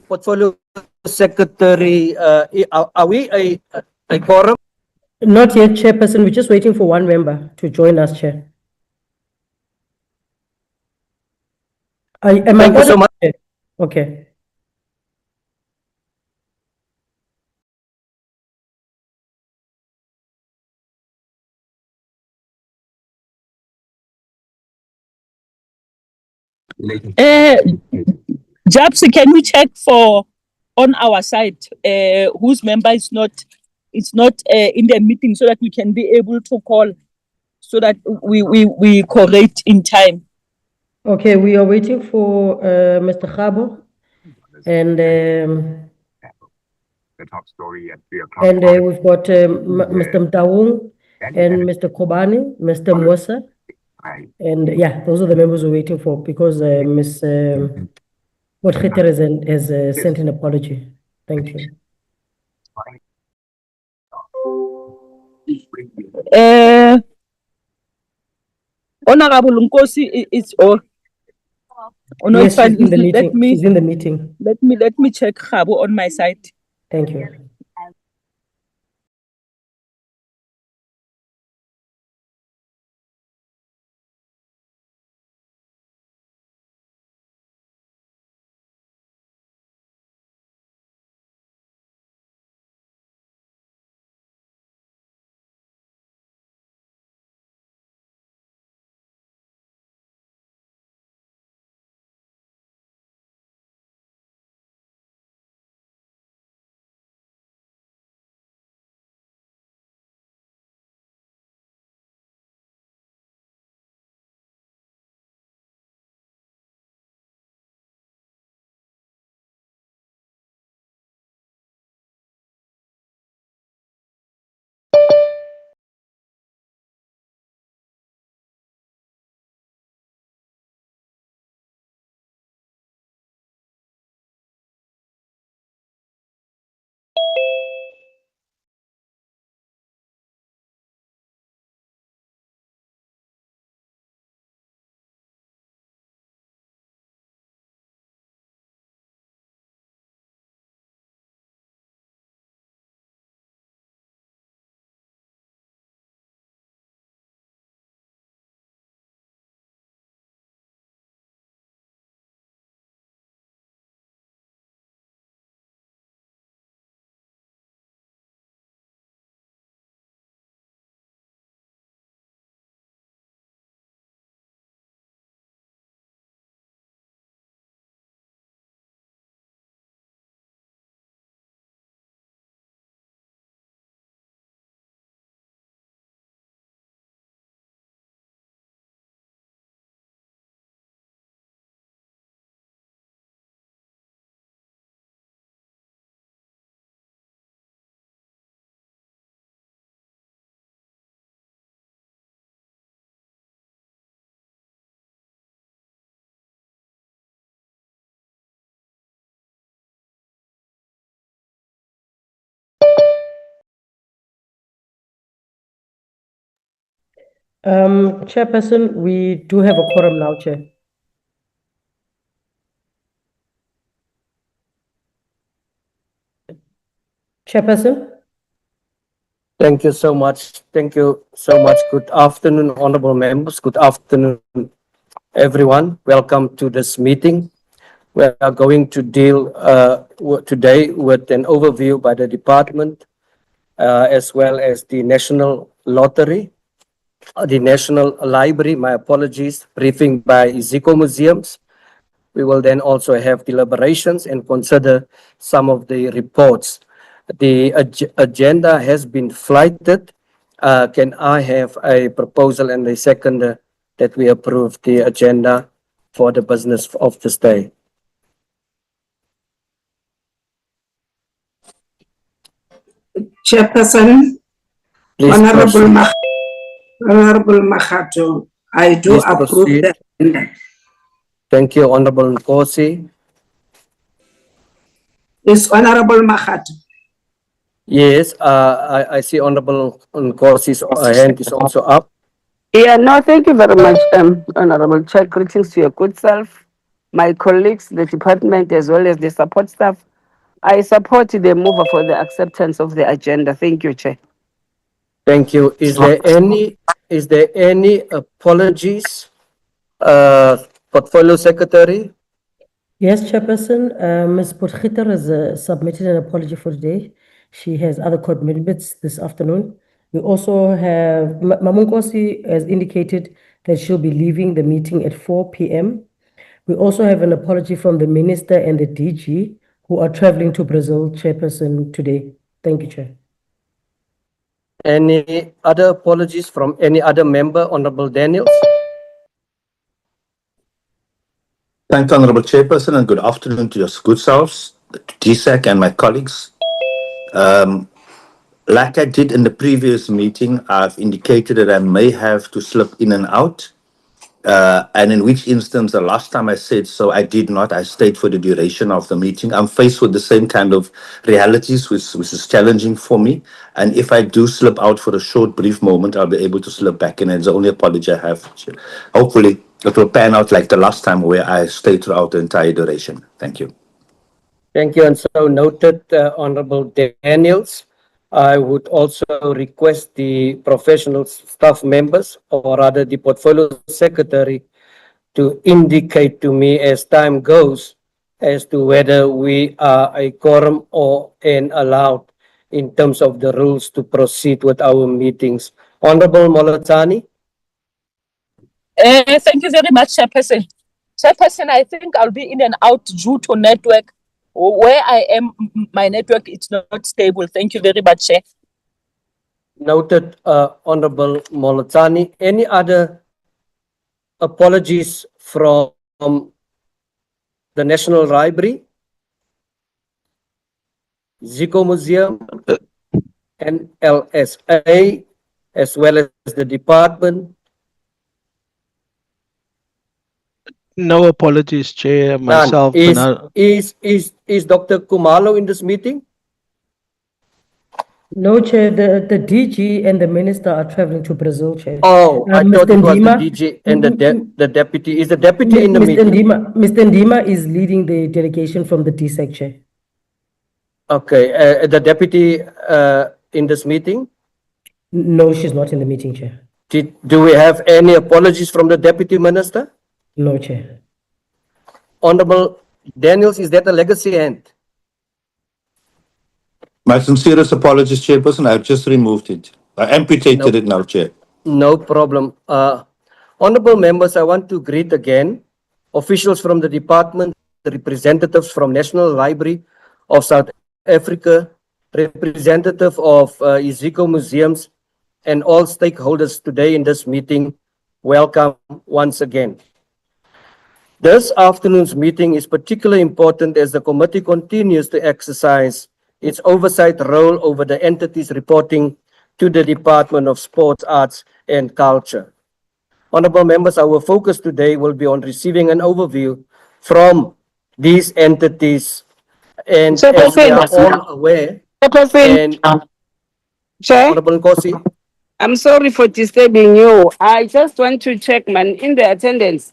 Portfolio Secretary, are we a quorum? Not yet, Chairperson. We're just waiting for one member to join us, Chair. Am I Thank you so much. Okay. Japsi, can we check for on our side whose member is not in the meeting so that we can be able to call so that we correct in time. Okay, we are waiting for Mr. Khabo and the top story at 3:00. and we've got Mr. Mtaung and Mr. Kobani, Mr. Musa, and yeah, those are the members we're waiting for because Ms. Motkhiter has sent an apology. Thank you. Honorable Nkosi is all. Oh, no, Yes, she's in the meeting. Let me, she's in the meeting. Let me check Khabo on my side. Thank you. Chairperson, we do have a quorum now, Chair. Chairperson? Thank you so much. Thank you so much. Good afternoon, honorable members. Good afternoon, everyone. Welcome to this meeting. We are going to deal today with an overview by the department as well as the National Lottery, the National Library, my apologies, briefing by Iziko Museums. We will then also have deliberations and consider some of the reports. The agenda has been flighted. Can I have a proposal and a seconder that we approve the agenda for the business of this day? Chairperson, Please Honorable Makhato, I do Please approve proceed. the agenda. Thank you, Honorable Nkosi. Is Honorable Makhato? Yes, I see Honorable Nkosi's hand is also up. Yeah, no, thank you very much, Honorable Chair. Greetings to your good self, my colleagues, the department, as well as the support staff, I support the mover for the acceptance of the agenda. Thank you, Chair. Thank you. Is there any apologies, Portfolio Secretary? Yes, Chairperson. Ms. Potgieter has submitted an apology for today. She has other commitments this afternoon. We also have Mamunkosi has indicated that she'll be leaving the meeting at 4 p.m. We also have an apology from the Minister and the DG who are traveling to Brazil, Chairperson, today. Thank you, Chair. Any other apologies from any other member, Honorable Daniels? Thank you, Honorable Chairperson, and good afternoon to your good selves, to DSAC and my colleagues. Like I did in the previous meeting, I've indicated that I may have to slip in and out. And in which instance, the last time I said so, I did not. I stayed for the duration of the meeting. I'm faced with the same kind of realities, which is challenging for me. And if I do slip out for a short, brief moment, I'll be able to slip back in. And it's the only apology I have. Hopefully, it will pan out like the last time where I stayed throughout the entire duration. Thank you. Thank you. And so noted, Honorable Daniels. I would also request the professional staff members, or rather the Portfolio Secretary, to indicate to me as time goes as to whether we are a quorum or an allowed in terms of the rules to proceed with our meetings. Honorable Molatani. Thank you very much, Chairperson. Chairperson, I think I'll be in and out due to network. Where I am, my network is not stable. Thank you very much, Chair. Noted, Honorable Molatani. Any other apologies from the National Library, Iziko Museum, and LSA, as well as the department? No apologies, Chair. None. Myself, Is Dr. Kumalo in this meeting? No, Chair, the DG and the Minister are traveling to Brazil, Chair. Oh, I thought it was the Ndima- DG and the deputy. Is the deputy in the meeting? Mr. Ndima is leading the delegation from the DSEC, Chair. Okay, the deputy in this meeting? No, she's not in the meeting, Chair. Do we have any apologies from the deputy minister? No, Chair. Honorable Daniels, is that a legacy hand? My sincerest apologies, Chairperson. I've just removed it. I amputated it now, Chair. No problem. Honorable members, I want to greet again officials from the department, the representatives from National Library of South Africa, representative of Iziko Museums, and all stakeholders today in this meeting. Welcome once again. This afternoon's meeting is particularly important as the committee continues to exercise its oversight role over the entities reporting to the Department of Sports, Arts and Culture. Honorable members, our focus today will be on receiving an overview from these entities, and as we are all aware, and Chair, Honorable Nkosi, I'm sorry for disturbing you. I just want to check, man, in the attendance,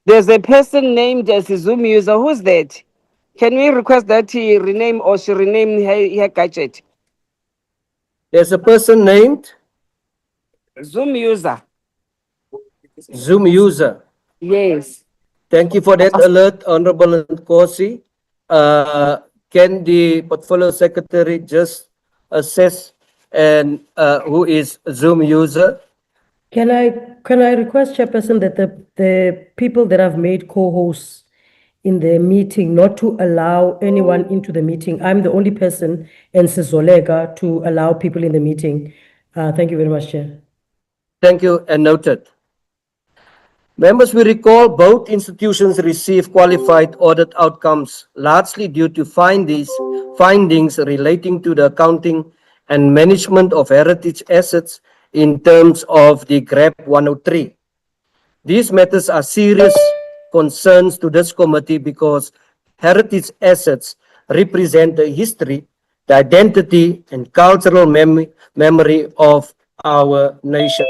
there's a person named as a Zoom user. Who's that? Can we request that he rename or she rename her gadget? there's a person named Zoom user. Zoom user. Yes. Thank you for that alert, Honorable Nkosi. Can the Portfolio Secretary just assess and who is Zoom user? Can I request, Chairperson, that the people that have made co-hosts in the meeting not to allow anyone into the meeting? I'm the only person in Sizolega to allow people in the meeting. Thank you very much, Chair. Thank you, and noted. Members, we recall both institutions received qualified audit outcomes largely due to findings relating to the accounting and management of heritage assets in terms of the GRAP 103. These matters are serious concerns to this committee because heritage assets represent the history, the identity, and cultural memory of our nation.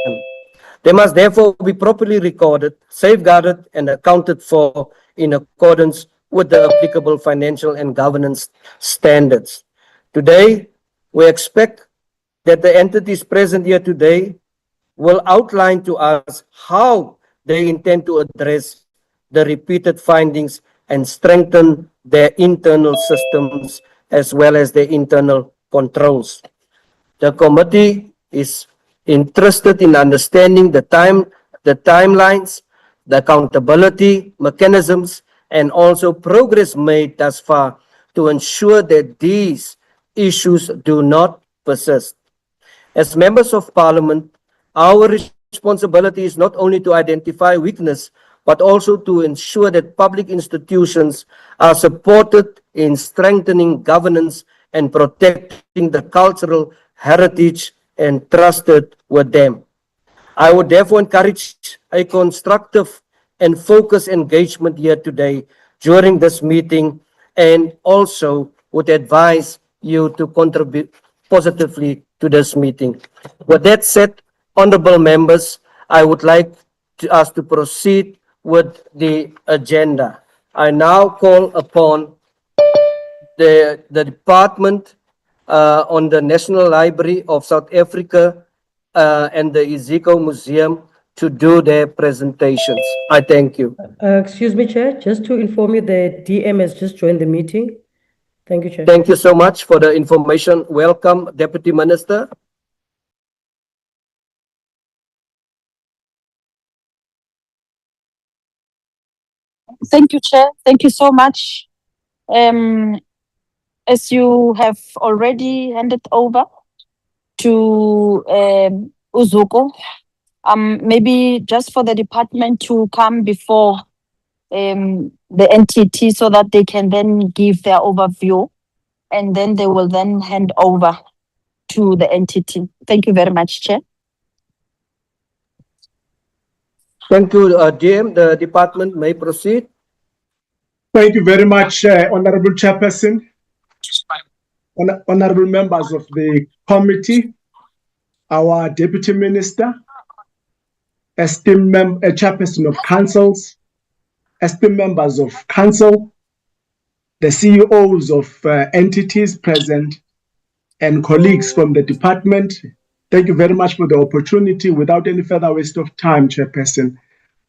They must therefore be properly recorded, safeguarded, and accounted for in accordance with the applicable financial and governance standards. Today, we expect that the entities present here today will outline to us how they intend to address the repeated findings and strengthen their internal systems as well as their internal controls. The committee is interested in understanding the timelines, the accountability mechanisms, and also progress made thus far to ensure that these issues do not persist. As members of parliament, our responsibility is not only to identify weakness, but also to ensure that public institutions are supported in strengthening governance and protecting the cultural heritage entrusted with them. I would therefore encourage a constructive and focused engagement here today during this meeting, and also would advise you to contribute positively to this meeting. With that said, honorable members, I would like us to proceed with the agenda. I now call upon the department on the National Library of South Africa and the Iziko Museum to do their presentations. I thank you. Excuse me, Chair, just to inform you, the DM has just joined the meeting. Thank you, Chair. Thank you so much for the information. Welcome, Deputy Minister. Thank you, Chair. Thank you so much. As you have already handed over to Iziko, maybe just for the department to come before the entity so that they can then give their overview, and then they will then hand over to the entity. Thank you very much, Chair. Thank you, DM. The department may proceed. Thank you very much, Honorable Chairperson, honorable members of the committee, our Deputy Minister, esteemed Chairperson of Councils, esteemed members of Council, the CEOs of entities present, and colleagues from the department. Thank you very much for the opportunity. Without any further waste of time, Chairperson,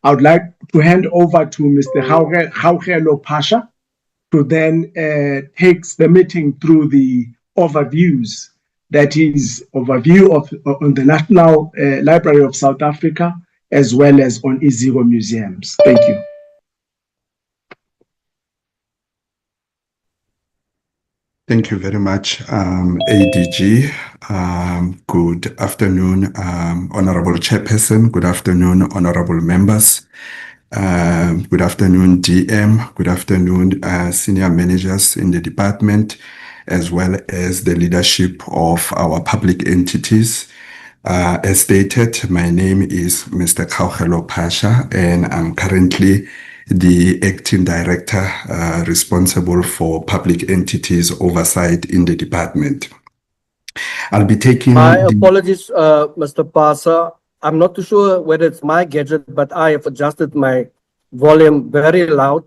I would like to hand over to Mr. Kgaugelo Pasha to then take the meeting through the overviews. That is, overview on the National Library of South Africa, as well as on Iziko Museums. Thank you. Thank you very much, ADG. Good afternoon, Honorable Chairperson. Good afternoon, honorable members. Good afternoon, DM. Good afternoon, senior managers in the department, as well as the leadership of our public entities. As stated, my name is Mr. Kgaugelo Pasha, and I'm currently the acting director responsible for public entities oversight in the department. I'll be taking... My apologies, Mr. Pasha. I'm not too sure whether it's my gadget, but I have adjusted my volume very loud,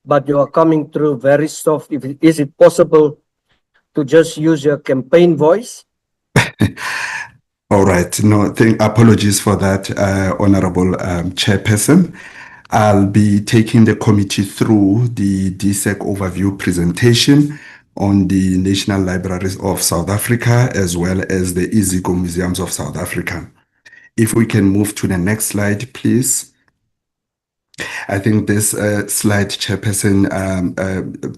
but you are coming through very soft. Is it possible to just use your campaign voice? All right. No, apologies for that, Honorable Chairperson. I'll be taking the committee through the DSEC overview presentation on the National Libraries of South Africa, as well as the Iziko Museums of South Africa. If we can move to the next slide, please. I think this slide, Chairperson,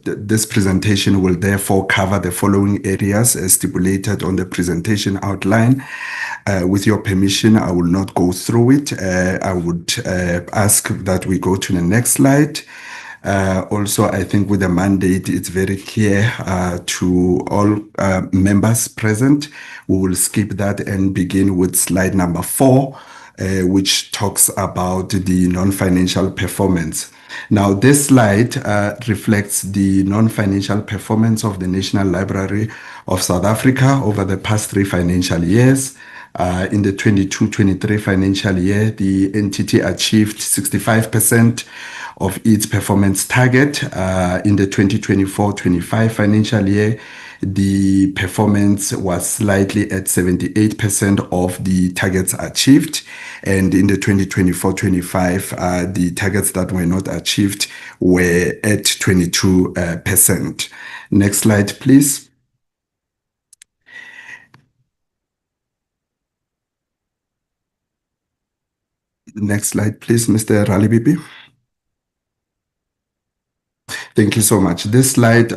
this presentation will therefore cover the following areas as stipulated on the presentation outline. With your permission, I will not go through it. I would ask that we go to the next slide. Also, I think with the mandate, it's very clear to all members present. We will skip that and begin with slide number 4, which talks about the non-financial performance. Now, this slide reflects the non-financial performance of the National Library of South Africa over the past 3 financial years. In the 22-23 financial year, the entity achieved 65% of its performance target. In the 2024-25 financial year, the performance was slightly at 78% of the targets achieved. And in the 2024-25, the targets that were not achieved were at 22%. Next slide, please. Next slide, please, Mr. Ralibibi. Thank you so much. This slide,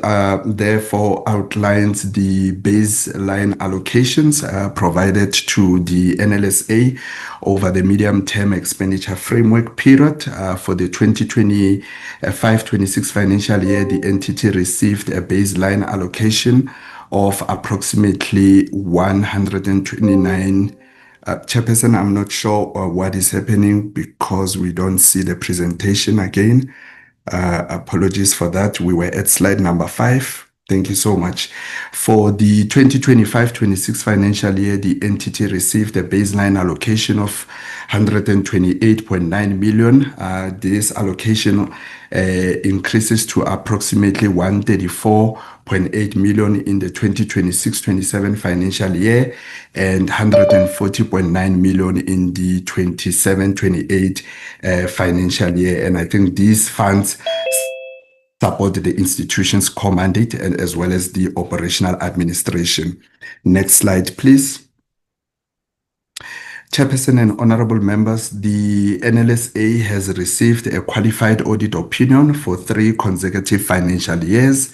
therefore, outlines the baseline allocations provided to the NLSA over the medium-term expenditure framework period. For the 2025-26 financial year, the entity received a baseline allocation of approximately 129. Chairperson, I'm not sure what is happening because we don't see the presentation again. Apologies for that. We were at slide number 5. Thank you so much. For the 2025-26 financial year, the entity received a baseline allocation of 128.9 million. This allocation increases to approximately 134.8 million in the 2026-27 financial year and 140.9 million in the 27-28 financial year. And I think these funds support the institution's core mandate and as well as the operational administration. Next slide, please. Chairperson and honorable members, the NLSA has received a qualified audit opinion for 3 consecutive financial years,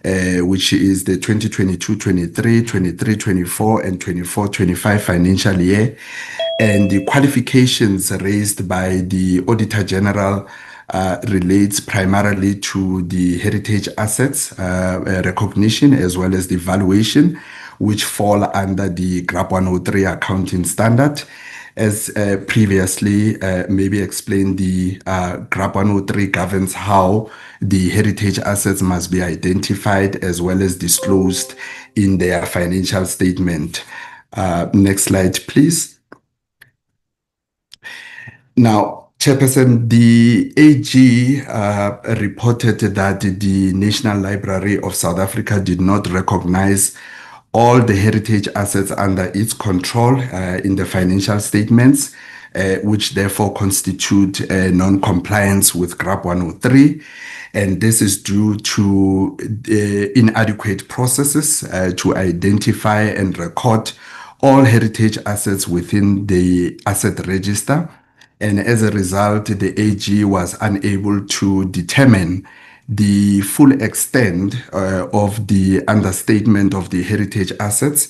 which is the 2022-23, 23-24, and 24-25 financial year. And the qualifications raised by the Auditor General relates primarily to the heritage assets recognition as well as the valuation, which fall under the GRAP 103 accounting standard. As previously maybe explained, the GRAP 103 governs how the heritage assets must be identified as well as disclosed in their financial statement. Next slide, please. Now, Chairperson, the AG reported that the National Library of South Africa did not recognize all the heritage assets under its control in the financial statements, which therefore constitute non-compliance with GRAP 103. And this is due to inadequate processes to identify and record all heritage assets within the asset register. And as a result, the AG was unable to determine the full extent of the understatement of the heritage assets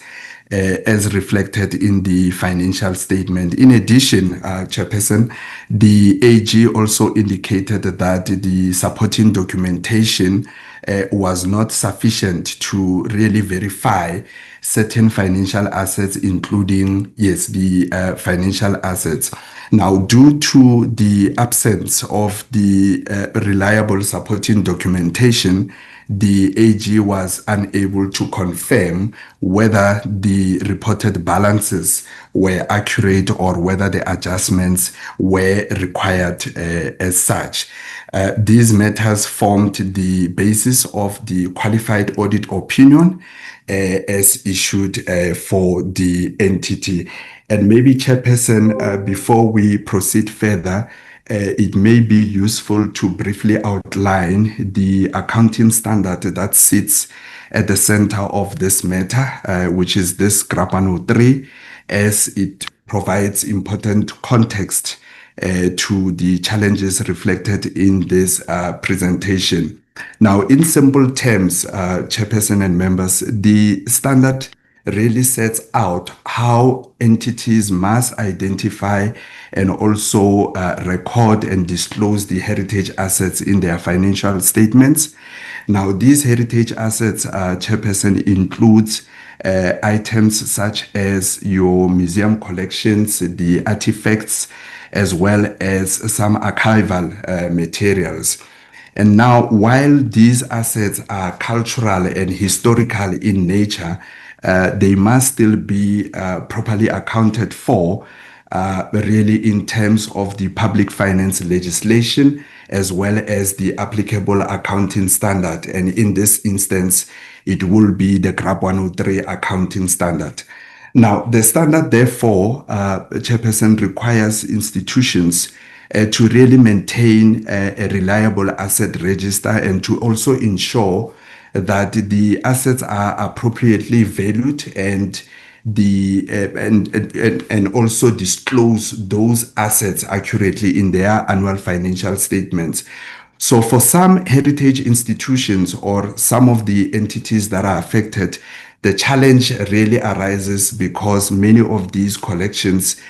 as reflected in the financial statement. In addition, Chairperson, the AG also indicated that the supporting documentation was not sufficient to really verify certain financial assets, including, yes, the financial assets. Now, due to the absence of the reliable supporting documentation, the AG was unable to confirm whether the reported balances were accurate or whether the adjustments were required as such. These matters formed the basis of the qualified audit opinion as issued for the entity. And maybe, Chairperson, before we proceed further, it may be useful to briefly outline the accounting standard that sits at the center of this matter, which is this GRAP 103, as it provides important context to the challenges reflected in this presentation. Now, in simple terms, Chairperson and members, the standard really sets out how entities must identify and also record and disclose the heritage assets in their financial statements. Now, these heritage assets, Chairperson, includes items such as your museum collections, the artifacts, as well as some archival materials. And now, while these assets are cultural and historical in nature, they must still be properly accounted for really in terms of the public finance legislation as well as the applicable accounting standard. And in this instance, it will be the GRAP 103 accounting standard. Now, the standard, therefore, Chairperson, requires institutions to really maintain a reliable asset register and to also ensure that the assets are appropriately valued and and also disclose those assets accurately in their annual financial statements. So for some heritage institutions or some of the entities that are affected, the challenge really arises because many of these collections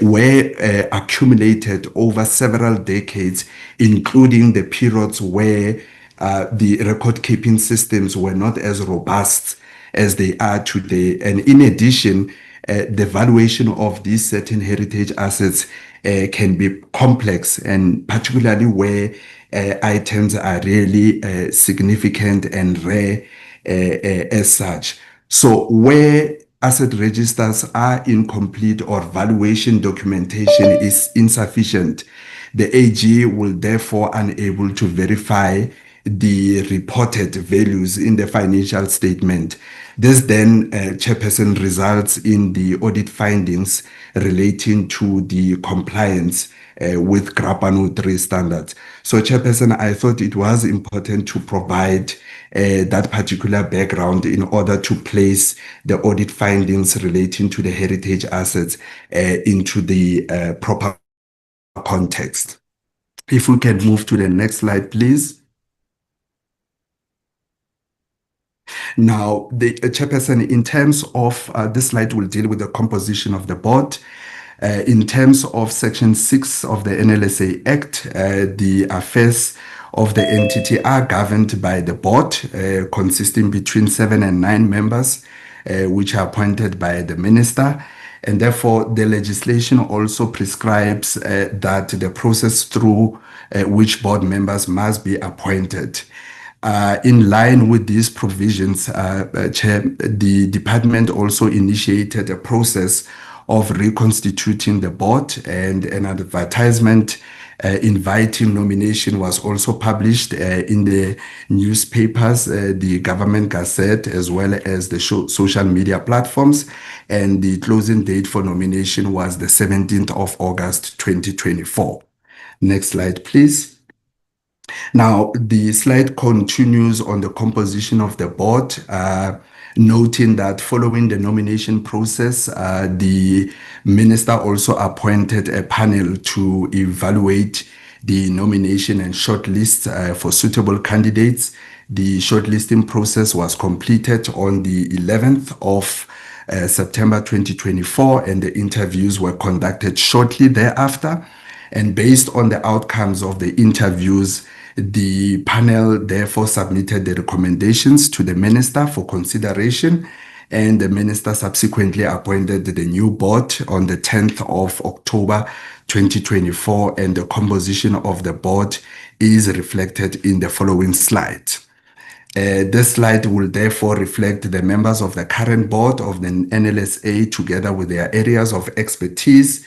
were accumulated over several decades, including the periods where the record-keeping systems were not as robust as they are today. And in addition, the valuation of these certain heritage assets can be complex, and particularly where items are really significant and rare as such. So where asset registers are incomplete or valuation documentation is insufficient, the AG will therefore unable to verify the reported values in the financial statement. This then, Chairperson, results in the audit findings relating to the compliance with GRAP 103 standards. So, Chairperson, I thought it was important to provide that particular background in order to place the audit findings relating to the heritage assets into the proper context. If we can move to the next slide, please. Now, the Chairperson, in terms of this slide will deal with the composition of the board. In terms of Section 6 of the NLSA Act, the affairs of the entity are governed by the board, consisting between 7 and 9 members, which are appointed by the minister. And therefore, the legislation also prescribes that the process through which board members must be appointed. In line with these provisions, Chair, the department also initiated a process of reconstituting the board, and an advertisement inviting nomination was also published in the newspapers, the government gazette, as well as the social media platforms. And the closing date for nomination was the 17th of August, 2024. Next slide, please. Now, the slide continues on the composition of the board, noting that following the nomination process, the minister also appointed a panel to evaluate the nomination and shortlist for suitable candidates. The shortlisting process was completed on the 11th of September 2024, and the interviews were conducted shortly thereafter. And based on the outcomes of the interviews, the panel therefore submitted the recommendations to the minister for consideration, and the minister subsequently appointed the new board on the 10th of October 2024, and the composition of the board is reflected in the following slide. This slide will therefore reflect the members of the current board of the NLSA together with their areas of expertise.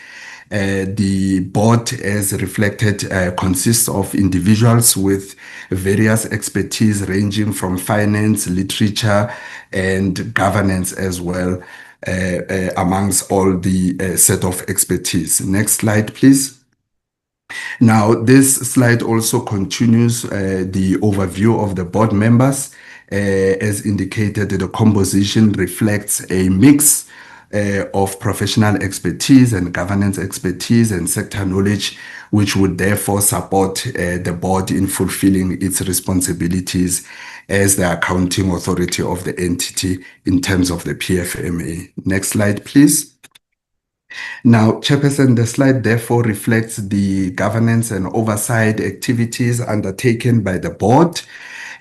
The board, as reflected, consists of individuals with various expertise ranging from finance, literature, and governance as well, amongst all the set of expertise. Next slide, please. Now, this slide also continues the overview of the board members. As indicated, the composition reflects a mix of professional expertise and governance expertise and sector knowledge, which would therefore support the board in fulfilling its responsibilities as the accounting authority of the entity in terms of the PFMA. Next slide, please. Now, Chairperson, the slide therefore reflects the governance and oversight activities undertaken by the board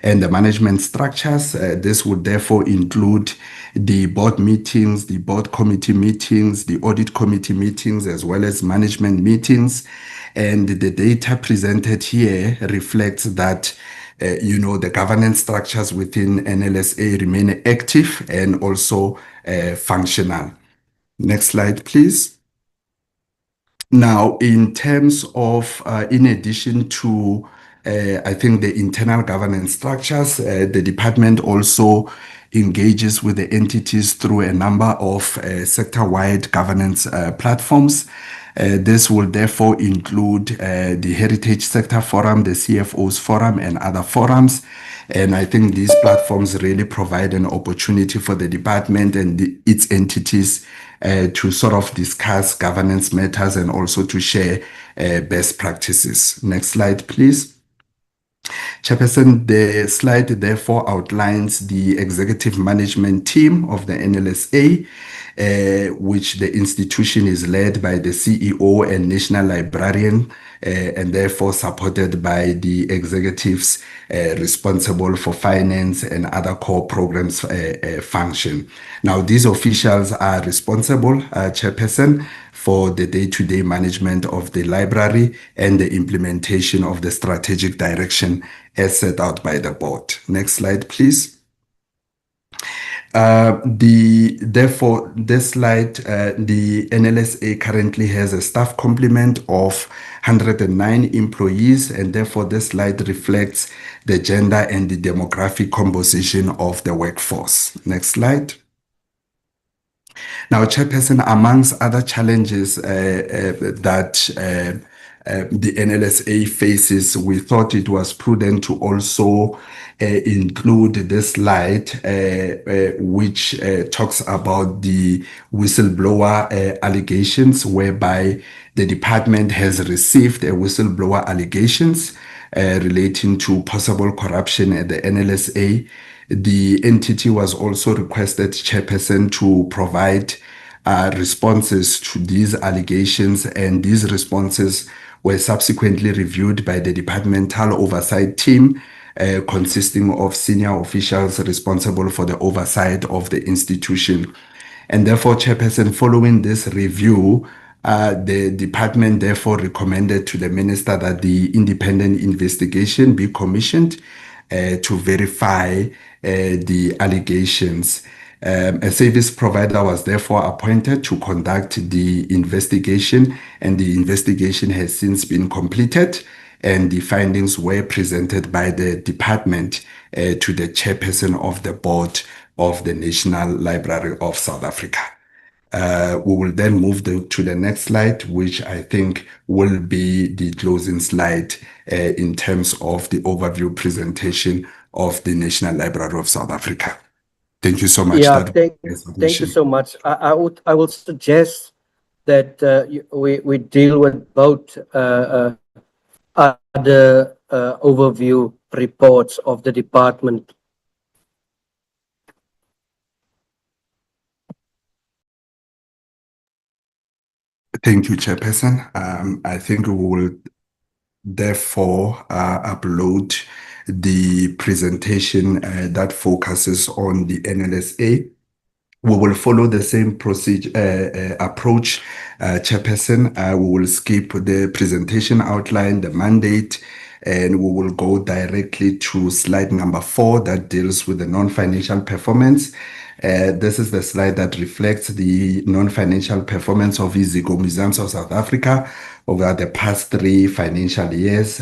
and the management structures. This would therefore include the board meetings, the board committee meetings, the audit committee meetings, as well as management meetings. And the data presented here reflects that the governance structures within NLSA remain active and also functional. Next slide, please. Now, in terms of, in addition to, I think the internal governance structures, the department also engages with the entities through a number of sector-wide governance platforms. This will therefore include the Heritage Sector Forum, the CFOs Forum, and other forums. And I think these platforms really provide an opportunity for the department and its entities to sort of discuss governance matters and also to share best practices. Next slide, please. Chairperson, the slide therefore outlines the executive management team of the NLSA, which the institution is led by the CEO and National Librarian, and therefore supported by the executives responsible for finance and other core programs function. Now, these officials are responsible, Chairperson, for the day-to-day management of the library and the implementation of the strategic direction as set out by the board. Next slide, please. Therefore, this slide, the NLSA currently has a staff complement of 109 employees, and therefore this slide reflects the gender and the demographic composition of the workforce. Next slide. Now, Chairperson, amongst other challenges that the NLSA faces, we thought it was prudent to also include this slide, which talks about the whistleblower allegations, whereby the department has received a whistleblower allegations relating to possible corruption at the NLSA. The entity was also requested, Chairperson, to provide responses to these allegations, and these responses were subsequently reviewed by the departmental oversight team consisting of senior officials responsible for the oversight of the institution. And therefore, Chairperson, following this review, the department therefore recommended to the minister that the independent investigation be commissioned to verify the allegations. A service provider was therefore appointed to conduct the investigation, and the investigation has since been completed, and the findings were presented by the department to the chairperson of the board of the National Library of South Africa. We will then move to the next slide, which I think will be the closing slide in terms of the overview presentation of the National Library of South Africa. Thank you so much. Yeah, thank you so much. I will suggest that we deal with both other overview reports of the department. Thank you, Chairperson. I think we will therefore upload the presentation that focuses on the NLSA. We will follow the same procedure approach, Chairperson. We will skip the presentation outline, the mandate, and we will go directly to slide number 4 that deals with the non-financial performance. This is the slide that reflects the non-financial performance of Iziko Museums of South Africa over the past 3 financial years.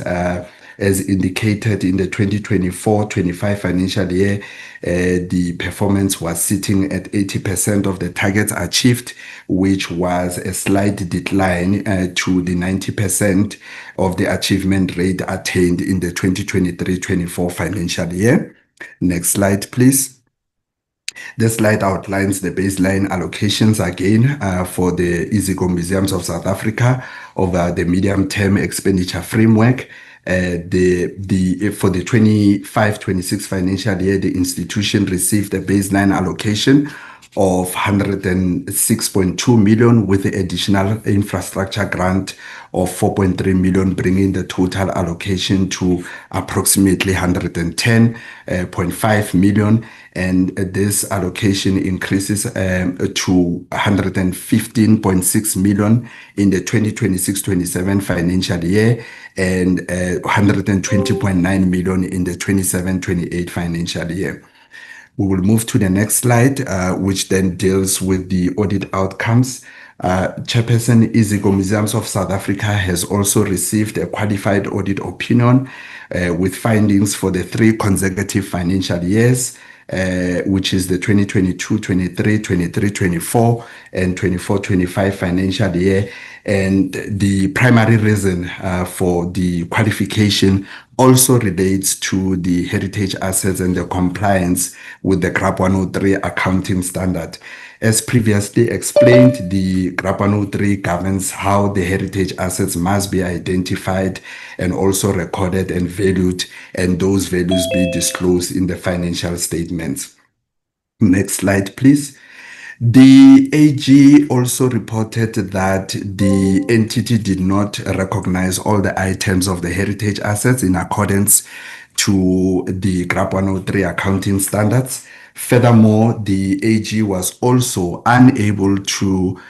As indicated in the 2024-25 financial year, the performance was sitting at 80% of the targets achieved, which was a slight decline to the 90% of the achievement rate attained in the 2023-24 financial year. Next slide, please. This slide outlines the baseline allocations again for the Iziko Museums of South Africa over the medium-term expenditure framework. For the 25-26 financial year, the institution received a baseline allocation of 106.2 million with the additional infrastructure grant of 4.3 million, bringing the total allocation to approximately 110.5 million. And this allocation increases to 115.6 million in the 2026-27 financial year and 120.9 million in the 27-28 financial year. We will move to the next slide, which then deals with the audit outcomes. Chairperson, Iziko Museums of South Africa has also received a qualified audit opinion with findings for the 3 consecutive financial years, which is the 2022-23, 23-24, and 24-25 financial year. And the primary reason for the qualification also relates to the heritage assets and the compliance with the GRAP 103 accounting standard. As previously explained, the GRAP 103 governs how the heritage assets must be identified and also recorded and valued, and those values be disclosed in the financial statements. Next slide, please. The AG also reported that the entity did not recognize all the items of the heritage assets in accordance to the GRAP 103 accounting standards. Furthermore, the AG was also unable to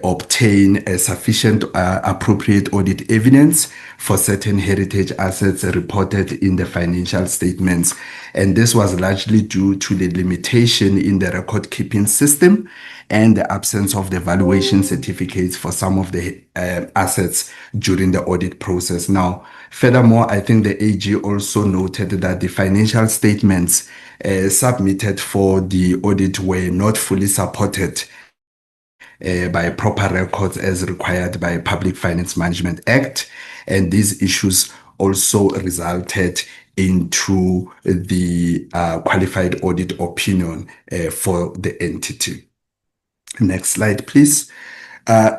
obtain a sufficient appropriate audit evidence for certain heritage assets reported in the financial statements. And this was largely due to the limitation in the record keeping system and the absence of the valuation certificates for some of the assets during the audit process. Now, furthermore, I think the AG also noted that the financial statements submitted for the audit were not fully supported by proper records as required by Public Finance Management Act. And these issues also resulted into the qualified audit opinion for the entity. Next slide, please.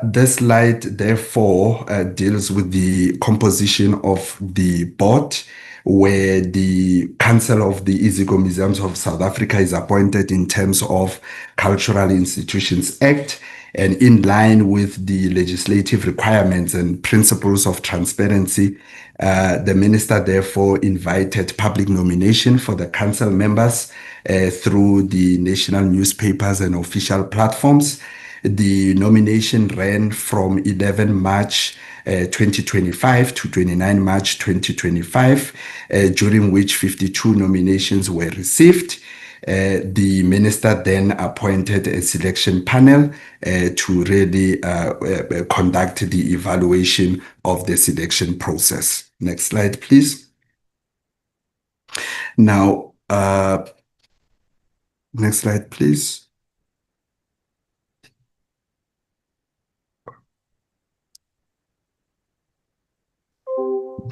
This slide, therefore, deals with the composition of the board, where the Council of the Iziko Museums of South Africa is appointed in terms of Cultural Institutions Act, and in line with the legislative requirements and principles of transparency, the minister therefore invited public nomination for the council members through the national newspapers and official platforms. The nomination ran from 11 March 2025 to 29 March 2025, during which 52 nominations were received. The minister then appointed a selection panel to really conduct the evaluation of the selection process. Next slide, please. Now, next slide, please.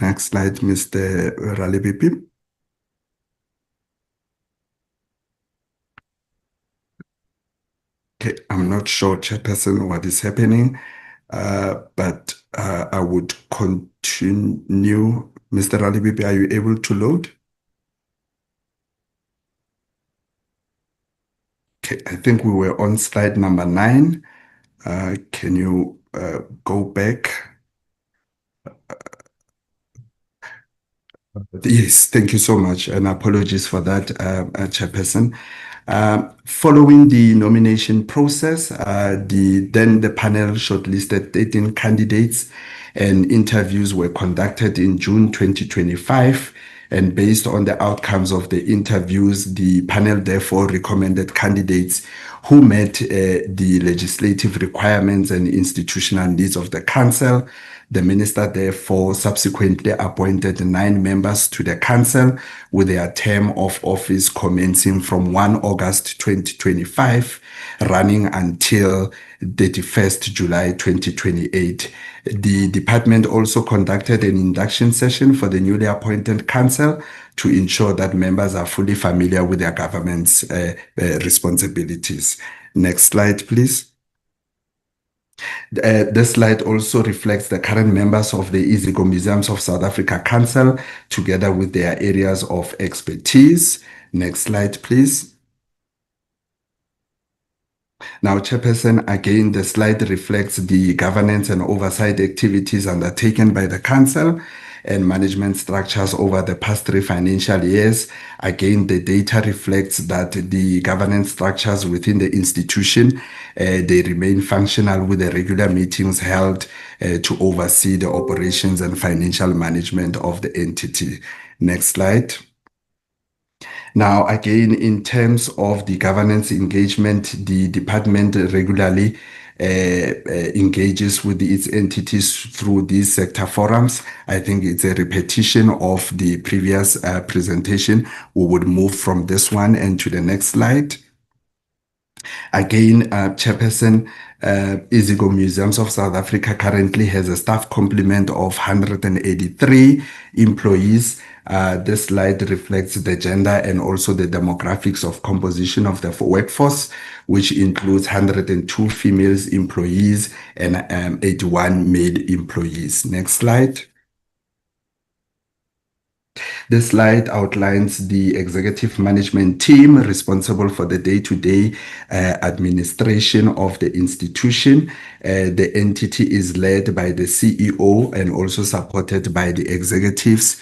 Next slide, Mr. Ralebipi. Okay, I'm not sure, Chairperson, what is happening, but I would continue. Mr. Ralebipi, are you able to load? Okay, I think we were on slide number 9. Can you go back? Yes, thank you so much, and apologies for that, Chairperson. Following the nomination process, the panel shortlisted 13 candidates, and interviews were conducted in June 2025. And based on the outcomes of the interviews, the panel therefore recommended candidates who met the legislative requirements and institutional needs of the council. The minister therefore subsequently appointed 9 members to the council, with their term of office commencing from 1 August 2025, running until 31st July 2028. The department also conducted an induction session for the newly appointed council to ensure that members are fully familiar with their government's responsibilities. Next slide, please. This slide also reflects the current members of the Iziko Museums of South Africa Council, together with their areas of expertise. Next slide, please. Now, Chairperson, again, the slide reflects the governance and oversight activities undertaken by the Council and management structures over the past 3 financial years. Again, the data reflects that the governance structures within the institution, they remain functional, with the regular meetings held to oversee the operations and financial management of the entity. Next slide. Now, again, in terms of the governance engagement, the department regularly engages with its entities through these sector forums. I think it's a repetition of the previous presentation. We would move from this one and to the next slide. Again, Chairperson, Iziko Museums of South Africa currently has a staff complement of 183 employees. This slide reflects the gender and also the demographics of composition of the workforce, which includes 102 female employees and 81 male employees. Next slide. This slide outlines the executive management team responsible for the day-to-day administration of the institution. The entity is led by the CEO and also supported by the executives.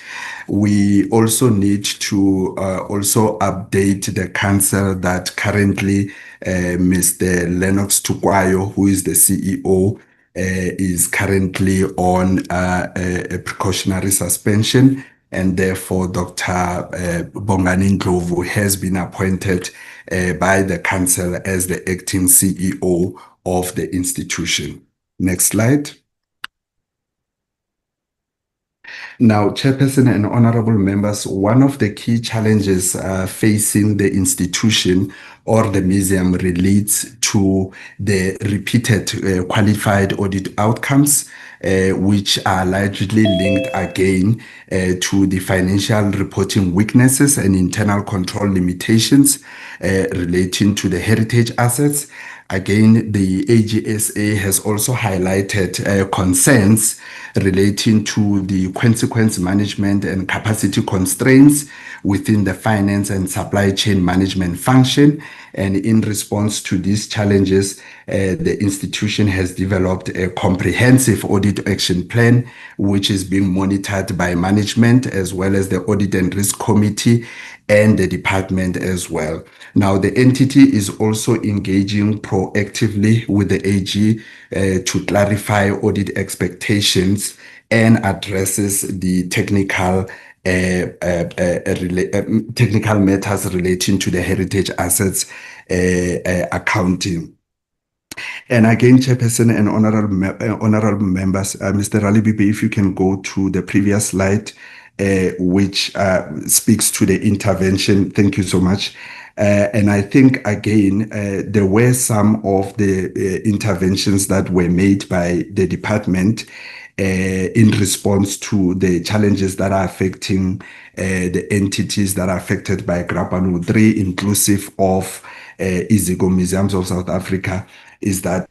We also need to also update the council that currently Mr. Lennox Tukwayo, who is the CEO, is currently on a precautionary suspension. And therefore, Dr. Bongani Ndlovu has been appointed by the council as the acting CEO of the institution. Next slide. Now, Chairperson and honorable members, one of the key challenges facing the institution or the museum relates to the repeated qualified audit outcomes, which are largely linked again to the financial reporting weaknesses and internal control limitations relating to the heritage assets. Again, the AGSA has also highlighted concerns relating to the consequence management and capacity constraints within the finance and supply chain management function. And in response to these challenges, the institution has developed a comprehensive audit action plan, which is being monitored by management as well as the Audit and Risk Committee and the department as well. Now, the entity is also engaging proactively with the AG to clarify audit expectations and addresses the technical matters relating to the heritage assets accounting. And again, Chairperson and honorable members, Mr. Ralibibe, if you can go to the previous slide, which speaks to the intervention. Thank you so much. And I think, again, there were some of the interventions that were made by the department in response to the challenges that are affecting the entities that are affected by GRAP 103, inclusive of Iziko Museums of South Africa, is that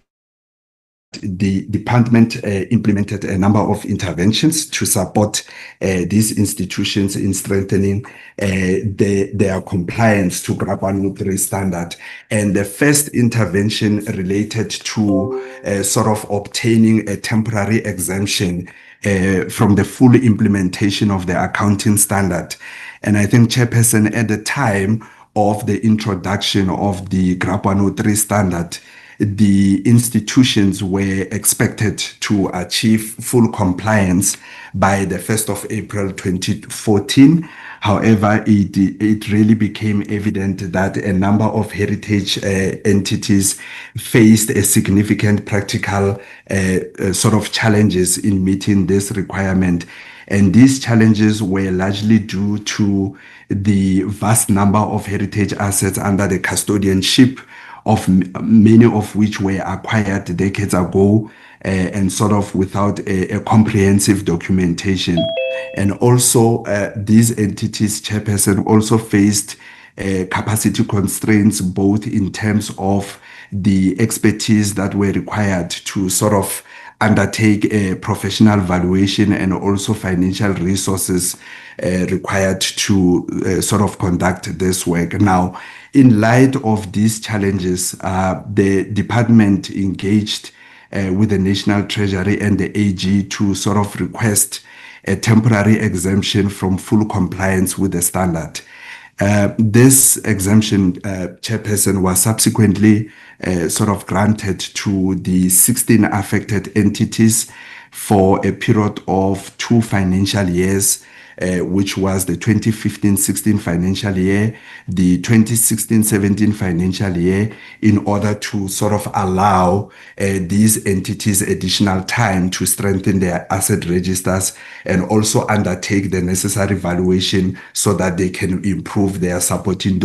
the department implemented a number of interventions to support these institutions in strengthening their compliance to GRAP 103 standard. And the first intervention related to sort of obtaining a temporary exemption from the full implementation of the accounting standard. And I think, Chairperson, at the time of the introduction of the GRAP 103 standard, the institutions were expected to achieve full compliance by the 1st of April 2014. However, it really became evident that a number of heritage entities faced a significant practical sort of challenges in meeting this requirement. And these challenges were largely due to the vast number of heritage assets under the custodianship of many of which were acquired decades ago and sort of without a comprehensive documentation. And also these entities, Chairperson, also faced capacity constraints, both in terms of the expertise that were required to sort of undertake a professional valuation and also financial resources required to sort of conduct this work. Now, in light of these challenges, the department engaged with the National Treasury and the AG to sort of request a temporary exemption from full compliance with the standard. This exemption, Chairperson, was subsequently sort of granted to the 16 affected entities for a period of 2 financial years which was the 2015-16 financial year, the 2016-17 financial year, in order to sort of allow these entities additional time to strengthen their asset registers and also undertake the necessary valuation so that they can improve their supporting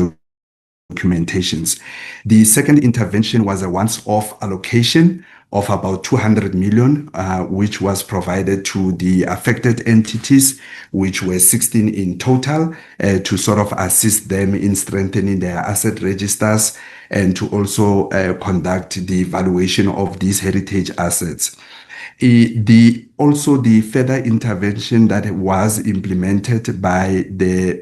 documentations. The second intervention was a once-off allocation of about 200 million, which was provided to the affected entities, which were 16 in total, to sort of assist them in strengthening their asset registers and to also conduct the valuation of these heritage assets. Also the further intervention that was implemented by the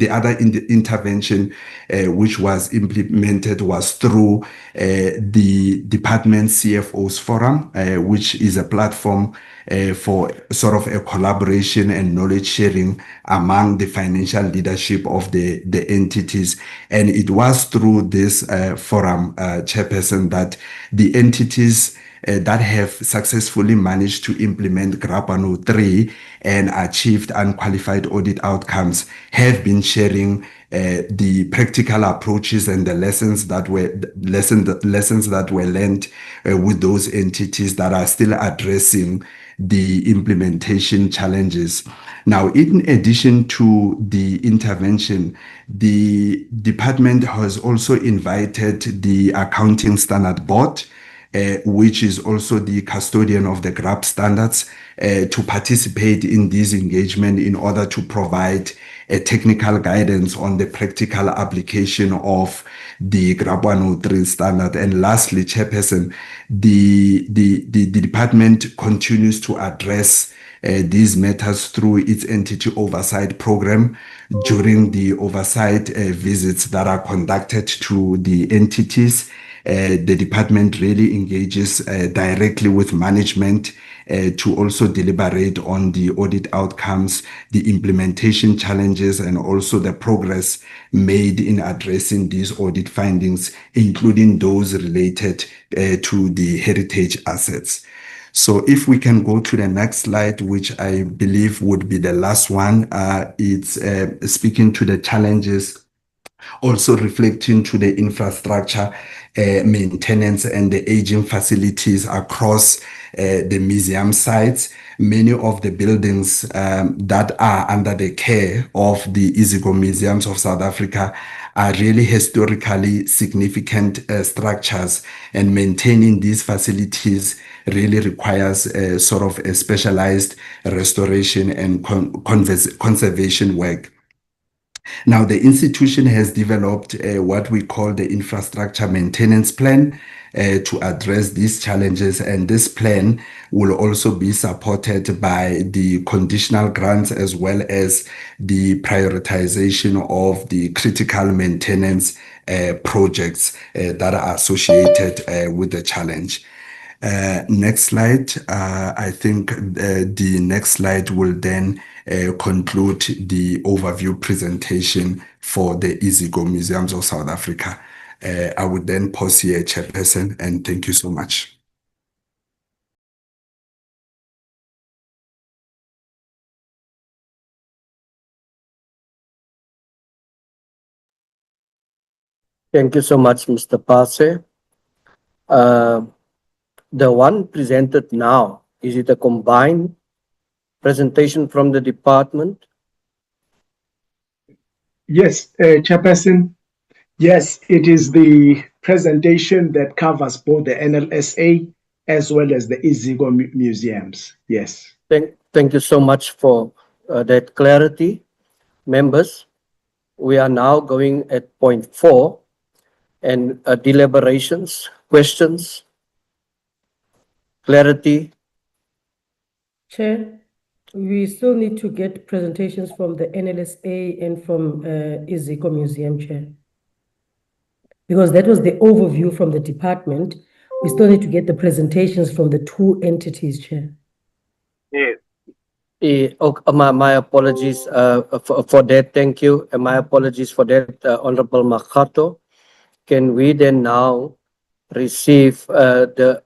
other intervention which was implemented was through the department CFOs forum, which is a platform for sort of a collaboration and knowledge sharing among the financial leadership of the entities. And it was through this forum, Chairperson, that the entities that have successfully managed to implement GRAP 103 and achieved unqualified audit outcomes have been sharing the practical approaches and the lessons that were learned with those entities that are still addressing the implementation challenges. Now, in addition to the intervention, the department has also invited the Accounting Standard Board, which is also the custodian of the GRAP standards, to participate in this engagement in order to provide a technical guidance on the practical application of the GRAP 103 standard. And lastly, Chairperson, the department continues to address these matters through its entity oversight program during the oversight visits that are conducted to the entities. The department really engages directly with management to also deliberate on the audit outcomes, the implementation challenges, and also the progress made in addressing these audit findings, including those related to the heritage assets. So if we can go to the next slide, which I believe would be the last one, it's speaking to the challenges, also reflecting to the infrastructure maintenance and the aging facilities across the museum sites. Many of the buildings that are under the care of the Iziko Museums of South Africa are really historically significant structures, and maintaining these facilities really requires sort of a specialized restoration and conservation work. Now, the institution has developed what we call the infrastructure maintenance plan to address these challenges, and this plan will also be supported by the conditional grants as well as the prioritization of the critical maintenance projects that are associated with the challenge. Next slide. I think the next slide will then conclude the overview presentation for the Iziko Museums of South Africa. I would then pause here, Chairperson, and thank you so much. Thank you so much, Mr. Pase. The one presented now, is it a combined presentation from the department? Yes, Chairperson. Yes, it is the presentation that covers both the NLSA as well as the Iziko Museums. Yes. Thank you so much for that clarity. Members, we are now going at point 4 and deliberations, questions, clarity. Chair, we still need to get presentations from the NLSA and from Iziko Museum, Chair. Because that was the overview from the department. We still need to get the presentations from the two entities, Chair. Yes. My apologies for that. Thank you. And my apologies for that, Honorable Makato. Can we then now receive the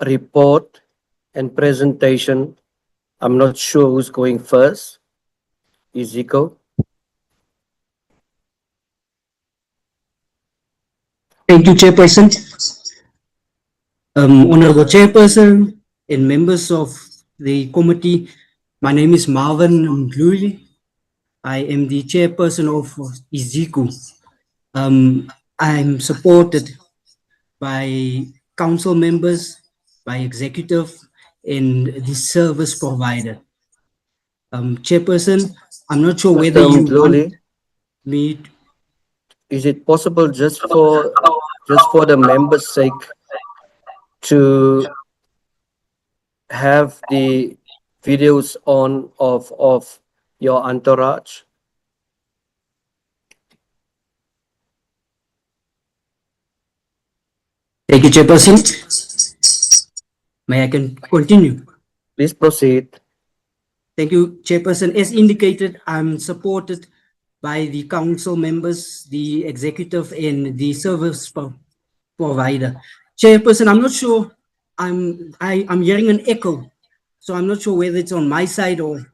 report and presentation I'm not sure who's going first. Iziko? Thank you, Chairperson. Honorable Chairperson and members of the committee, my name is Marvin Mdluli. I am the chairperson of Iziko. I'm supported by council members, by executive, and the service provider. Chairperson, I'm not sure whether Mr. you want Mdluli, me is it possible just for the members' sake to have the videos on of your entourage? Thank you, Chairperson. May I continue? Please proceed. Thank you, Chairperson. As indicated, I'm supported by the council members, the executive, and the service provider. Chairperson, I'm not sure. I'm hearing an echo, so I'm not sure whether it's on my side or.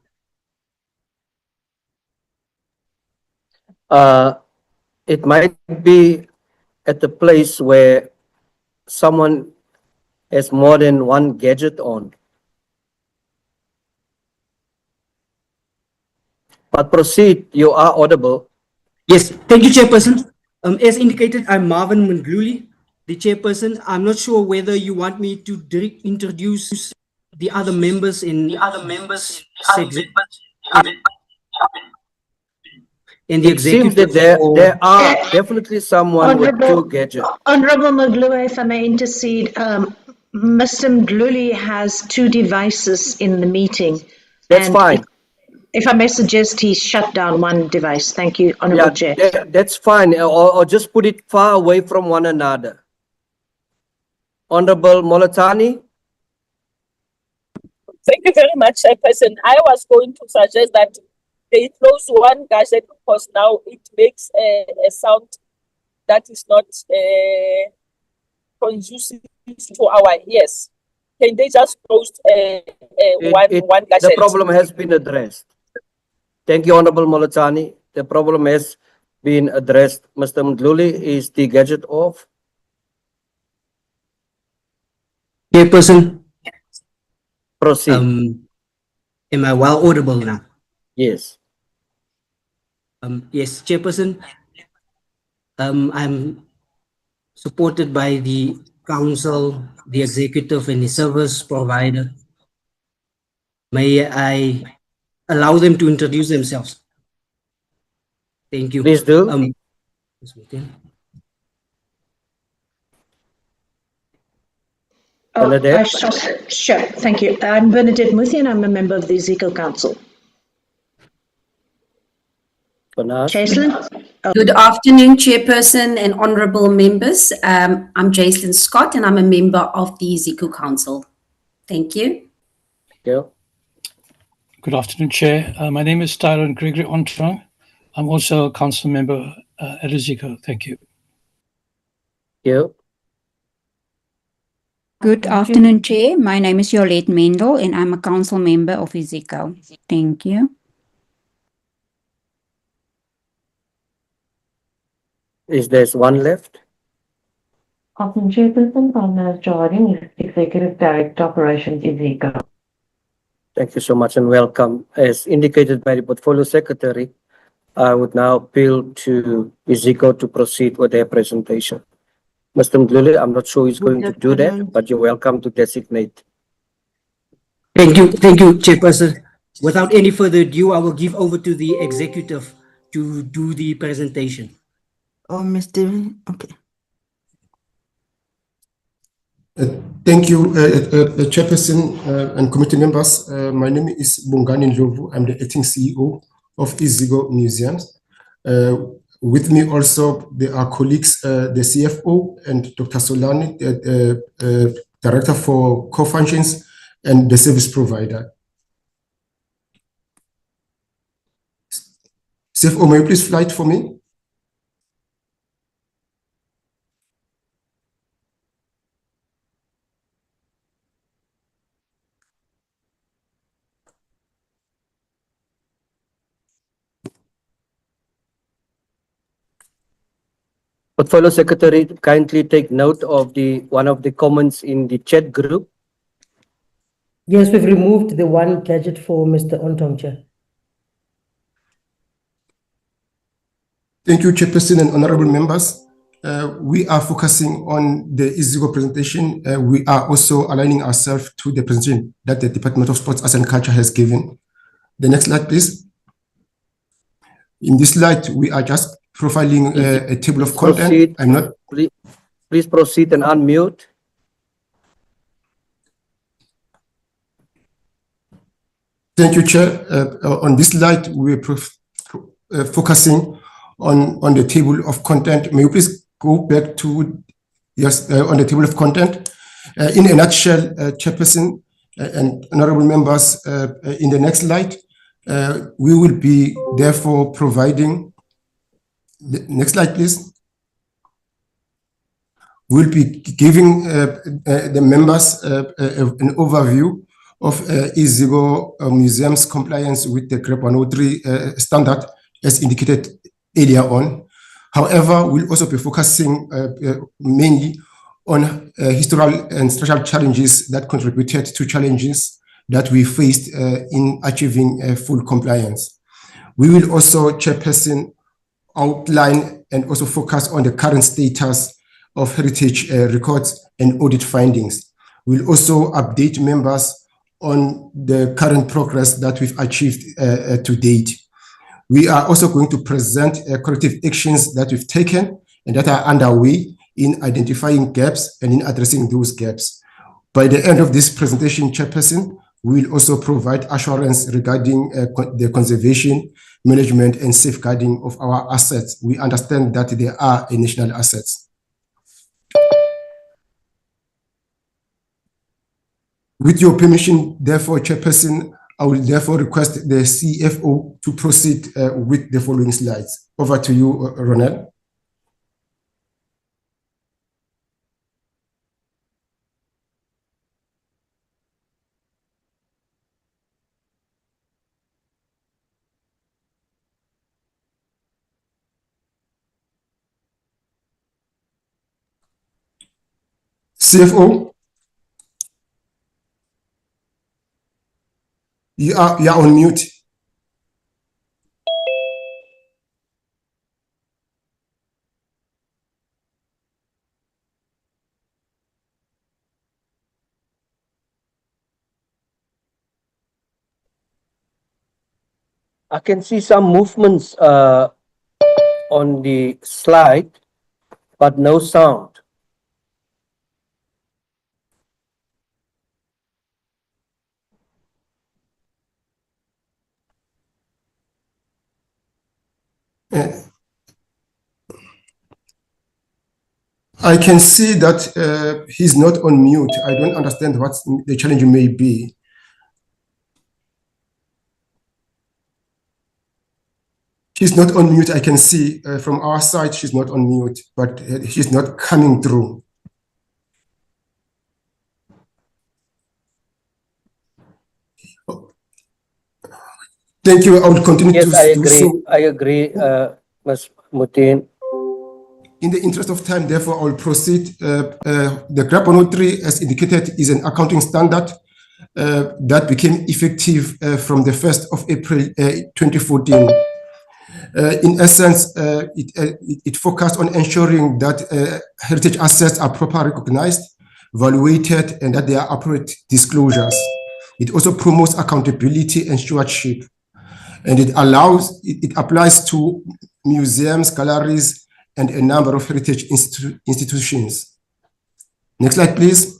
It might be at the place where someone has more than one gadget on. But proceed, you are audible. Yes, thank you, Chairperson. As indicated, I'm Marvin Mdluli, the Chairperson. I'm not sure whether you want me to introduce the other members in in the It seems executive. that there are definitely someone with two gadgets. Honorable Maglue, if I may intercede, Mr. Mdluli has two devices in the meeting. That's And fine. if I may suggest, he shut down one device. Thank you, Honorable Chair. That's fine. Or just put it far away from one another. Honorable Molatani? Thank you very much, Chairperson. I was going to suggest that they close one gadget because now it makes a sound that is not conducive to our ears. Can they just close one gadget? The problem has been addressed. Thank you, Honorable Molatani. The problem has been addressed. Mr. Mdluli, is the gadget off? Chairperson, proceed. Am I well audible now? Yes. Yes, Chairperson. I'm supported by the council, the executive, and the service provider. May I allow them to introduce themselves? Thank you. Please do. Sure, thank you. I'm Bernadette Muthi and I'm a member of the Iziko Council. Good afternoon, Chairperson and honourable members. I'm Jacelyn Scott and I'm a member of the Iziko Council. Thank you. Good afternoon, Chair. My name is Tyron Gregory Ontrong. I'm also a council member at Iziko. Thank you. Good afternoon, Chair. My name is Yolette Mendel and I'm a council member of Iziko. Thank you. Is there one left? Afternoon, Chairperson. I'm Jardine, Executive Director, Operations, Iziko. Thank you so much and welcome. As indicated by the Portfolio Secretary, I would now appeal to Iziko to proceed with their presentation. Mr. Mdluli, I'm not sure he's going to do that, but you're welcome to designate. Thank you, Chairperson. Without any further ado, I will give over to the executive to do the presentation. Oh, Mr. Okay. Thank you, Chairperson and committee members. My name is Bongani Ndlovu. I'm the acting CEO of Iziko Museums. With me also, there are colleagues, the CFO and Dr. Solani, Director for Co-Functions and the service provider. CFO, may you please fly it for me? Portfolio Secretary, kindly take note of one of the comments in the chat group. Yes, we've removed the one gadget for Mr. Ontong, Chair. Thank you, Chairperson and honorable members. We are focusing on the Iziko presentation. We are also aligning ourselves to the presentation that the Department of Sports, Arts and Culture has given. The next slide, please. In this slide, we are just profiling a table of content. Proceed. Please proceed and unmute. Thank you, Chair. On this slide, we're focusing on the table of content. May you please go back to, yes, on the table of content. In a nutshell, Chairperson and honorable members, in the next slide, we will be therefore providing, the next slide, please. We'll be giving the members an overview of Iziko Museum's compliance with the GRAP 103 standard as indicated earlier on. However, we'll also be focusing mainly on historical and structural challenges that contributed to challenges that we faced in achieving full compliance. We will also, Chairperson, outline and also focus on the current status of heritage records and audit findings. We'll also update members on the current progress that we've achieved to date. We are also going to present corrective actions that we've taken and that are underway in identifying gaps and in addressing those gaps. By the end of this presentation, Chairperson, we will also provide assurance regarding the conservation, management, and safeguarding of our assets. We understand that they are national assets. With your permission, therefore, Chairperson, I will therefore request the CFO to proceed with the following slides. Over to you, Ronald. CFO, you are on mute. I can see some movements on the slide, but no sound. I can see that he's not on mute. I don't understand what the challenge may be. She's not on mute. I can see from our side, she's not on mute, but she's not coming through. Thank you. I will continue yes, to I do agree. so. I agree, Ms. Mutin. In the interest of time, therefore, I will proceed. The GRAP 103, as indicated, is an accounting standard that became effective from the 1st of April 2014. In essence, it focused on ensuring that heritage assets are properly recognized, evaluated, and that there are appropriate disclosures. It also promotes accountability and stewardship. And it applies to museums, galleries, and a number of heritage institutions. Next slide, please.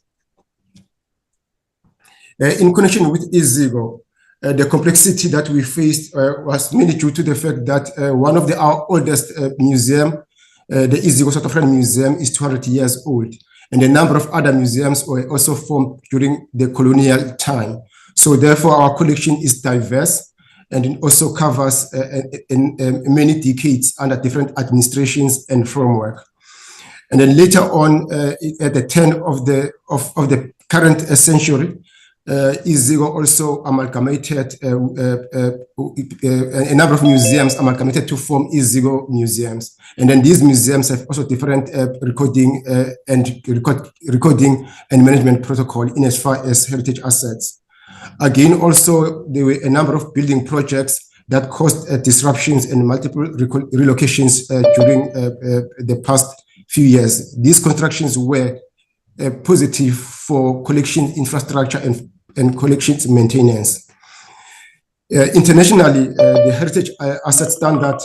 In connection with Iziko, the complexity that we faced was mainly due to the fact that one of our oldest museum, the Iziko South African Museum, is 200 years old. And a number of other museums were also formed during the colonial time. So therefore, our collection is diverse, and it also covers many decades under different administrations and framework. And then later on, at the turn of the current century, Iziko also amalgamated a number of museums amalgamated to form Iziko Museums, and then these museums have also different recording and management protocol in as far as heritage assets. Again, also there were a number of building projects that caused disruptions and multiple relocations during the past few years. These constructions were positive for collection infrastructure and collections maintenance. Internationally, the heritage asset standard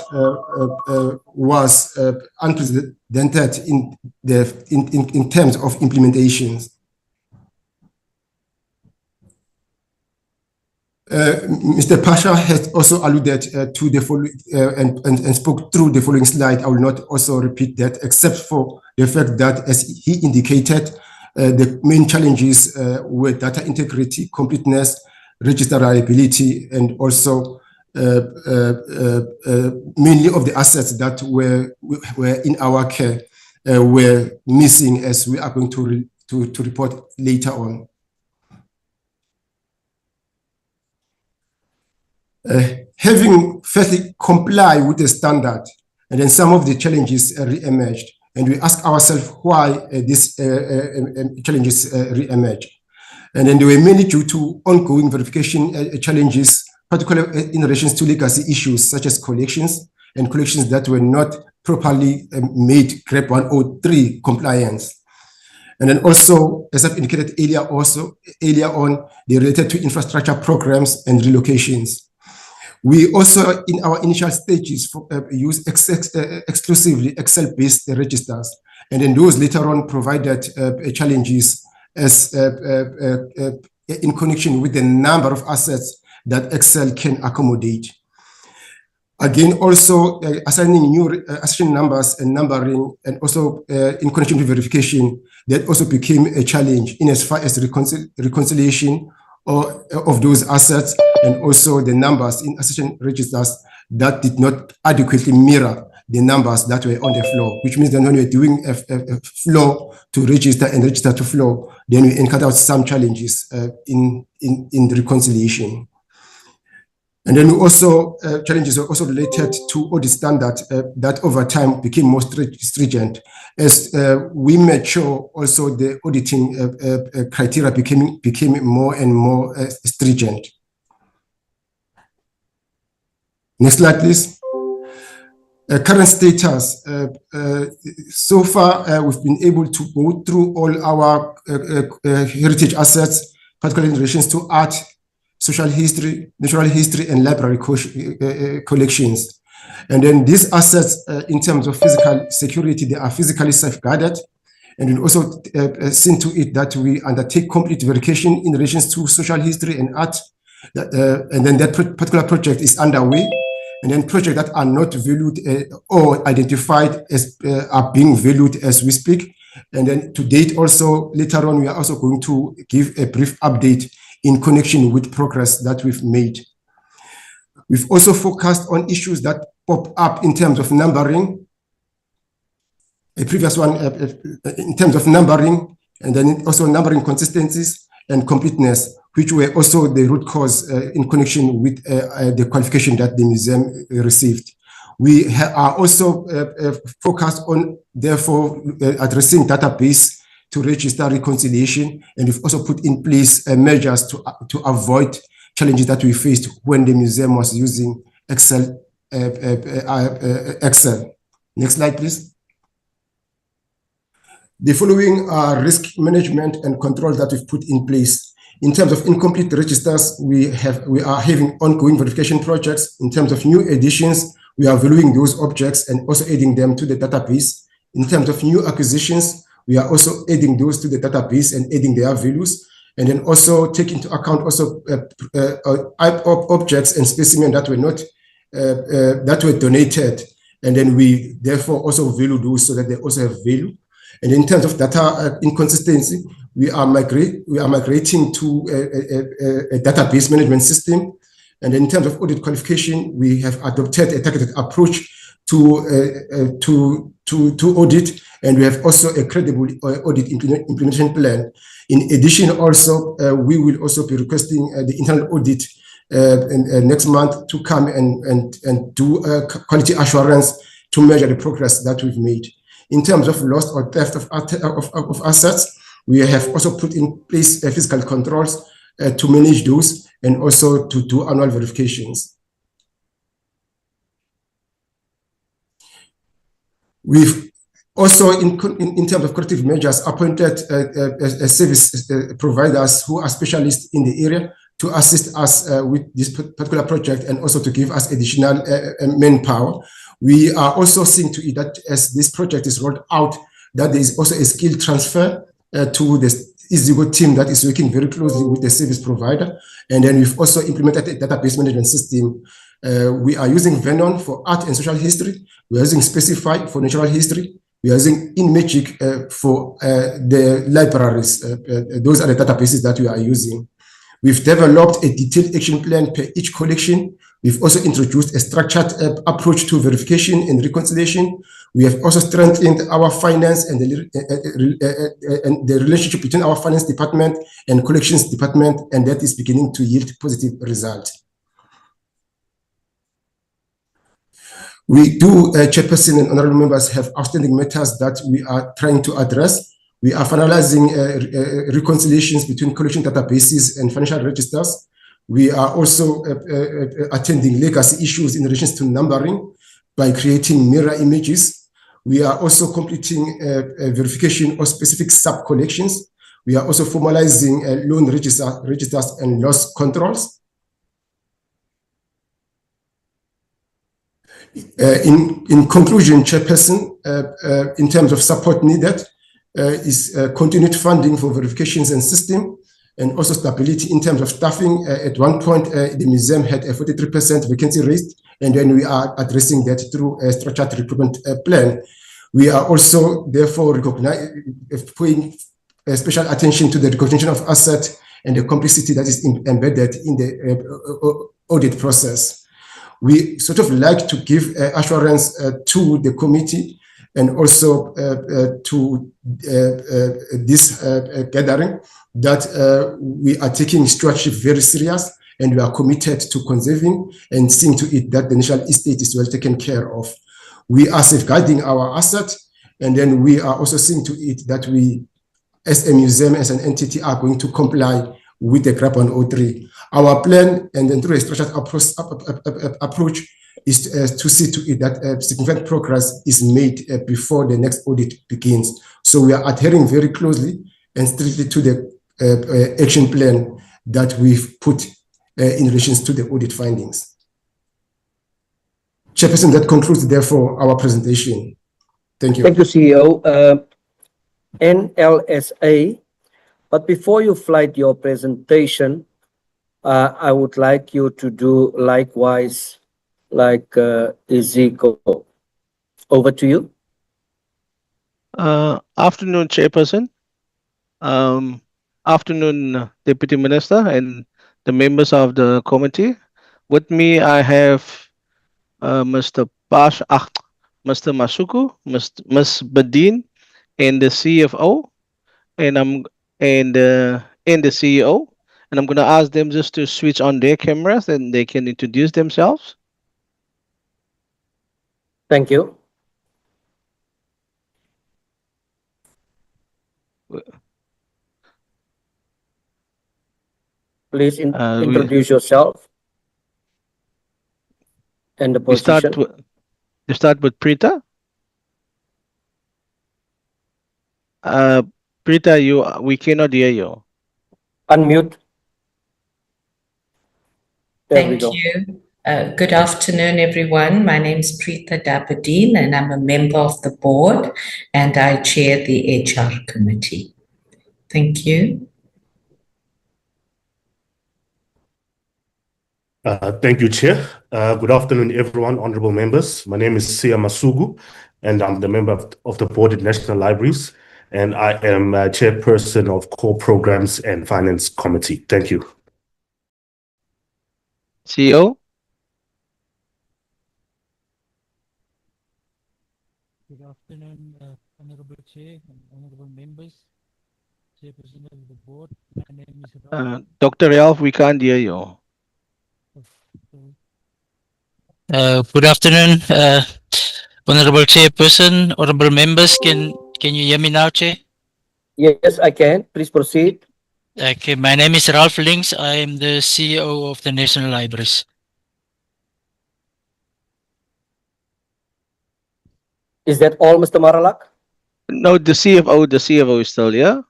was unprecedented in terms of implementations. Mr. Pasha has also alluded to the following and spoke through the following slide. I will not also repeat that, except for the fact that, as he indicated, the main challenges were data integrity, completeness, register reliability, and also many of the assets that were in our care were missing, as we are going to report later on. Having firstly comply with the standard, and then some of the challenges re-emerged, and we ask ourselves why these challenges re-emerged. And then they were mainly due to ongoing verification challenges, particularly in relation to legacy issues such as collections and collections that were not properly made GRAP 103 compliance. And then also, as I've indicated earlier on, they related to infrastructure programs and relocations. We also, in our initial stages, use exclusively Excel-based registers, and then those later on provided challenges as in connection with the number of assets that Excel can accommodate. Again, also assigning new accession numbers and numbering, and also in connection with verification, that also became a challenge in as far as reconciliation of those assets, and also the numbers in accession registers that did not adequately mirror the numbers that were on the floor, which means that when we're doing a flow to register and register to flow, then we encounter some challenges in the reconciliation. And then we also, challenges are also related to audit standard that over time became more stringent. As we mature, also the auditing criteria became more and more stringent. Next slide, please. Current status. So far, we've been able to go through all our heritage assets, particularly in relation to art, social history, natural history, and library collections. And then these assets, in terms of physical security, they are physically safeguarded. And we also seen to it that we undertake complete verification in relation to social history and art. And then that particular project is underway. And then projects that are not valued or identified as are being valued as we speak. And then to date also, later on, we are also going to give a brief update in connection with progress that we've made. We've also focused on issues that pop up in terms of numbering. A previous one in terms of numbering, and then also numbering consistencies and completeness, which were also the root cause in connection with the qualification that the museum received. We are also focused on, therefore, addressing database to register reconciliation, and we've also put in place measures to avoid challenges that we faced when the museum was using Excel. Next slide, please. The following are risk management and control that we've put in place. In terms of incomplete registers, we are having ongoing verification projects. In terms of new additions, we are valuing those objects and also adding them to the database. In terms of new acquisitions, we are also adding those to the database and adding their values, and then also take into account also objects and specimens that were not that were donated, and then we therefore also value those so that they also have value. And in terms of data inconsistency, we are migrating to a database management system. And in terms of audit qualification, we have adopted a targeted approach to to audit, and we have also a credible audit implementation plan. In addition, also, we will also be requesting the internal audit next month to come and do quality assurance to measure the progress that we've made. In terms of loss or theft of assets, we have also put in place physical controls to manage those and also to do annual verifications. We've also, in terms of corrective measures, appointed service providers who are specialists in the area to assist us with this particular project and also to give us additional manpower. We are also seeing to it that as this project is rolled out, that there is also a skill transfer to the Iziko team that is working very closely with the service provider. And then we've also implemented a database management system. We are using Venon for art and social history. We are using Specify for natural history. We are using InMagic for the libraries. Those are the databases that we are using. We've developed a detailed action plan per each collection. We've also introduced a structured approach to verification and reconciliation. We have also strengthened our finance and the relationship between our finance department and collections department, and that is beginning to yield positive results. We do, Chairperson and honorable members, have outstanding matters that we are trying to address. We are finalizing reconciliations between collection databases and financial registers. We are also attending legacy issues in relation to numbering by creating mirror images. We are also completing a verification of specific sub-collections. We are also formalizing loan registers and loss controls. In conclusion, Chairperson, in terms of support needed, is continued funding for verifications and system, and also stability in terms of staffing. At one point, the museum had a 43% vacancy rate, and then we are addressing that through a structured recruitment plan. We are also, therefore, paying special attention to the recognition of assets and the complexity that is embedded in the audit process. We sort of like to give assurance to the committee and also to this gathering that we are taking stewardship very serious, and we are committed to conserving and seeing to it that the national estate is well taken care of. We are safeguarding our assets, and then we are also seeing to it that we, as a museum, as an entity, are going to comply with the GRAP 103. Our plan, and then through a structured approach, is to see to it that significant progress is made before the next audit begins. So we are adhering very closely and strictly to the action plan that we've put in relation to the audit findings. Chairperson, that concludes, therefore, our presentation. Thank you. Thank you, CEO. NLSA, but before you flight your presentation, I would like you to do likewise, like Iziko. Over to you. Afternoon, Chairperson. Afternoon, Deputy Minister and the members of the committee. With me, I have Mr. Mr. Masuku, Ms. Badin, and the CFO, and the CEO. And I'm going to ask them just to switch on their cameras and they can introduce themselves. Thank you. Please introduce yourself and the position. You start with Prita. Prita, we cannot hear you. Unmute. There we go. Thank you. Good afternoon, everyone. My name is Preetha Dapadeen, and I'm a member of the board, and I chair the HR committee. Thank you. Thank you, Chair. Good afternoon, everyone, honorable members. My name is Sia Masugu, and I'm the member of the board at National Libraries, and I am chairperson of Core Programs and Finance Committee. Thank you. CEO. Good afternoon. Chair and honorable members, Chairperson of the board. My name is Dr. Ralph, we can't hear you. Good afternoon, honorable Chairperson, honorable members. Can you hear me now, Chair? Yes, I can. Please proceed. Okay, my name is Ralph Links. I am the CEO of the National Libraries. Is that all, Mr. Maralak? No, the CFO is still here.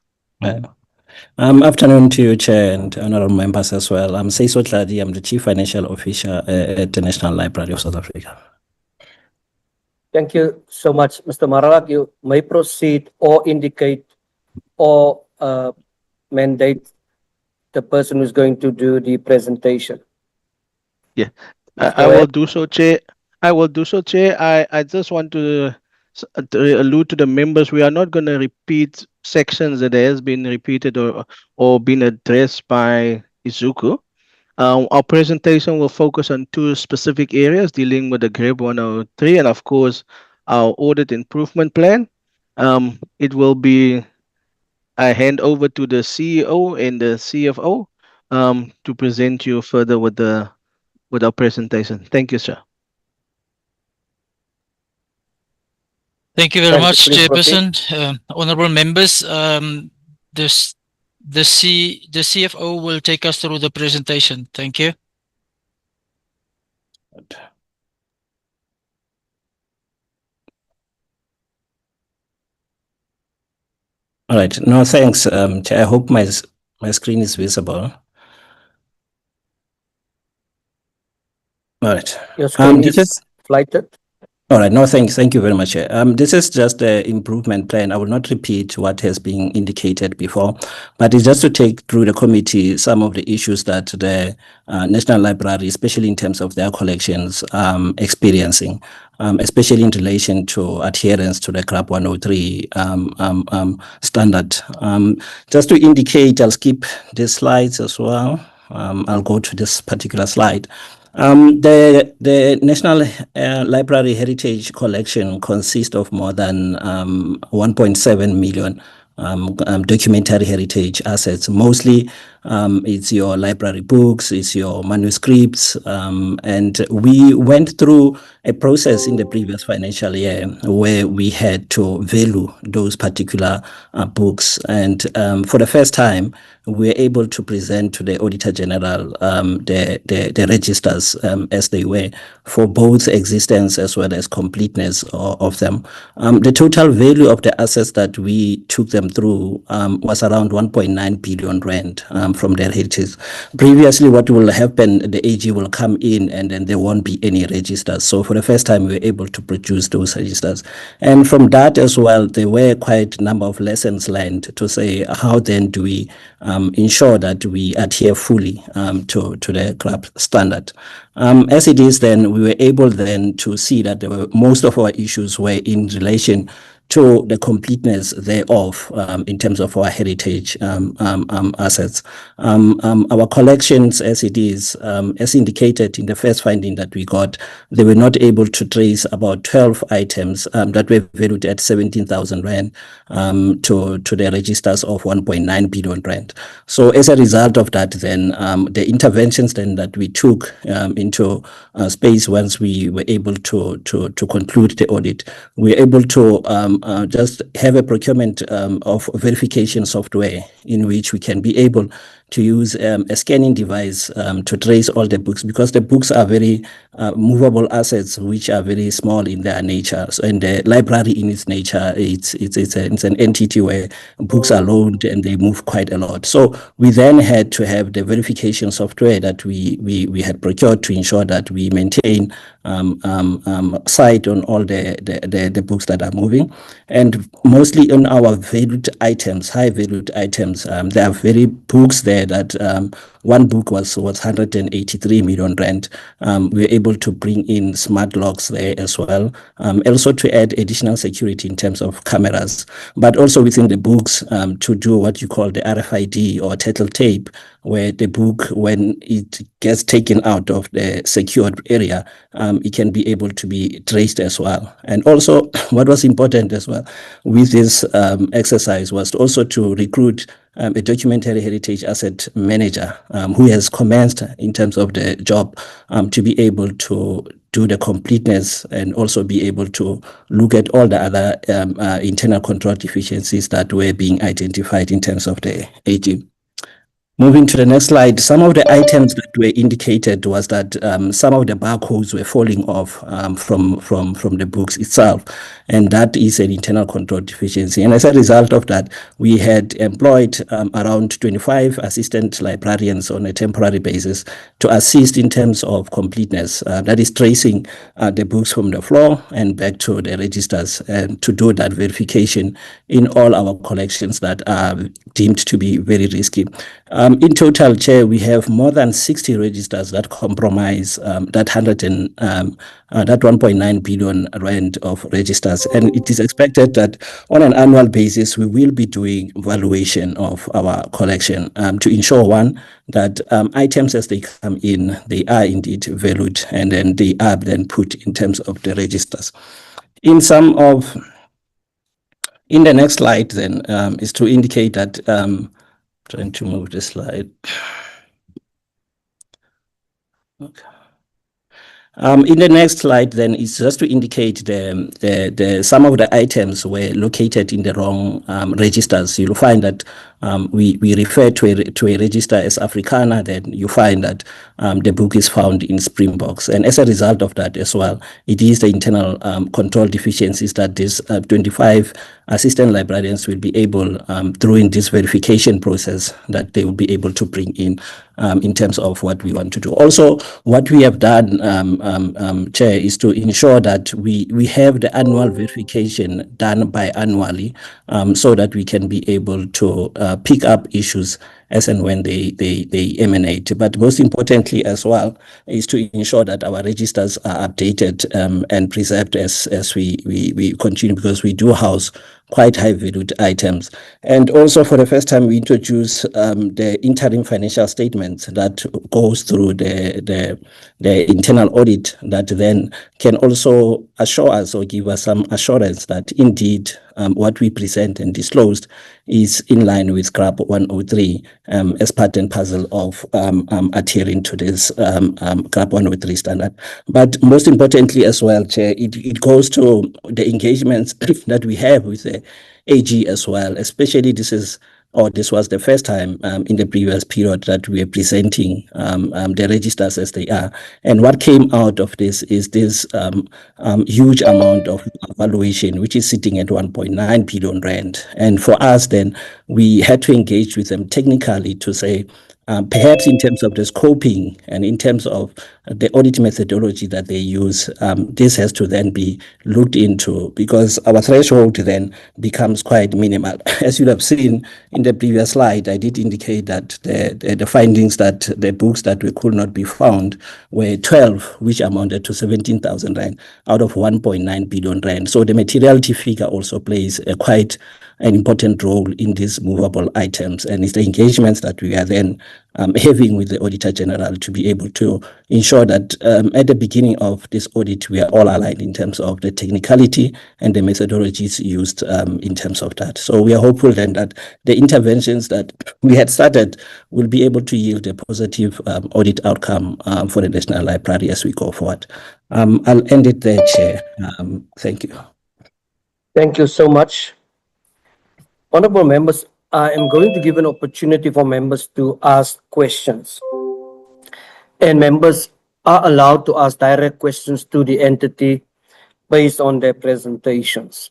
Afternoon to you, Chair, and honorable members as well. I'm Seiso Tladi. I'm the Chief Financial Officer at the National Library of South Africa. Thank you so much, Mr. Maralak. You may proceed or indicate or mandate the person who's going to do the presentation. Yeah, Please I go will ahead. do so, Chair. I just want to allude to the members. We are not going to repeat sections that has been repeated or been addressed by Iziko. Our presentation will focus on two specific areas dealing with the GRAP 103 and, of course, our audit improvement plan. It will be I hand over to the CEO and the CFO to present you further with our presentation. Thank you, sir. Thank you very Thank you. much, Please proceed. Chairperson. Honorable members, the CFO will take us through the presentation. Thank you. All right. No, thanks. Chair, I hope my screen is visible. All right. Your screen This is flighted. All right. No, thank you very much. This is just the improvement plan. I will not repeat what has been indicated before, but it's just to take through the committee some of the issues that the National Library, especially in terms of their collections, experiencing, especially in relation to adherence to the GRAP 103 standard. Just to indicate, I'll skip these slides as well. I'll go to this particular slide. The National Library Heritage Collection consists of more than 1.7 million documentary heritage assets. Mostly it's your library books, it's your manuscripts, and we went through a process in the previous financial year where we had to value those particular books. And for the first time, we were able to present to the Auditor General the registers as they were for both existence as well as completeness of them. The total value of the assets that we took them through was around 1.9 billion rand from their heritage. Previously, what will happen, the AG will come in and then there won't be any registers. So for the first time, we were able to produce those registers. And from that as well, there were quite a number of lessons learned to say, how then do we ensure that we adhere fully to the GRAP standard. As it is, then we were able then to see that most of our issues were in relation to the completeness thereof in terms of our heritage assets. Our collections, as it is, as indicated in the first finding that we got, they were not able to trace about 12 items that were valued at 17,000 rand to the registers of 1.9 billion rand. So as a result of that, then the interventions then that we took into space once we were able to conclude the audit, we were able to just have a procurement of verification software in which we can be able to use a scanning device to trace all the books, because the books are very movable assets which are very small in their nature. So, and the library in its nature, it's an entity where books are loaned and they move quite a lot. So we then had to have the verification software that we had procured to ensure that we maintain sight on all the books that are moving. And mostly on our valued items, high valued items, there are very books there there that one book was 183 million rand. We were able to bring in smart locks there as well, also to add additional security in terms of cameras, but also within the books to do what you call the RFID or turtle tape, where the book, when it gets taken out of the secured area, it can be able to be traced as well. And also what was important as well with this exercise was also to recruit a documentary heritage asset manager who has commenced in terms of the job to be able to do the completeness and also be able to look at all the other internal control deficiencies that were being identified in terms of the AG. Moving to the next slide, some of the items that were indicated was that some of the barcodes were falling off from the books itself, and that is an internal control deficiency. And as a result of that, we had employed around 25 assistant librarians on a temporary basis to assist in terms of completeness, that is tracing the books from the floor and back to the registers, and to do that verification in all our collections that are deemed to be very risky. In total, Chair, we have more than 60 registers that comprise that 1.9 billion rand of registers, and it is expected that on an annual basis we will be doing valuation of our collection to ensure, one, that items as they come in, they are indeed valued, and then they are then put in terms of the registers. In the next slide then is to indicate that trying to move the slide. Okay. In the next slide, then, is just to indicate some of the items were located in the wrong registers. You'll find that we refer to a register as Africana, then you find that the book is found in Springboks. And as a result of that as well, it is the internal control deficiencies that these 25 assistant librarians will be able, through this verification process, that they will be able to bring in terms of what we want to do. Also, what we have done, Chair, is to ensure that we have the annual verification done biannually, so that we can be able to pick up issues as and when they emanate. But most importantly as well is to ensure that our registers are updated and preserved as we continue, because we do house quite high valued items. And also, for the first time, we introduce the interim financial statements that goes through the internal audit, that then can also assure us or give us some assurance that indeed what we present and disclosed is in line with GRAP 103 as part and parcel of adhering to this GRAP 103 standard. But most importantly as well, Chair, it goes to the engagements that we have with the AG as well, especially this was the first time in the previous period that we are presenting the registers as they are. And what came out of this is this huge amount of valuation, which is sitting at 1.9 billion rand. And for us then, we had to engage with them technically to say, perhaps in terms of the scoping and in terms of the audit methodology that they use, this has to then be looked into, because our threshold then becomes quite minimal. As you have seen in the previous slide, I did indicate that the findings that the books that we could not be found were 12, which amounted to 17,000 rand out of 1.9 billion rand. So the materiality figure also plays quite an important role in these movable items, and it's the engagements that we are then having with the Auditor General to be able to ensure that at the beginning of this audit we are all aligned in terms of the technicality and the methodologies used in terms of that. So we are hopeful then that the interventions that we had started will be able to yield a positive audit outcome for the National Library as we go forward. I'll end it there, Chair. Thank you. Thank you so much. Honorable members, I am going to give an opportunity for members to ask questions. And members are allowed to ask direct questions to the entity based on their presentations.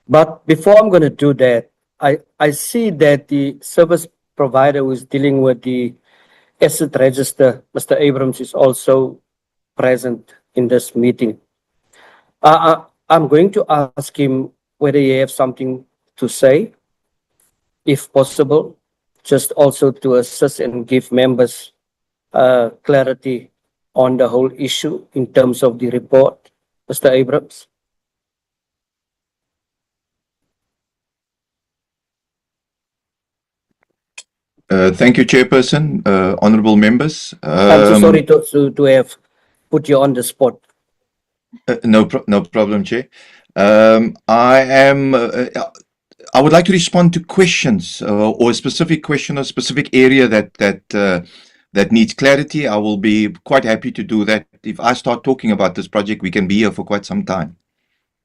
But before I'm going to do that, I see that the service provider who is dealing with the asset register, Mr. Abrams, is also present in this meeting. I'm going to ask him whether he has something to say, if possible. just also to assist and give members clarity on the whole issue in terms of the report. Mr. Abrams. Thank you, Chairperson, honorable members. I'm so sorry to have put you on the spot. No problem, Chair. I would like to respond to questions or a specific question or specific area that needs clarity. I will be quite happy to do that. If I start talking about this project, we can be here for quite some time.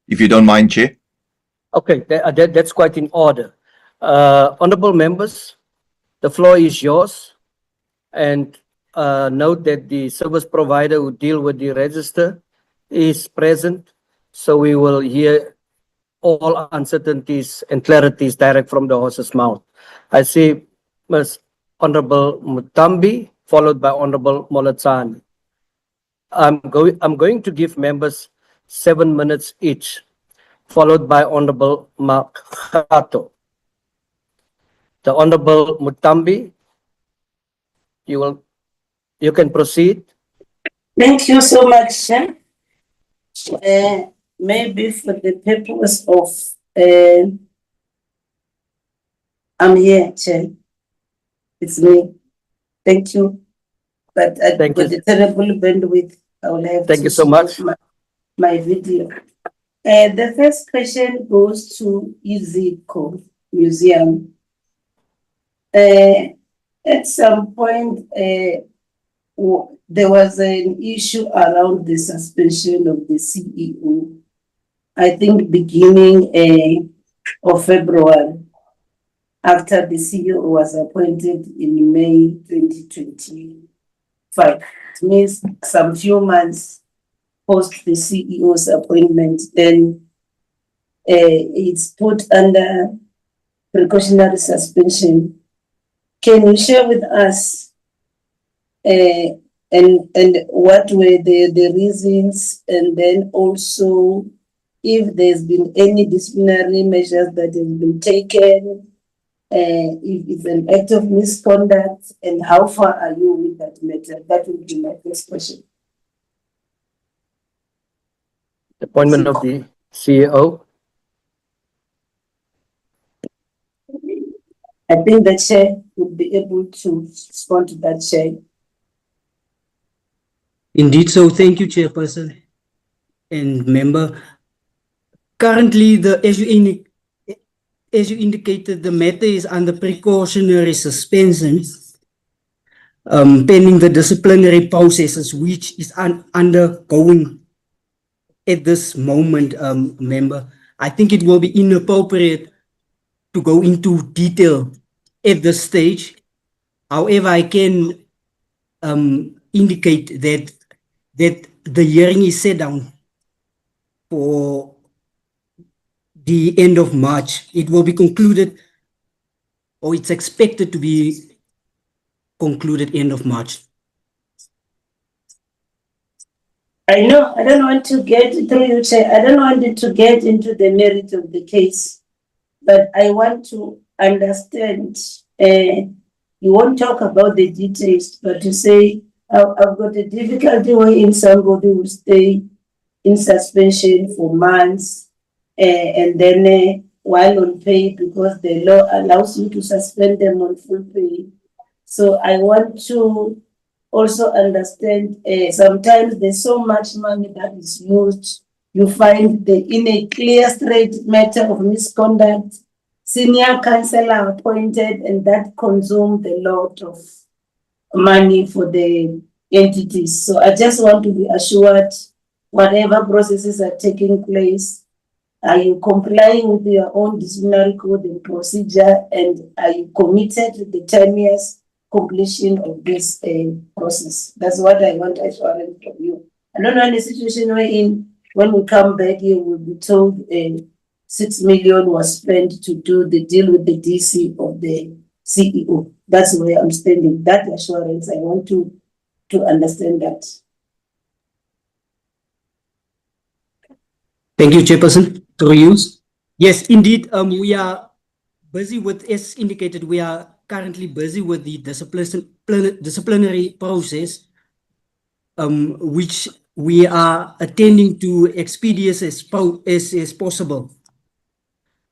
If you don't mind, Chair. Okay, that's quite in order. Honorable members, the floor is yours. And note that the service provider who deal with the register is present. So we will hear all uncertainties and clarities direct from the horse's mouth. I see Ms. Honorable Mutambi, followed by Honorable Molatsani. I'm going to give members 7 minutes each, followed by Honorable Makato. The Honorable Mutambi, you can proceed. Thank you so much, Chair. Maybe for the purpose of, I'm here, Chair. It's me. Thank you. But I've got a terrible bandwidth. I will have Thank you so much. My video. The first question goes to Iziko Museum. At some point, there was an issue around the suspension of the CEO, I think beginning of February, after the CEO was appointed in May 2025. It means some few months post the CEO's appointment, then it's put under precautionary suspension. Can you share with us and what were the reasons, and then also if there's been any disciplinary measures that have been taken, if it's an act of misconduct, and how far are you with that matter? That would be my first question. Appointment of the CEO. I think the chair would be able to respond to that, Chair. Indeed, so thank you, Chairperson and member. Currently, as you indicated, the matter is under precautionary suspension, pending the disciplinary processes which is undergoing at this moment, member. I think it will be inappropriate to go into detail at this stage. However, I can indicate that the hearing is set down for the end of March. It will be concluded, or it's expected to be concluded end of March. I know I don't want to get through you, Chair. I don't want to get into the merit of the case, but I want to understand. You won't talk about the details, but to say I've got a difficulty wherein somebody will stay in suspension for months and then while on pay, because the law allows you to suspend them on full pay. So I want to also understand, sometimes there's so much money that is used, you find in a clear, straight matter of misconduct, senior counsellor appointed, and that consumed a lot of money for the entities. So I just want to be assured, whatever processes are taking place, are you complying with your own disciplinary code and procedure, and are you committed to the 10 years completion of this process? That's what I want assurance from you. I don't know any situation wherein when we come back here, we'll be told 6 million was spent to do the deal with the DC of the CEO. That's where I'm standing. That assurance, I want to understand that. Thank you, Chairperson. Through you. Yes, indeed, we are busy with, as indicated, we are currently busy with the disciplinary process, which we are attending to expeditious as possible.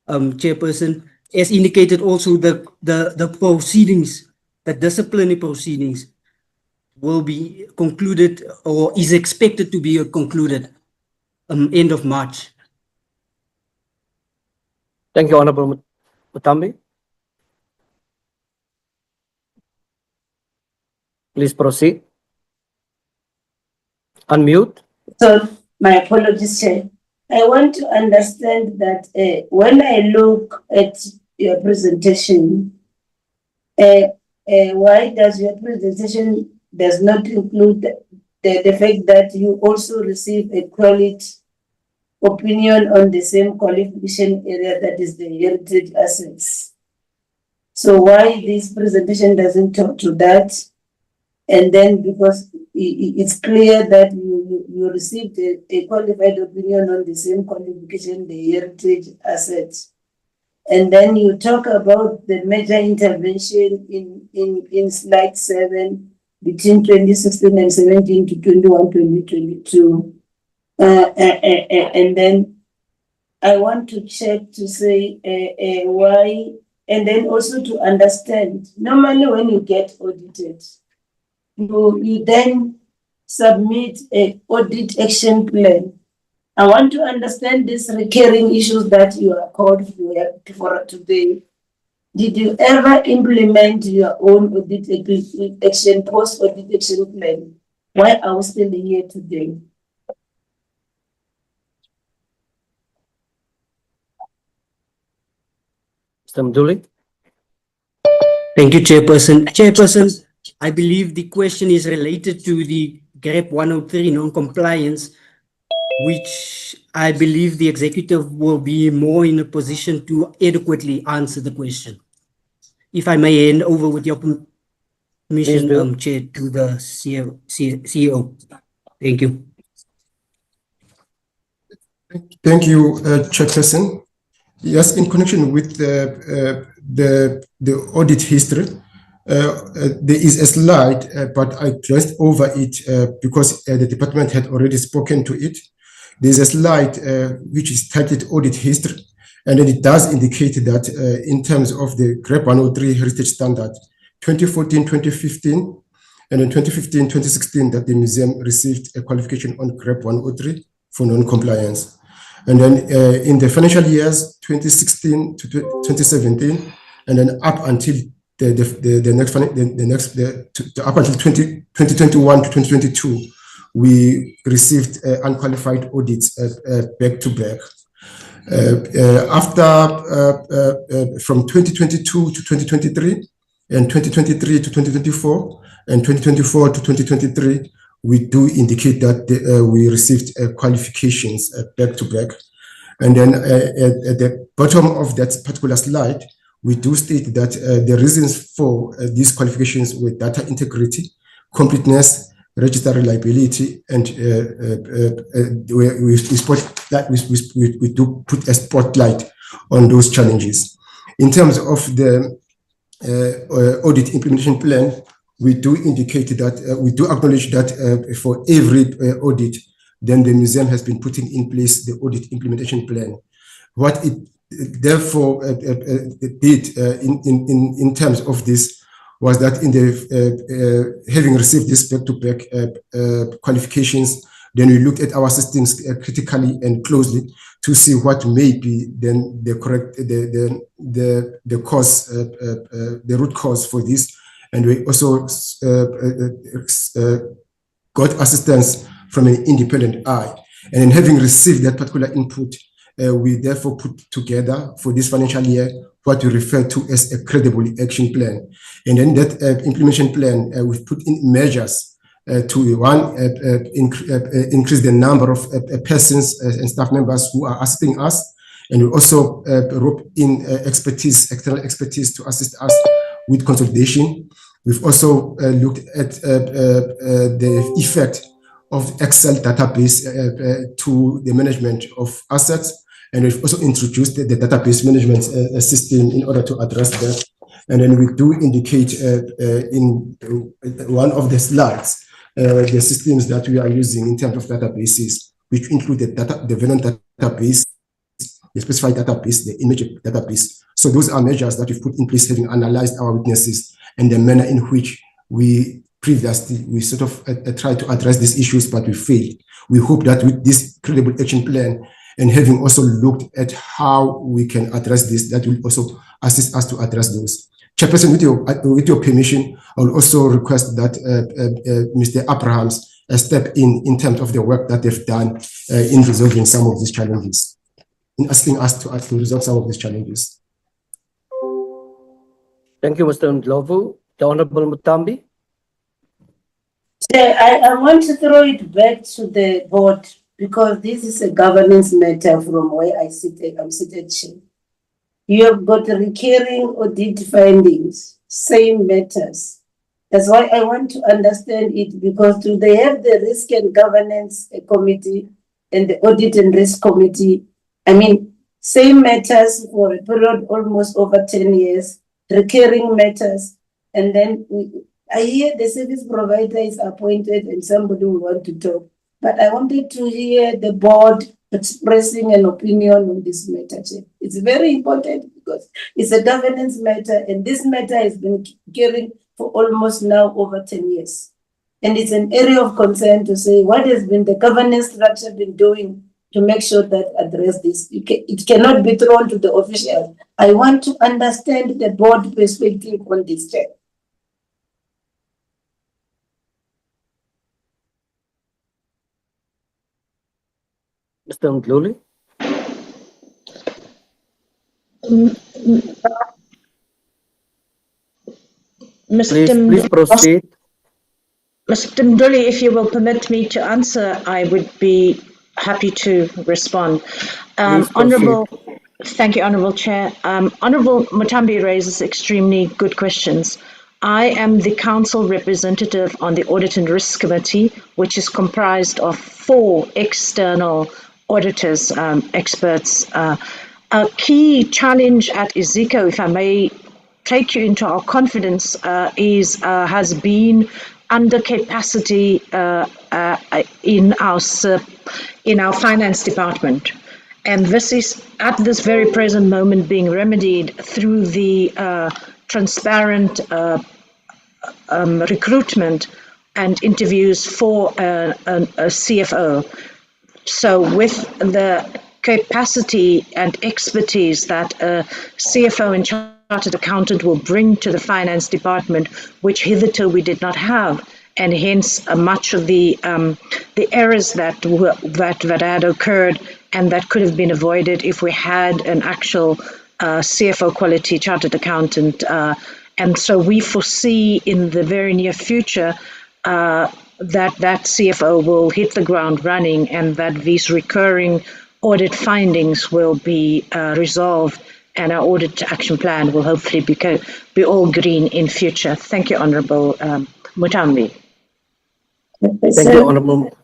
Chairperson, as indicated also the proceedings, the disciplinary proceedings will be concluded or is expected to be concluded end of March. Thank you, Honorable Mutambi. Please proceed. Unmute. So, my apologies, Chair. I want to understand that when I look at your presentation, why does your presentation does not include the fact that you also receive a quality opinion on the same qualification area, that is the heritage assets? So why this presentation doesn't talk to that? And then, because it's clear that you received a qualified opinion on the same qualification, the heritage assets. And then you talk about the major intervention in slide 7 between 2016 and 17 to 21, 2022. And then I want to check to say why, and then also to understand, normally when you get audited, you then submit an audit action plan. I want to understand these recurring issues that you are called for today. Did you ever implement your own audit action, post-audit action plan? Why are we still here today? Mr. Mduli. Thank you, Chairperson. Chairperson, I believe the question is related to the GRAP 103 non-compliance, which I believe the executive will be more in a position to adequately answer the question. If I may hand over with your permission, Chair, to the CEO. Thank you. Thank you, Chairperson. Yes, in connection with the audit history, there is a slide, but I glanced over it because the department had already spoken to it. There's a slide which is titled Audit History, and then it does indicate that in terms of the GRAP 103 Heritage Standard, 2014, 2015, and in 2015, 2016, that the museum received a qualification on GRAP 103 for non-compliance. And then in the financial years 2016 to 2017, and then up until up until 2021 to 2022, we received unqualified audits back to back. From 2022 to 2023, and 2023 to 2024, and 2024 to 2023, we do indicate that we received qualifications back to back. And then at the bottom of that particular slide, we do state that the reasons for these qualifications were data integrity, completeness, register reliability, and we do put a spotlight on those challenges. In terms of the audit implementation plan, we do indicate that we do acknowledge that for every audit, then the museum has been putting in place the audit implementation plan. What it therefore did in terms of this was that in the having received this back-to-back qualifications, then we looked at our systems critically and closely to see what may be then the correct the cause the root cause for this. And we also got assistance from an independent eye. And in having received that particular input, we therefore put together for this financial year what we refer to as a credible action plan. And then that implementation plan, we've put in measures to one, increase the number of persons and staff members who are assisting us. And we also rope in external expertise to assist us with consolidation. We've also looked at the effect of Excel database to the management of assets. And we've also introduced the database management system in order to address that. And then we do indicate in one of the slides the systems that we are using in terms of databases, which include the Venom database, the specified database, the image database. So those are measures that we've put in place, having analyzed our witnesses and the manner in which we previously sort of tried to address these issues, but we failed. We hope that with this credible action plan and having also looked at how we can address this, that will also assist us to address those. Chairperson, with your permission, I will also request that Mr. Abrahams step in terms of the work that they've done in resolving some of these challenges, in asking us to resolve some of these challenges. Thank you, Mr. Ndlovu. The Honorable Mutambi. Chair, I want to throw it back to the board because this is a governance matter from where I'm seated, Chair. You have got recurring audit findings, same matters. That's why I want to understand it, because do they have the risk and governance committee and the audit and risk committee? I mean, same matters for a period almost over 10 years, recurring matters, and then I hear the service provider is appointed and somebody will want to talk, but I wanted to hear the board expressing an opinion on this matter. It's very important because it's a governance matter, and this matter has been carrying for almost now over 10 years. And it's an area of concern to say, what has been the governance structure been doing to make sure that address this? It cannot be thrown to the official. I want to understand the board perspective on this, Chair. Mr. Ndlovu. Please proceed. Mr. Ndlovu, if you will permit me to answer, I would be happy to respond. Thank you, Honorable Chair. Honorable Mutambi raises extremely good questions. I am the council representative on the Audit and Risk Committee, which is comprised of 4 external auditors, experts. A key challenge at Iziko, if I may take you into our confidence, has been under capacity in our finance department. And this is at this very present moment being remedied through the transparent recruitment and interviews for a CFO. So with the capacity and expertise that a CFO and chartered accountant will bring to the finance department, which hitherto we did not have, and hence much of the errors that had occurred and that could have been avoided if we had an actual CFO quality chartered accountant. And so we foresee in the very near future that CFO will hit the ground running and that these recurring audit findings will be resolved, and our audit action plan will hopefully be all green in future. Thank you, Honorable Mutambi. Thank you, Honorable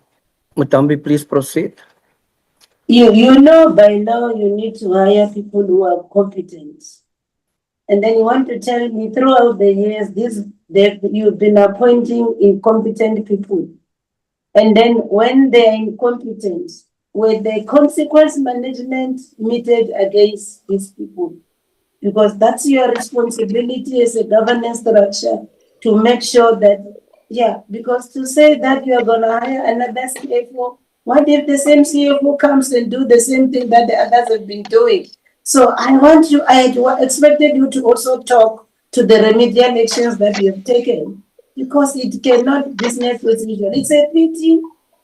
Mutambi. Please proceed. You know by now you need to hire people who are competent. And then you want to tell me throughout the years you've been appointing incompetent people. And then when they are incompetent, were the consequence management meted against these people? Because that's your responsibility as a governance structure to make sure that, because to say that you are going to hire another CFO, what if the same CFO comes and do the same thing that the others have been doing? So I expected you to also talk to the remedial actions that you have taken, because it cannot business as usual. It's a pity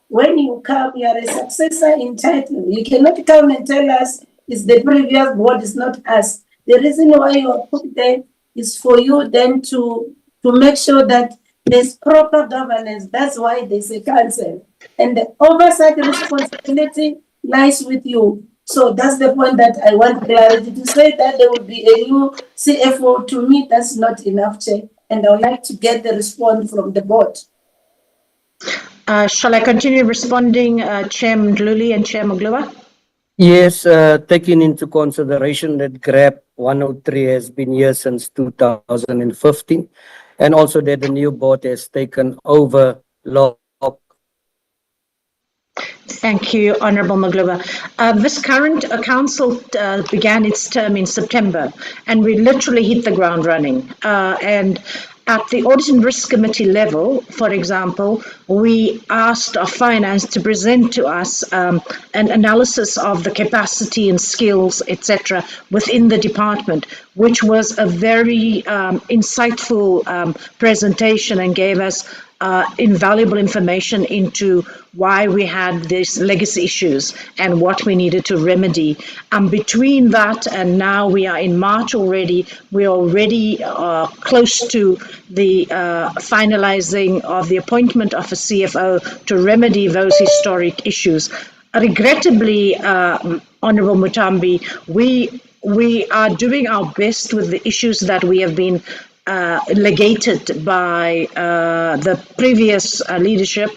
when you come, you are a successor in title. You cannot come and tell us it's the previous board, it's not us. The reason why you are put there is for you then to make sure that there's proper governance. That's why there's a council. And the oversight responsibility lies with you. So that's the point that I want clarity to say, that there will be a new CFO. To me, that's not enough, Chair. And I would like to get the response from the board. Shall I continue responding, Chair Ndlovu and Chair Magluba? Yes, taking into consideration that GRAP 103 has been here since 2015, and also that the new board has taken over law. Thank you, Honourable Magluba. This current council began its term in September, and we literally hit the ground running. And at the Audit and Risk Committee level, for example, we asked our finance to present to us an analysis of the capacity and skills, etc., within the department, which was a very insightful presentation and gave us invaluable information into why we had these legacy issues and what we needed to remedy. And between that and now we are in March already, we're already close to the finalizing of the appointment of a CFO to remedy those historic issues. Regrettably, Honourable Mutambi, we are doing our best with the issues that we have been legated by the previous leadership,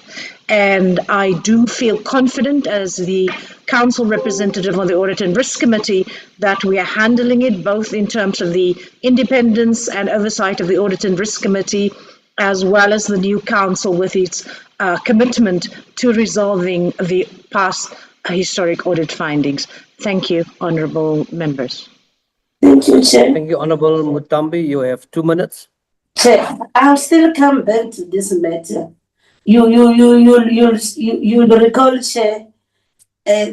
and I do feel confident as the council representative on the Audit and Risk Committee that we are handling it both in terms of the independence and oversight of the Audit and Risk Committee, as well as the new council with its commitment to resolving the past historic audit findings. Thank you, honourable members. Thank you, Chair. Thank you, Honorable Mutambi. You have 2 minutes. Chair, I'll still come back to this matter. You recall, Chair,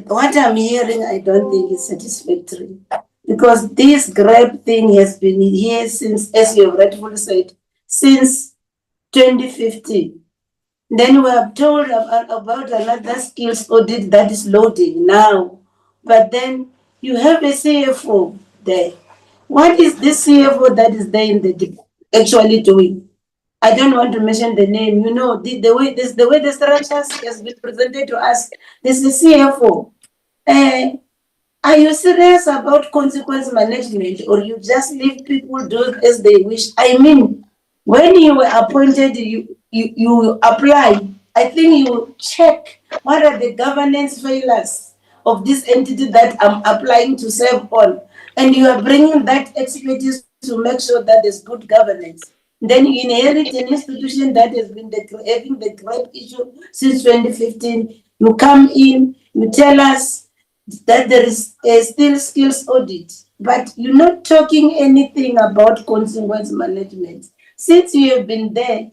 what I'm hearing, I don't think is satisfactory. Because this GRAP thing has been here since, as you have rightfully said, since 2015. Then we are told about another skills audit that is loading now. But then you have a CFO there. What is this CFO that is there in the actually doing? I don't want to mention the name. You know, the way the structure has been presented to us, this is CFO. Are you serious about consequence management, or you just leave people do as they wish? I mean, when you were appointed, you apply. I think you check what are the governance failures of this entity that I'm applying to serve on, and you are bringing that expertise to make sure that there's good governance. Then you inherit an institution that has been having the great issue since 2015. You come in, you tell us that there is still skills audit, but you're not talking anything about consequence management. Since you have been there,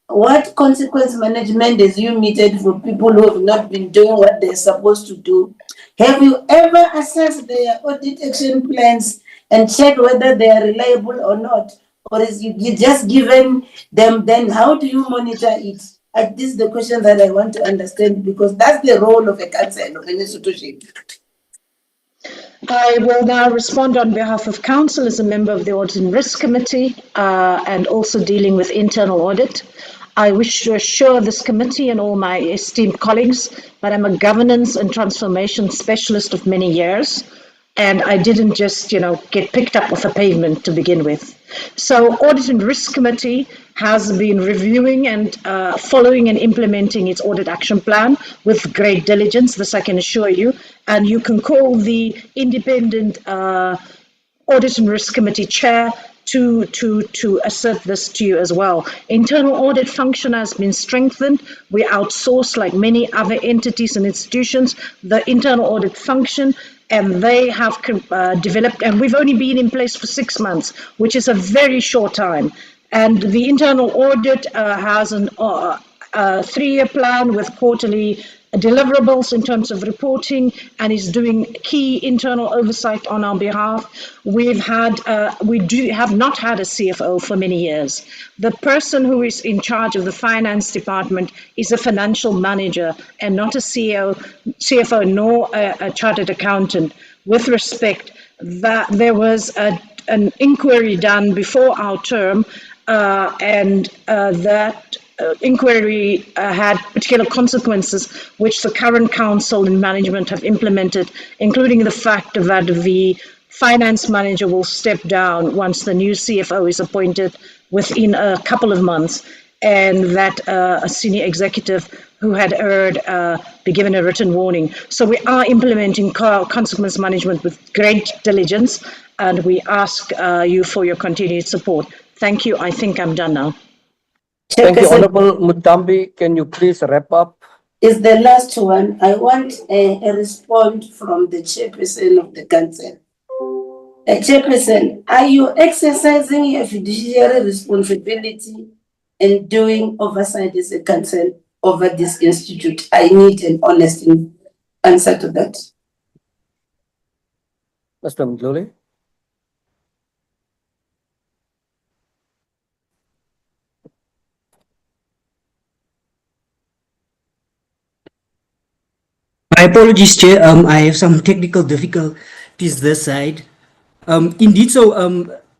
what consequence management is you meted for people who have not been doing what they're supposed to do? Have you ever assessed their audit action plans and checked whether they are reliable or not? Or is you just given them, then how do you monitor it? This is the question that I want to understand, because that's the role of a council of an institution. I will now respond on behalf of Council as a member of the Audit and Risk Committee and also dealing with internal audit. I wish to assure this committee and all my esteemed colleagues that I'm a governance and transformation specialist of many years, and I didn't just, get picked up off a pavement to begin with. So Audit and Risk Committee has been reviewing and following and implementing its audit action plan with great diligence, this I can assure you, and you can call the independent Audit and Risk Committee chair to assert this to you as well. Internal audit function has been strengthened. We outsource, like many other entities and institutions, the internal audit function, and they have developed, and we've only been in place for 6 months, which is a very short time. And the internal audit has a 3-year plan with quarterly deliverables in terms of reporting, and is doing key internal oversight on our behalf. We have not had a CFO for many years. The person who is in charge of the finance department is a financial manager and not a CFO nor a chartered accountant. With respect, that there was an inquiry done before our term, and that inquiry had particular consequences which the current council and management have implemented, including the fact that the finance manager will step down once the new CFO is appointed within a couple of months. and that a senior executive who had erred be given a written warning. So we are implementing consequence management with great diligence, and we ask you for your continued support. Thank you. I think I'm done now. Thank you, Chairperson, Honorable Mutambi. Can you please wrap up? is the last one. I want a response from the chairperson of the council. Chairperson, are you exercising your fiduciary responsibility and doing oversight as a council over this institute? I need an honest answer to that. Mr. Mdluli? My apologies, Chair. I have some technical difficulties this side. Indeed, so,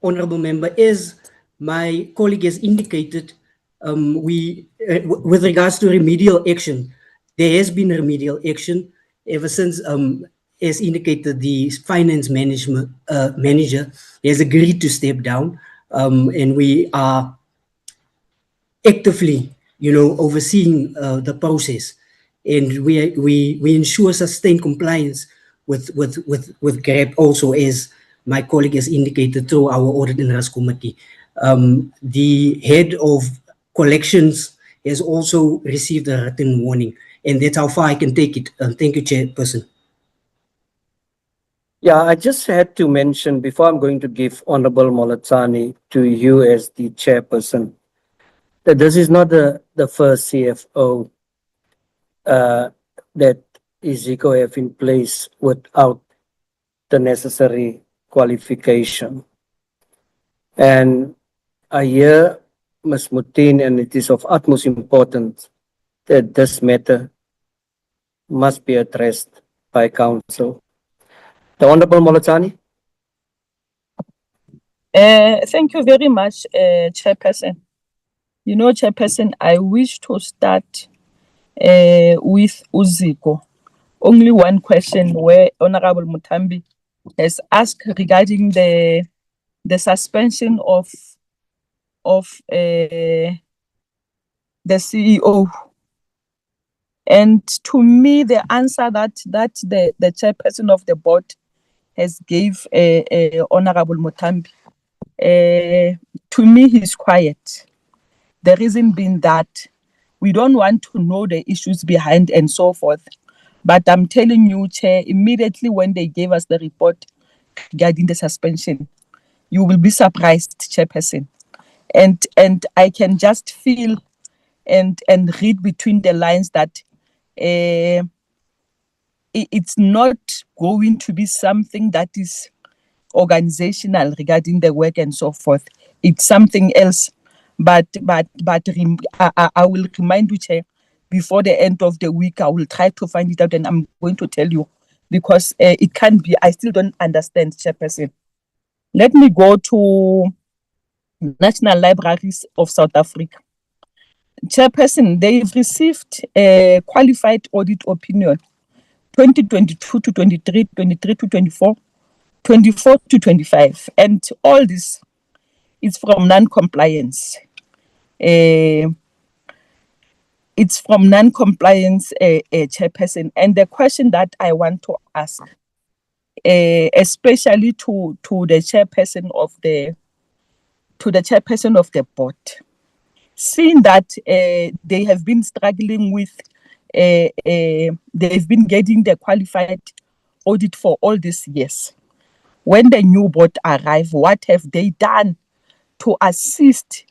Honourable Member, as my colleague has indicated, with regards to remedial action, there has been remedial action ever since, as indicated, the finance manager has agreed to step down, and we are actively, overseeing the process, and we ensure sustained compliance with GRAP also, as my colleague has indicated, through our audit and risk committee. The head of collections has also received a written warning, and that's how far I can take it. Thank you, Chairperson. Yeah, I just had to mention before I'm going to give Honorable Molatsani to you as the chairperson that this is not the first CFO that Iziko have in place without the necessary qualification. And I hear Ms. Mutin, and it is of utmost importance that this matter must be addressed by council. The Honorable Molatsani. Thank you very much, Chairperson. You know, Chairperson, I wish to start with Iziko. Only one question where Honorable Mutambi has asked regarding the suspension of the CEO. And to me, the answer that the chairperson of the board has gave Honorable Mutambi, to me, he's quiet. The reason being that we don't want to know the issues behind and so forth. But I'm telling you, Chair, immediately when they gave us the report regarding the suspension, you will be surprised, Chairperson. And I can just feel and read between the lines that it's not going to be something that is organizational regarding the work and so forth. It's something else. But I will remind you, Chair, before the end of the week, I will try to find it out and I'm going to tell you, because it can't be, I still don't understand, Chairperson. Let me go to National Libraries of South Africa. Chairperson, they've received a qualified audit opinion 2022 to 23, 23 to 24, 24 to 25. And all this is from non-compliance. It's from non-compliance, Chairperson. And the question that I want to ask, especially to the chairperson of the board, seeing that they have been struggling with, they've been getting the qualified audit for all these years. When the new board arrive, what have they done to assist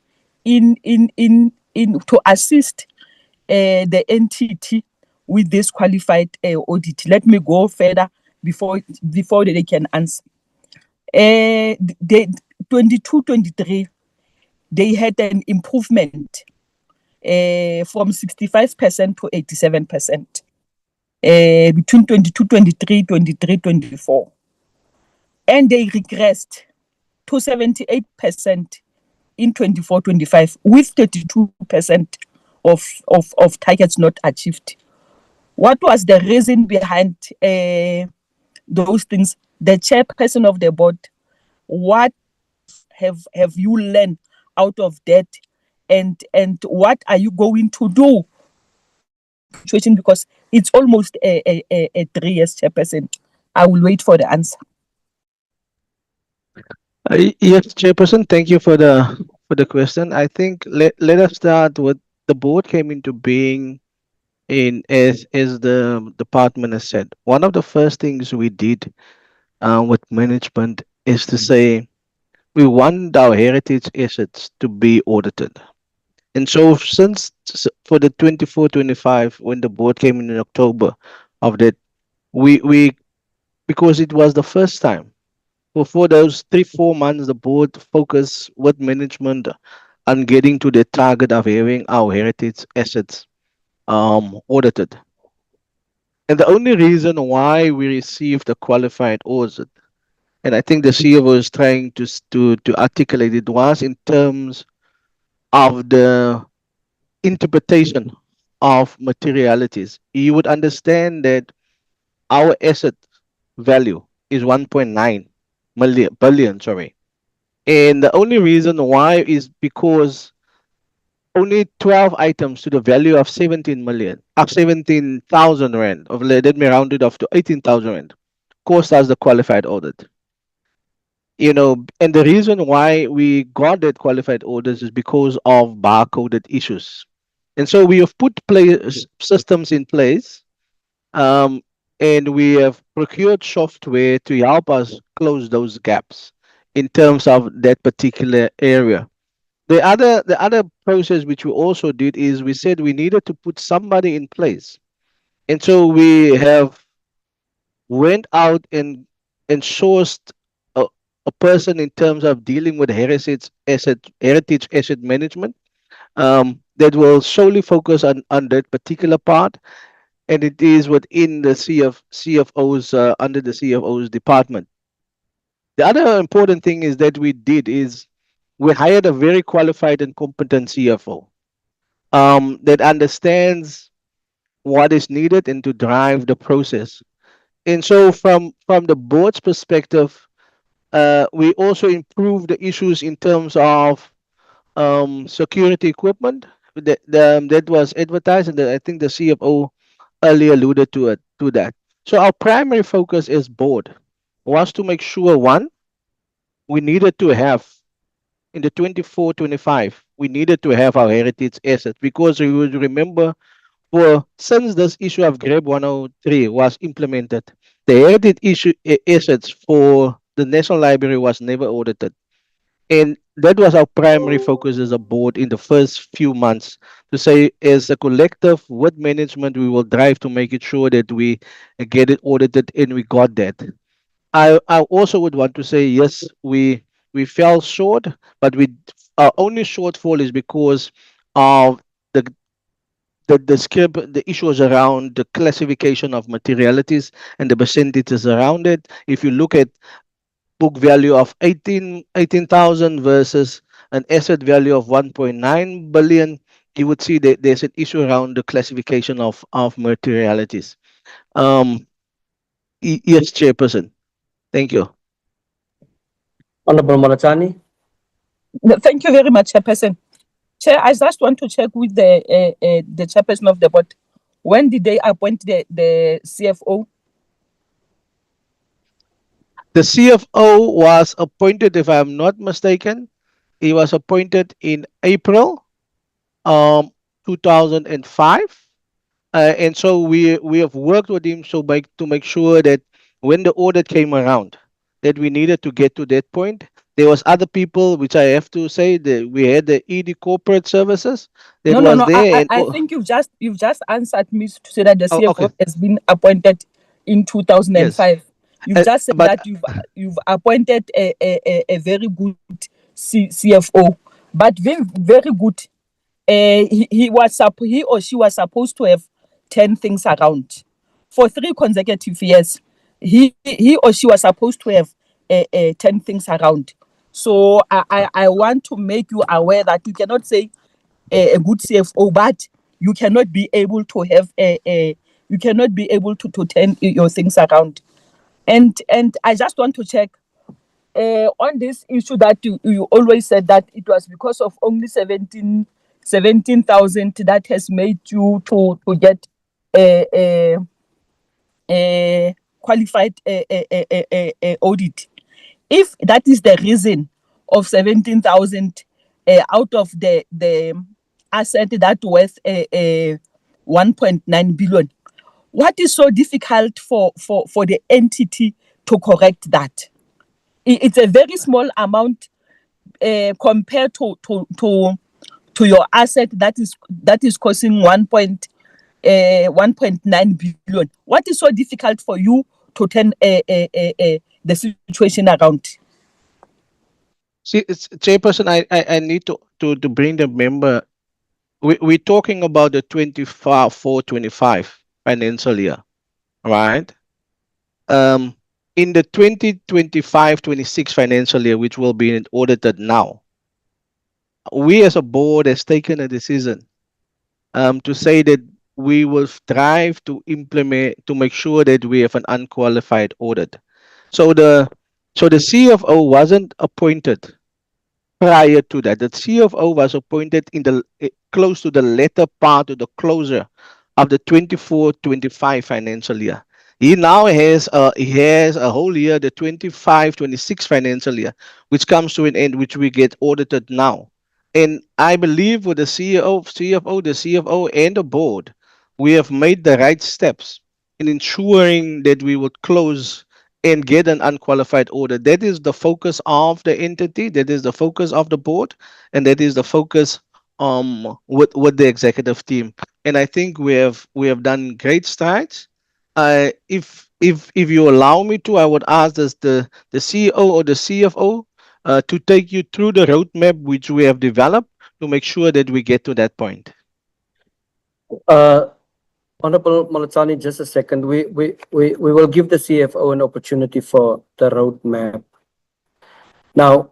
to assist the entity with this qualified audit? Let me go further before they can answer. The 22-23, they had an improvement from 65% to 87% between 22-23, 23-24. And they regressed to 78% in 24-25 with 32% of targets not achieved. What was the reason behind those things? The chairperson of the board, what have you learned out of that and what are you going to do? Situation, because it's almost a 3 years, Chairperson. I will wait for the answer. Yes, Chairperson, thank you for the question. I think let us start with the board came into being in as the department has said. One of the first things we did with management is to say we want our heritage assets to be audited. And so for the 24-25, when the board came in October of that, we because it was the first time. For those 3-4 months, the board focused with management on getting to the target of having our heritage assets audited. And the only reason why we received a qualified audit, and I think the CEO was trying to articulate it, was in terms of the interpretation of materialities. You would understand that our asset value is 1.9 billion, sorry. And the only reason why is because only 12 items to the value of 17 million, 17,000 rand, of let me round it off to 18,000 rand, cost us the qualified audit. And the reason why we got that qualified orders is because of barcoded issues. And so we have put systems in place, and we have procured software to help us close those gaps in terms of that particular area. The other process which we also did is we said we needed to put somebody in place. And so we have went out and sourced a person in terms of dealing with heritage asset management, that will solely focus on that particular part, and it is within the CFO's under the CFO's department. The other important thing is that we hired a very qualified and competent CFO, that understands what is needed and to drive the process. And so from the board's perspective, we also improved the issues in terms of security equipment that was advertised, and I think the CFO earlier alluded to that. So our primary focus as board was to make sure, one, we needed to have in the 24-25, we needed to have our heritage assets, because we would remember, since this issue of GRAP 103 was implemented, the heritage assets for the National Library was never audited. And that was our primary focus as a board in the first few months, to say, as a collective with management, we will drive to make it sure that we get it audited, and we got that. I also would want to say, yes, we fell short, but our only shortfall is because of the issues around the classification of materialities and the percentages around it. If you look at book value of 18,000 versus an asset value of 1.9 billion, you would see that there's an issue around the classification of materialities. Yes, Chairperson. Thank you. Honorable Malachani. Thank you very much, Chairperson. Chair, I just want to check with the chairperson of the board. When did they appoint the CFO? The CFO was appointed, if I'm not mistaken, he was appointed in April 2005. And so we have worked with him to make sure that when the audit came around, that we needed to get to that point. There was other people, which I have to say, that we had the ED Corporate Services that was there. I think you've just answered me to say that the CFO okay. has been appointed in 2005. Yes. You've just said that you've appointed a very good CFO, but very good. He or she was supposed to have 10 things around for 3 consecutive years. He or she was supposed to have 10 things around. So I want to make you aware that you cannot say a good CFO, but you cannot be able to have you cannot be able to turn your things around. And I just want to check on this issue that you always said that it was because of only 17 17,000 that has made you to get a qualified audit. If that is the reason of 17,000 out of the asset that worth 1.9 billion, what is so difficult for the entity to correct that? It's a very small amount compared to your asset that is costing 1.9 billion. What is so difficult for you to turn the situation around? See, it's Chairperson, I need to bring the member. We're talking about the 24-25 financial year, right? In the 2025-26 financial year, which will be audited now, we as a board has taken a decision to say that we will strive to implement, to make sure that we have an unqualified audit. So the CFO wasn't appointed prior to that. The CFO was appointed in the close to the latter part of the closure of the 24-25 financial year. He now has a whole year, the 25-26 financial year, which comes to an end, which we get audited now. And I believe with the CFO, and the board, we have made the right steps in ensuring that we would close and get an unqualified audit. That is the focus of the entity, that is the focus of the board, and that is the focus with the executive team. And I think we have done great strides. If you allow me to, I would ask the CEO or the CFO to take you through the roadmap which we have developed to make sure that we get to that point. Honorable Malatsani, just a second. We will give the CFO an opportunity for the roadmap. Now,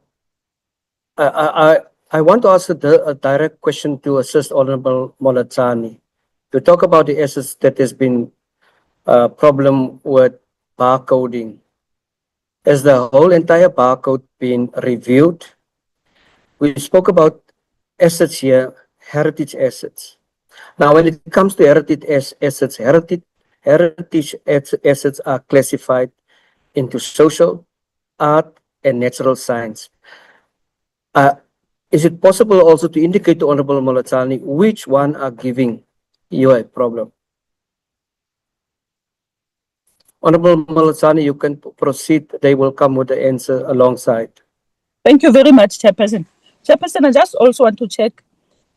I want to ask a direct question to assist Honorable Malatsani. You talk about the assets that has been a problem with barcoding. Has the whole entire barcode been reviewed? We spoke about assets here, heritage assets. Now, when it comes to heritage assets, heritage assets are classified into social, art, and natural science. Is it possible also to indicate to Honorable Malatsani which one are giving you a problem? Honorable Malatsani, you can proceed. They will come with the answer alongside. Thank you very much, Chairperson. Chairperson, I just also want to check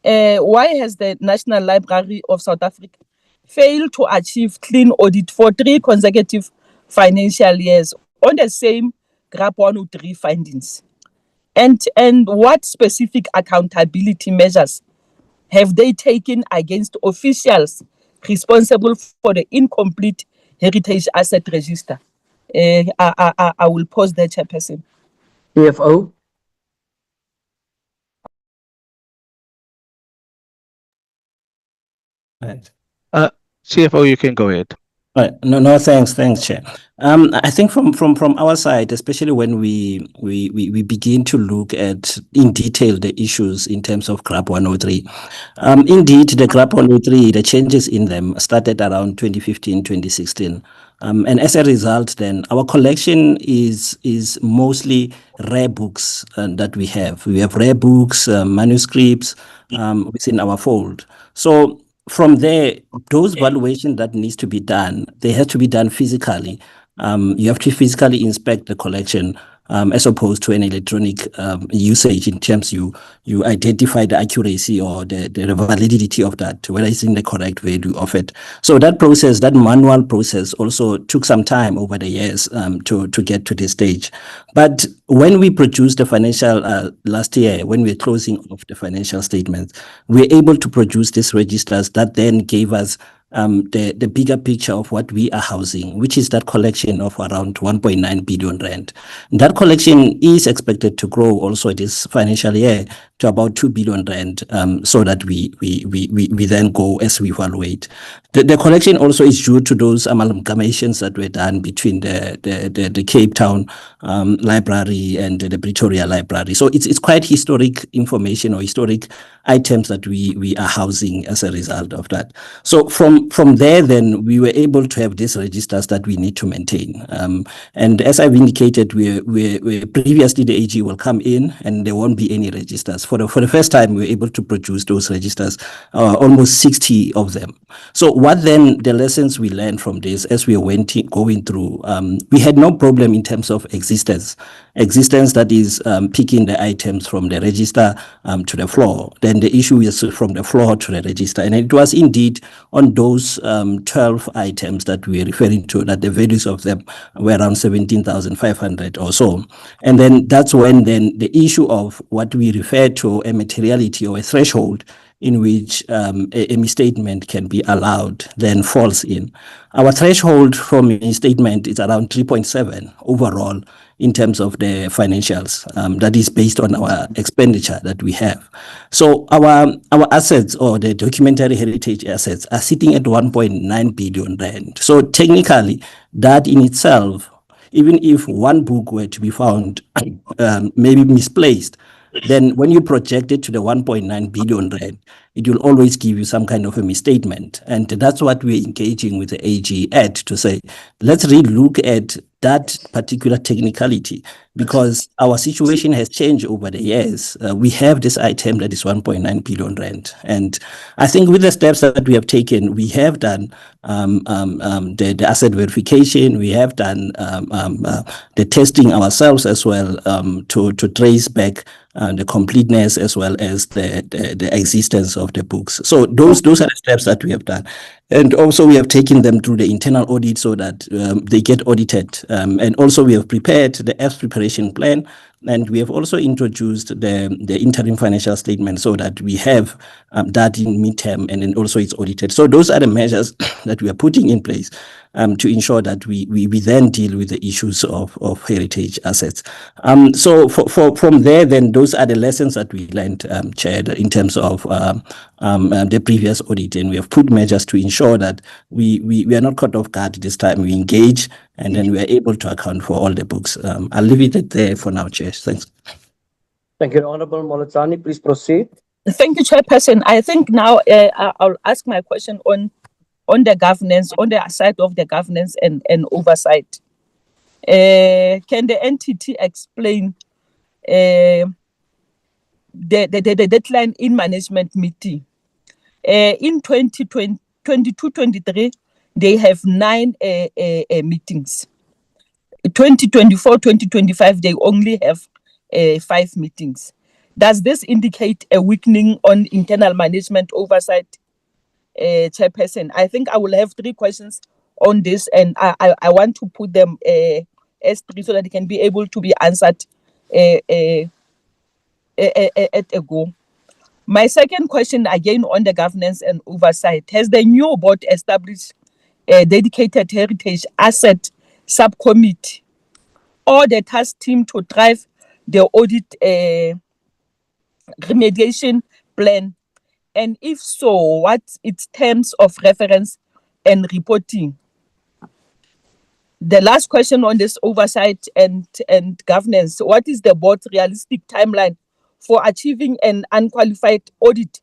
why has the National Library of South Africa failed to achieve clean audit for 3 consecutive financial years on the same GRAP 103 findings? And what specific accountability measures have they taken against officials responsible for the incomplete heritage asset register? I will pause there, Chairperson. CFO. Right. CFO, you can go ahead. Right. No, thanks, Chair. I think from our side, especially when we begin to look at in detail the issues in terms of GRAP 103. Indeed, the GRAP 103, the changes in them started around 2015, 2016. And as a result, then our collection is mostly rare books that we have. We have rare books, manuscripts within our fold. So from there, those valuation that needs to be done, they have to be done physically. You have to physically inspect the collection as opposed to an electronic usage in terms you identify the accuracy or the validity of that, whether it's in the correct value of it. So that process, that manual process also took some time over the years to get to this stage. But when we produced the financial last year, when we were closing off the financial statements, we were able to produce these registers that then gave us the bigger picture of what we are housing, which is that collection of around 1.9 billion rand. That collection is expected to grow also this financial year to about 2 billion rand, so that we then go as we evaluate. The collection also is due to those amalgamations that were done between the Cape Town library and the Pretoria library. So it's quite historic information or historic items that we are housing as a result of that. So from there, then we were able to have these registers that we need to maintain. And as I've indicated, we previously the AG will come in and there won't be any registers. For the first time, we were able to produce those registers, almost 60 of them. So what then the lessons we learned from this as we were going through, we had no problem in terms of existence that is picking the items from the register to the floor. Then the issue is from the floor to the register. And it was indeed on those 12 items that we are referring to that the values of them were around 17,500 or so. And then that's when then the issue of what we refer to a materiality or a threshold in which a misstatement can be allowed then falls in. Our threshold for misstatement is around 3.7 overall in terms of the financials. That is based on our expenditure that we have. So our assets or the documentary heritage assets are sitting at 1.9 billion rand. So technically, that in itself, even if one book were to be found maybe misplaced, then when you project it to the 1.9 billion rand, it will always give you some kind of a misstatement. And that's what we're engaging with the AG at, to say, let's really look at that particular technicality, because our situation has changed over the years. We have this item that is 1.9 billion rand. And I think with the steps that we have taken, we have done the asset verification, we have done the testing ourselves as well, to trace back the completeness as well as the existence of the books. So those are the steps that we have done. And also we have taken them through the internal audit so that they get audited. And also we have prepared the F preparation plan, and we have also introduced the interim financial statement so that we have that in midterm, and then also it's audited. So those are the measures that we are putting in place to ensure that we then deal with the issues of heritage assets. So from there, then those are the lessons that we learned, Chair, in terms of the previous audit, and we have put measures to ensure that we are not caught off guard this time. We engage, and then we are able to account for all the books. I'll leave it there for now, Chair. Thanks. Thank you, Honorable Moletsani. Please proceed. Thank you, Chairperson. I think now I'll ask my question on the governance, on the side of the governance and oversight. Can the entity explain the deadline in management meeting? In 2022-23, they have 9 meetings. 2024-2025, they only have 5 meetings. Does this indicate a weakening on internal management oversight, Chairperson? I think I will have 3 questions on this, and I want to put them as 3 so that they can be able to be answered at a go. My second question, again on the governance and oversight: has the new board established a dedicated heritage asset subcommittee or the task team to drive the audit remediation plan? And if so, what's its terms of reference and reporting? The last question on this oversight and governance: what is the board's realistic timeline for achieving an unqualified audit,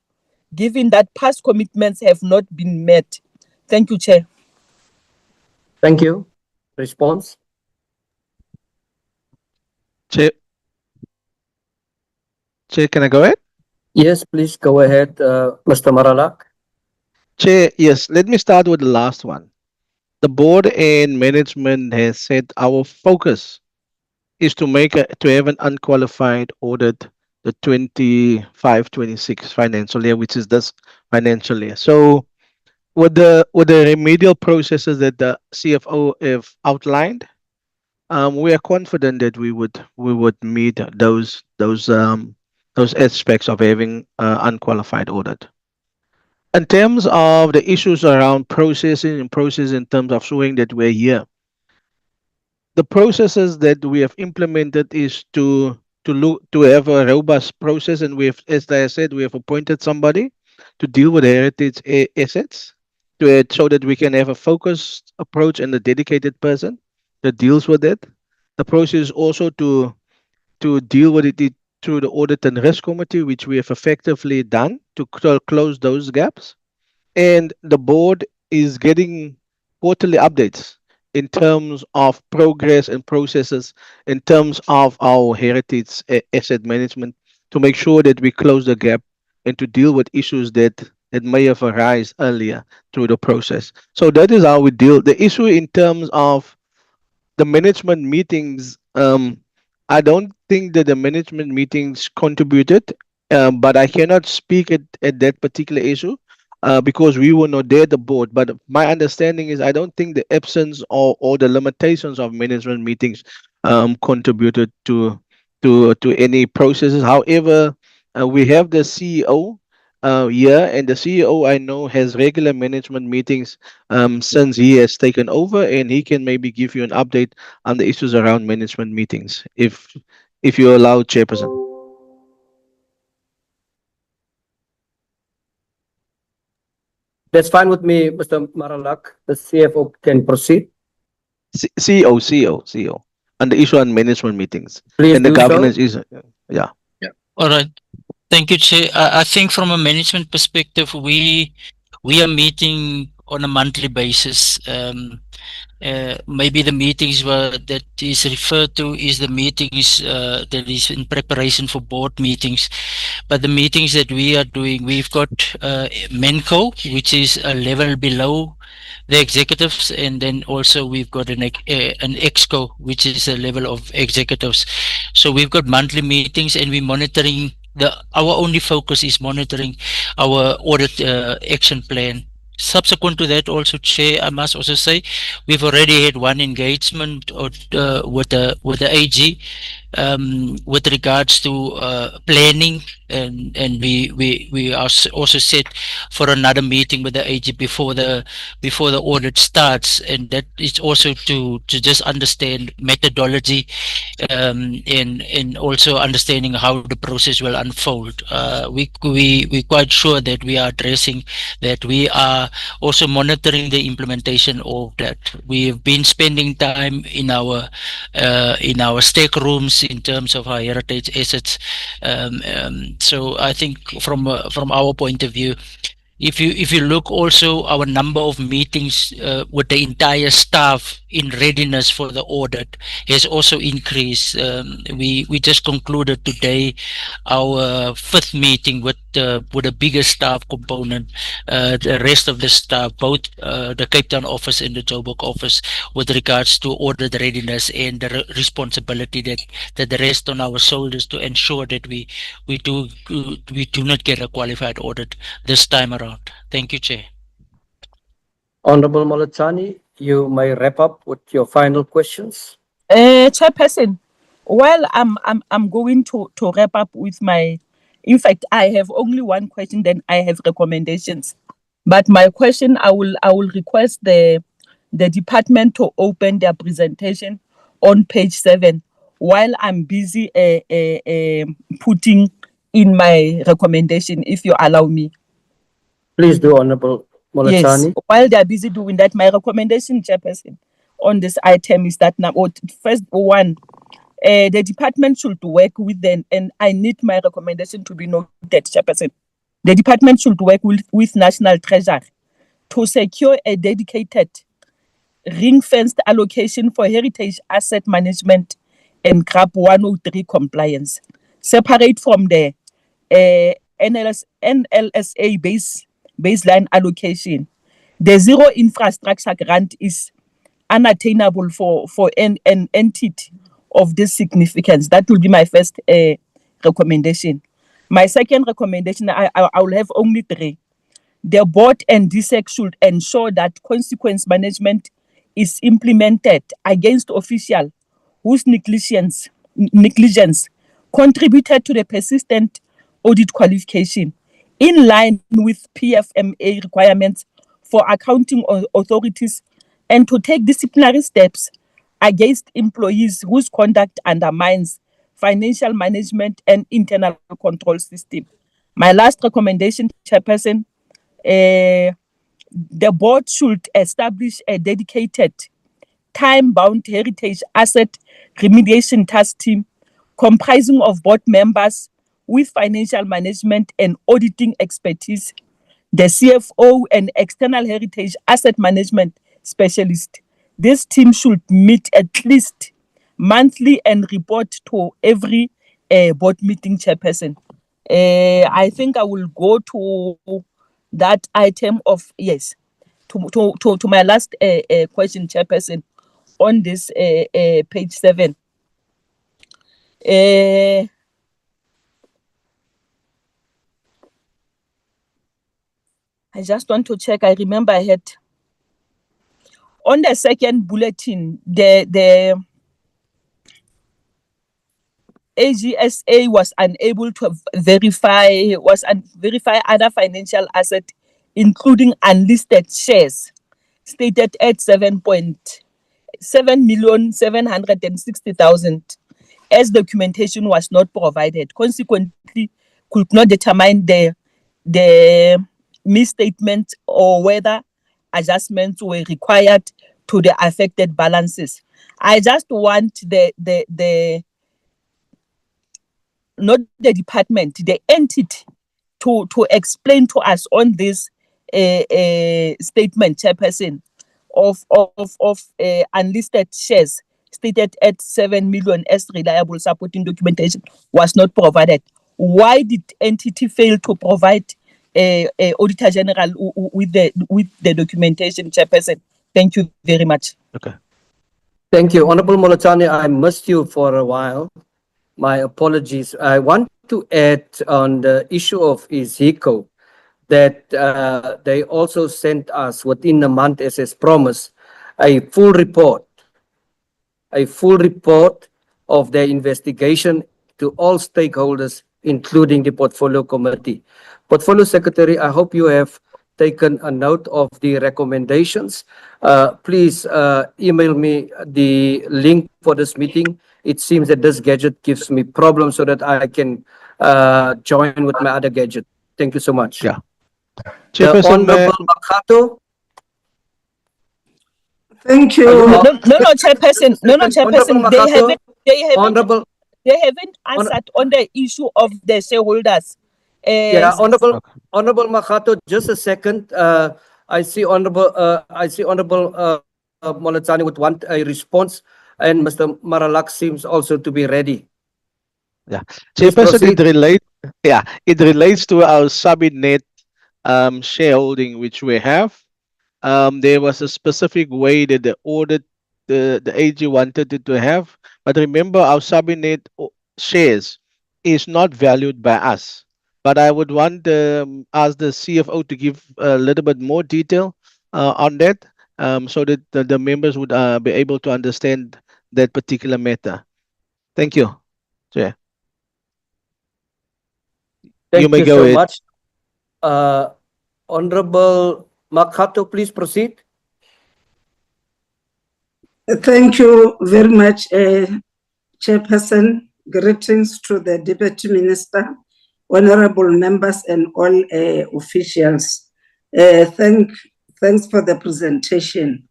given that past commitments have not been met? Thank you, Chair. Thank you. Response? Chair, can I go ahead? Yes, please go ahead, Mr. Maralak. Chair, yes, let me start with the last one. The board and management has said our focus is to have an unqualified audit the 25-26 financial year, which is this financial year. So with the remedial processes that the CFO have outlined, we are confident that we would meet those aspects of having unqualified audit. In terms of the issues around processing in terms of showing that we're here, the processes that we have implemented is to to have a robust process, and we've, as I said, we have appointed somebody to deal with heritage assets so that we can have a focused approach and a dedicated person that deals with it. The process is also to deal with it through the audit and risk committee, which we have effectively done to close those gaps. And the board is getting quarterly updates in terms of progress and processes in terms of our heritage asset management to make sure that we close the gap and to deal with issues that may have arisen earlier through the process. So that is how we deal. The issue in terms of the management meetings, I don't think that the management meetings contributed, but I cannot speak at that particular issue because we were not there at the board. But my understanding is I don't think the absence or the limitations of management meetings contributed to any processes. However, we have the CEO here, and the CEO I know has regular management meetings since he has taken over, and he can maybe give you an update on the issues around management meetings, if you allow, Chairperson. That's fine with me, Mr. Maralak. The CFO can proceed. CEO, on the issue on management meetings. Please and the do so. governance is, yeah. All right. Thank you, Chair. I think from a management perspective, we are meeting on a monthly basis. Maybe the meetings that is referred to is the meetings that is in preparation for board meetings. But the meetings that we are doing, we've got MENCO, which is a level below the executives, and then also we've got an EXCO, which is a level of executives. So we've got monthly meetings, and we're monitoring our only focus is monitoring our audit action plan. Subsequent to that, also, Chair, I must also say we've already had one engagement with the AG with regards to planning, and we are also set for another meeting with the AG before the audit starts, and that is also to just understand methodology and also understanding how the process will unfold. We're quite sure that we are addressing that. We are also monitoring the implementation of that. We have been spending time in our stake rooms in terms of our heritage assets. So I think from our point of view, if you look also our number of meetings with the entire staff in readiness for the audit has also increased. We just concluded today our 5th meeting with a bigger staff component. The rest of the staff, both the Cape Town office and the Joburg office, with regards to audit readiness and the responsibility that the rest on our shoulders to ensure that we do not get a qualified audit this time around. Thank you, Chair. Honorable Molotani, you may wrap up with your final questions. Chairperson, while I'm going to wrap up with my, in fact, I have only one question, then I have recommendations. But my question, I will request the department to open their presentation on page 7 while I'm busy putting in my recommendation, if you allow me. Please do, Honorable Molotani. Yes, while they're busy doing that, my recommendation, Chairperson, on this item is that now, first one, the department should work with them, and I need my recommendation to be noted, Chairperson. The department should work with National Treasury to secure a dedicated ring-fenced allocation for heritage asset management and GRAP 103 compliance, separate from the NLSA baseline allocation. The zero infrastructure grant is unattainable for an entity of this significance. That will be my first recommendation. My second recommendation, I will have only 3. The board and DSEC should ensure that consequence management is implemented against officials whose negligence contributed to the persistent audit qualification, in line with PFMA requirements for accounting authorities, and to take disciplinary steps against employees whose conduct undermines financial management, and internal control system. My last recommendation, Chairperson, the board should establish a dedicated time-bound heritage asset remediation task team comprising of board members with financial management and auditing expertise, the CFO and external heritage asset management specialist. This team should meet at least monthly and report to every board meeting, Chairperson. I think I will go to that item of, yes, to my last question, Chairperson, on this page 7. I just want to check. I remember I had on the second bulletin, the AGSA was unable to verify other financial assets, including unlisted shares, stated at 7,760,000, as documentation was not provided. Consequently, could not determine the misstatement or whether adjustments were required to the affected balances. I just want not the department, the entity to explain to us on this statement, Chairperson, of unlisted shares stated at 7 million as reliable supporting documentation was not provided. Why did entity fail to provide Auditor General with the documentation, Chairperson? Thank you very much. Okay. Thank you. Honorable Molotani, I missed you for a while. My apologies. I want to add on the issue of Iziko that they also sent us within a month, as promised, a full report of their investigation to all stakeholders, including the Portfolio Committee. Portfolio Secretary, I hope you have taken a note of the recommendations. Please email me the link for this meeting. It seems that this gadget gives me problems so that I can join with my other gadget. Thank you so much. Yeah. The Honorable Makato. Thank you. No, Chairperson. No, Chairperson. They haven't answered on the issue of the shareholders. Yeah, Honorable Makato, just a second. I see Honorable Molotani would want a response, and Mr. Maralak seems also to be ready. Yeah, Please Chairperson, proceed. it relates to our subnet shareholding which we have. There was a specific way that the audit the AG wanted it to have, but remember our subnet shares is not valued by us. But I would want ask the CFO to give a little bit more detail on that, so that the members would be able to understand that particular matter. Thank you, Chair. Thank may you go so ahead. much. Honorable Makato, please proceed. Thank you very much, Chairperson. Greetings to the Deputy Minister, honorable members, and all officials. Thanks for the presentation.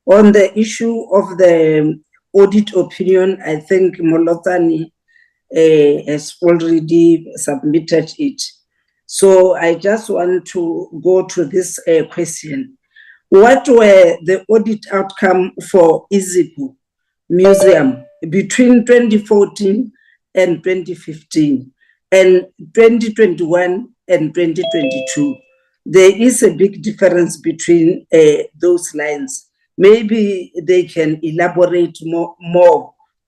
On the issue of the audit opinion, I think Molotani has already submitted it. So I just want to go to this question. What were the audit outcome for Iziko Museum between 2014 and 2015 and 2021 and 2022? There is a big difference between those lines. Maybe they can elaborate more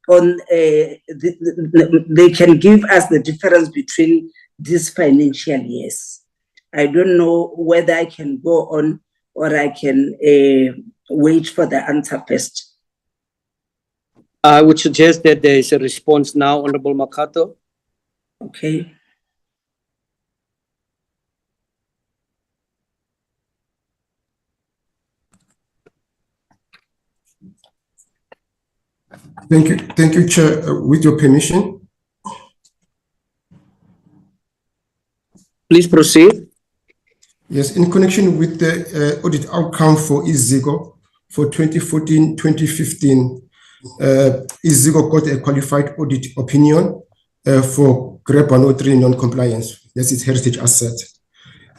on, they can give us the difference between these financial years. I don't know whether I can go on or I can wait for the answer first. I would suggest that there is a response now, Honorable Makato. Okay. Thank you, Chair. With your permission, Please proceed. Yes, in connection with the audit outcome for Iziko for 2014-2015, Iziko got a qualified audit opinion for GRAP 103 non-compliance. That's its heritage asset.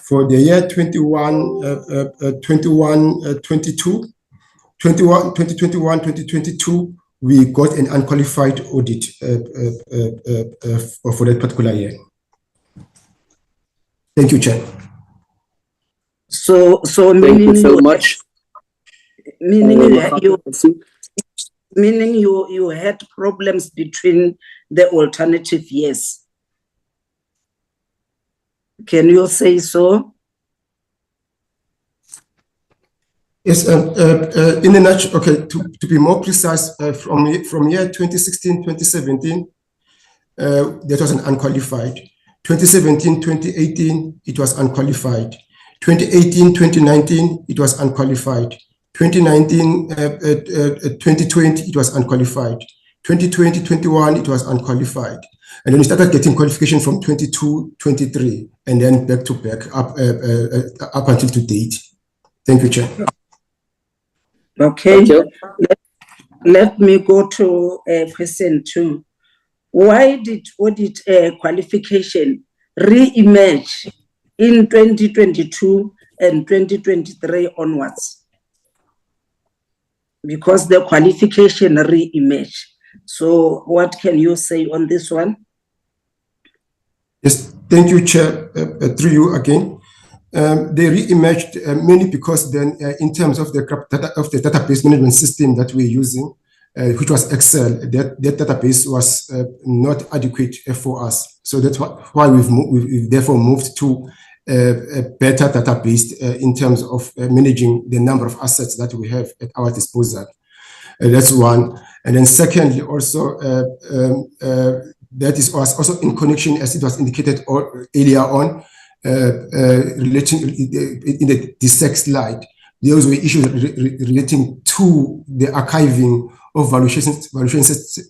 For the year 2021-2022, we got an unqualified audit for that particular year. Thank you, Chair. So Thank meaning you so much. Meaning you had problems between the alternative years. Can you say so? Yes, in a nutshell, okay, to be more precise, from year 2016-2017, that was an unqualified. 2017-2018, it was unqualified. 2018-2019, it was unqualified. 2019-2020, it was unqualified. 2020-21, it was unqualified. And then we started getting qualification from 22-23, and then back to back up until to date. Thank you, Chair. Okay. Let me go to question 2. Why did audit qualification re-emerge in 2022 and 2023 onwards? Because the qualification re-emerged. So what can you say on this one? Yes, thank you, Chair, through you again. They re-emerged mainly because then in terms of the database management system that we're using, which was Excel, that database was not adequate for us. So that's why we've therefore moved to a better database in terms of managing the number of assets that we have at our disposal. That's one. And then secondly, also, that is also in connection, as it was indicated earlier on, relating in the DSEC slide, those were issues relating to the archiving of valuation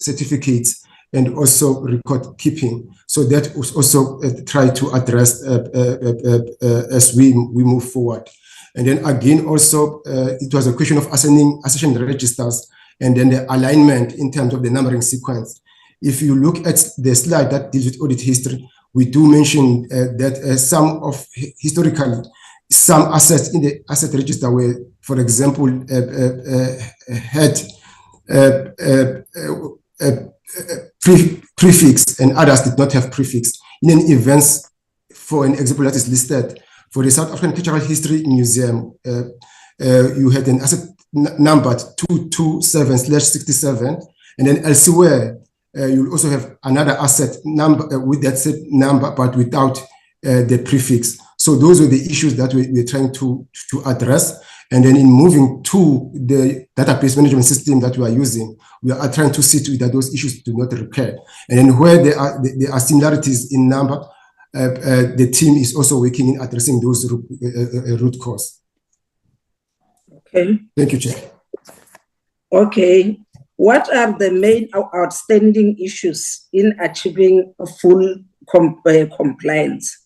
certificates and also record keeping. So that was also tried to address as we move forward. And then again, also, it was a question of assigning the registers and then the alignment in terms of the numbering sequence. If you look at the slide that deals with audit history, we do mention that historically, some assets in the asset register were, for example, had prefix and others did not have prefix. In an event, for an example that is listed, for the South African Cultural History Museum, you had an asset numbered 227/67, and then elsewhere, you'll also have another asset number with that set number, but without the prefix. So those were the issues that we're trying to address. And then in moving to the database management system that we are using, we are trying to see to it that those issues do not recur. And then where there are similarities in number, the team is also working in addressing those root cause. Okay. Thank you, Chair. Okay. What are the main outstanding issues in achieving a full compliance?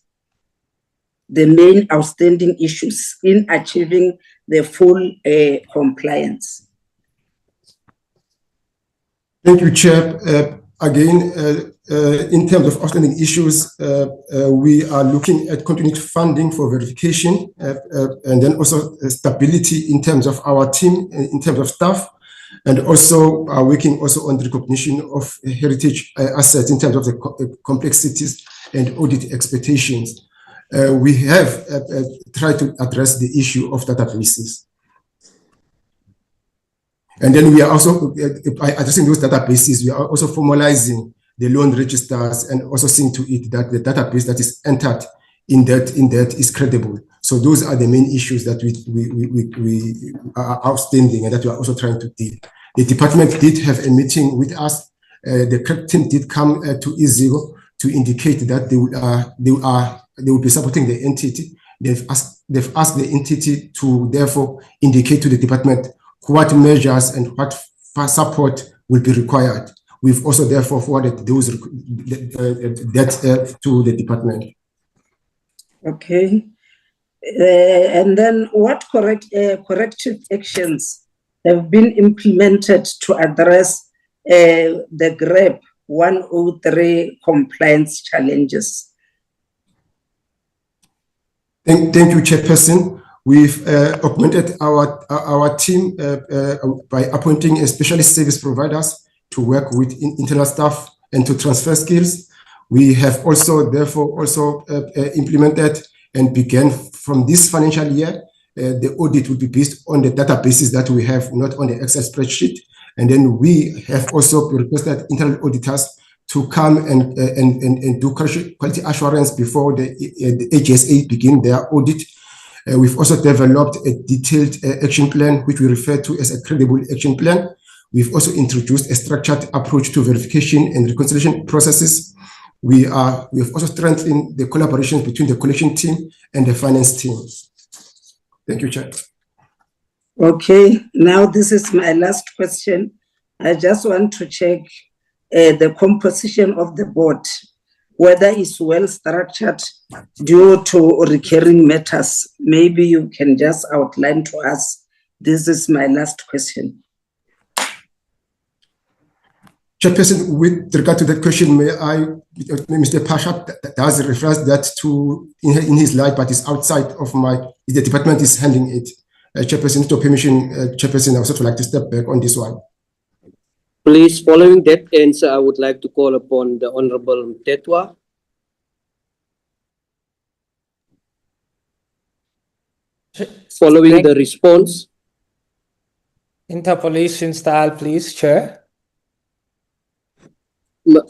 The main outstanding issues in achieving the full compliance. Thank you, Chair. Again, in terms of outstanding issues, we are looking at continued funding for verification and then also stability in terms of our team, in terms of staff, and also are working also on the recognition of heritage assets in terms of the complexities and audit expectations. We have tried to address the issue of databases. And then we are also, by addressing those databases, we are also formalizing the loan registers and also seeing to it that the database that is entered in that is credible. So those are the main issues that we are outstanding and that we are also trying to deal. The department did have a meeting with us. The CRAP team did come to Iziko to indicate that they will be supporting the entity. They've asked the entity to therefore indicate to the department what measures and what support will be required. We've also therefore forwarded those that to the department. Okay. And then what corrective actions have been implemented to address the GRAP 103 compliance challenges? Thank you, Chairperson. We've augmented our team by appointing specialist service providers to work with internal staff and to transfer skills. We have also, therefore, implemented and began from this financial year. The audit will be based on the databases that we have, not on the Excel spreadsheet. And then we have also requested internal auditors to come and do quality assurance before the HSA begin their audit. We've also developed a detailed action plan, which we refer to as a credible action plan. We've also introduced a structured approach to verification and reconciliation processes. We have also strengthened the collaboration between the collection team and the finance team. Thank you, Chair. Okay, now this is my last question. I just want to check the composition of the board, whether it's well structured due to recurring matters. Maybe you can just outline to us. This is my last question. Chairperson, with regard to that question, Mr. Pasha does refer that to in his slide, but it's outside of the department is handling it. Chairperson, with your permission, Chairperson, I would also like to step back on this one. Please, following that answer, I would like to call upon the Honorable Mtetwa. Following the response. Interpolation style, please, Chair.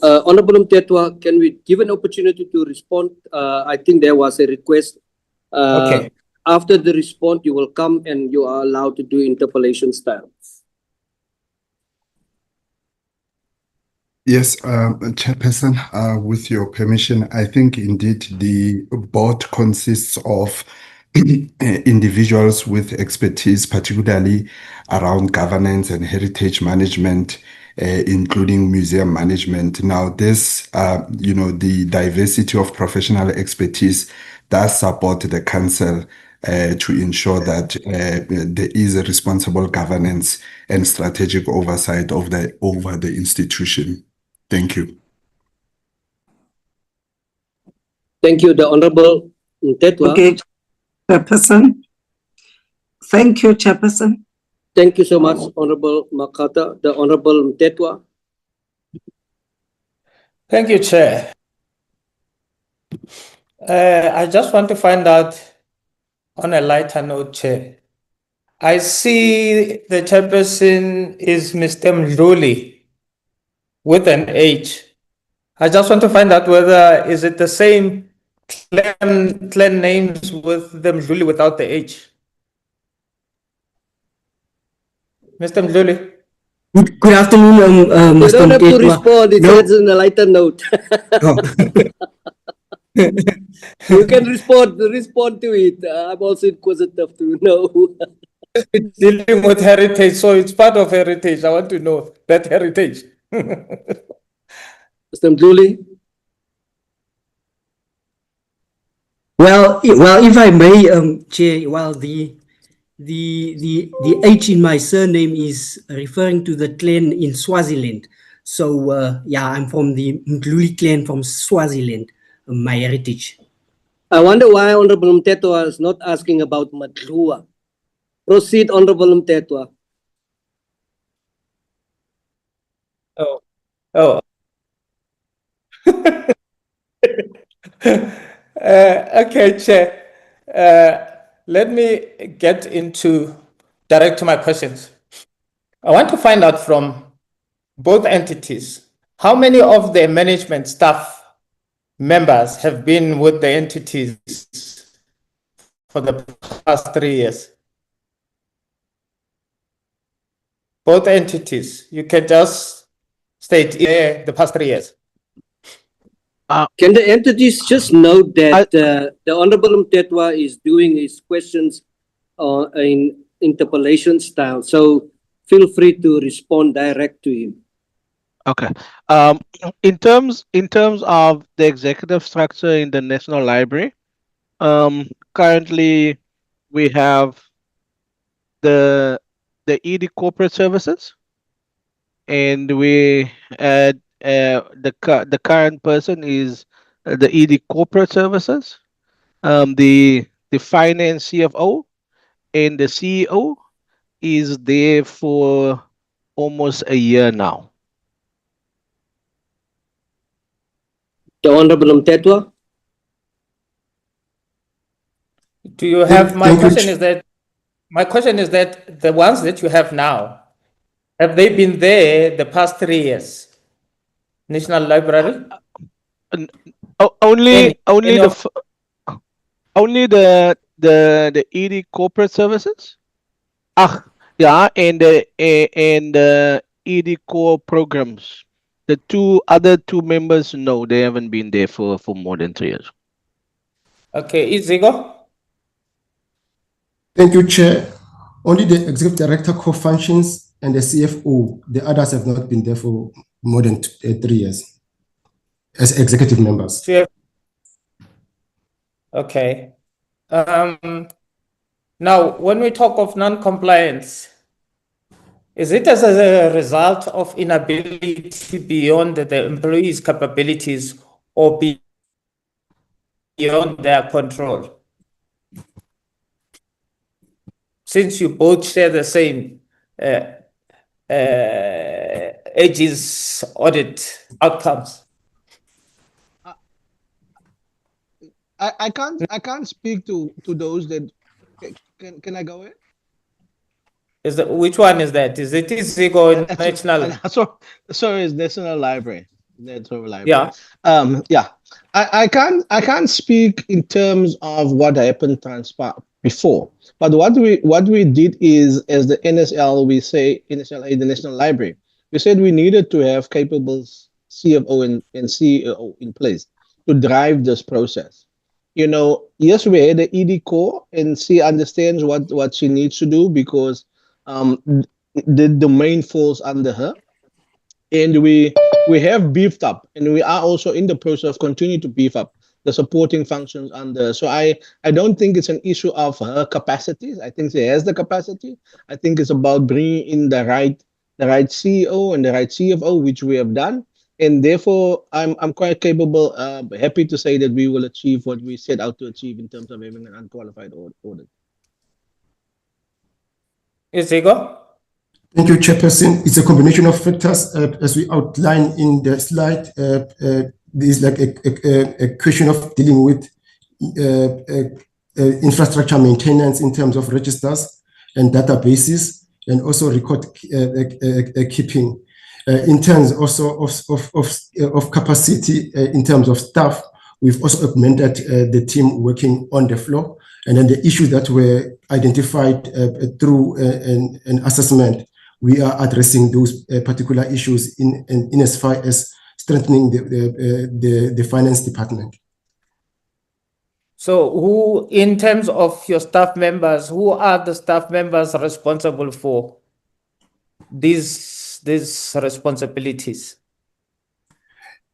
Honorable Mtetwa, can we give an opportunity to respond? I think there was a request. Okay. After the response, you will come and you are allowed to do interpolation style. Yes, Chairperson, with your permission, I think indeed the board consists of individuals with expertise, particularly around governance and heritage management, including museum management. Now, this, the diversity of professional expertise does support the council to ensure that there is a responsible governance and strategic oversight over the institution. Thank you. Thank you, the Honorable Mtetwa. Okay, Chairperson. Thank you, Chairperson. Thank you so much, Honorable Makata. The Honorable Mtetwa. Thank you, Chair. I just want to find out on a lighter note, Chair. I see the chairperson is Mr. Mdluli with an H. I just want to find out whether is it the same clan names with the Mdluli without the H. Mr. Mdluli. Good afternoon, You Mr. don't have to Mtetwa. respond. It says in a lighter note. You can respond to it. I'm also inquisitive to know. It's dealing with heritage, so it's part of heritage. I want to know that heritage. Mr. Mdluli. Well, if I may, Chair, well, the H in my surname is referring to the clan in Swaziland. So, yeah, I'm from the Mdluli clan from Swaziland, my heritage. I wonder why Honorable Mtetwa is not asking about Madlua. Proceed, Honorable Mtetwa. Oh. Okay, Chair. Let me get direct to my questions. I want to find out from both entities, how many of the management staff members have been with the entities for the past 3 years? Both entities. You can just state the past 3 years. Can the entities just note that the Honorable Mtetwa is doing his questions in interpolation style, so feel free to respond direct to him. Okay. In terms of the executive structure in the National Library, Currently, we have the ED corporate services, and we the current person is the ED corporate services. The finance CFO and the CEO is there for almost a year now. The Honorable Mtetwa. Do you have, my Thank you, question is that the ones that you have now, have they been there the past 3 years? National Library? Only Any of the ED corporate services. Yeah, and the ED core programs. The other two members, no, they haven't been there for more than 3 years. Okay, Iziko? Thank you, Chair. Only the Executive Director core functions and the CFO, the others have not been there for more than 3 years as executive members. Okay. Now, when we talk of non-compliance, is it as a result of inability beyond the employees' capabilities or beyond their control? Since you both share the same aegis audit outcomes. I can't speak to those that can I go in? Which one is that? Is it Iziko National? Sorry, it's National Library. National Library. Yeah. Yeah. I can't speak in terms of what happened before. But what we did is, as the NSL, we say NSLA, the National Library, we said we needed to have capable CFO and CEO in place to drive this process. Yes, we had the ED core, and she understands what she needs to do because the domain falls under her, and we have beefed up, and we are also in the process of continuing to beef up the supporting functions under. So I don't think it's an issue of her capacities. I think she has the capacity. I think it's about bringing in the right CEO and the right CFO, which we have done. And therefore, I'm quite capable, happy to say that we will achieve what we set out to achieve in terms of having an unqualified audit. Iziko? Thank you, Chairperson. It's a combination of factors, as we outlined in the slide. There is like a question of dealing with infrastructure maintenance in terms of registers and databases, and also record keeping. In terms also of capacity, in terms of staff, we've also augmented the team working on the floor. And then the issues that were identified through an assessment, we are addressing those particular issues in as far as strengthening the finance department. So who, in terms of your staff members, who are the staff members responsible for these responsibilities?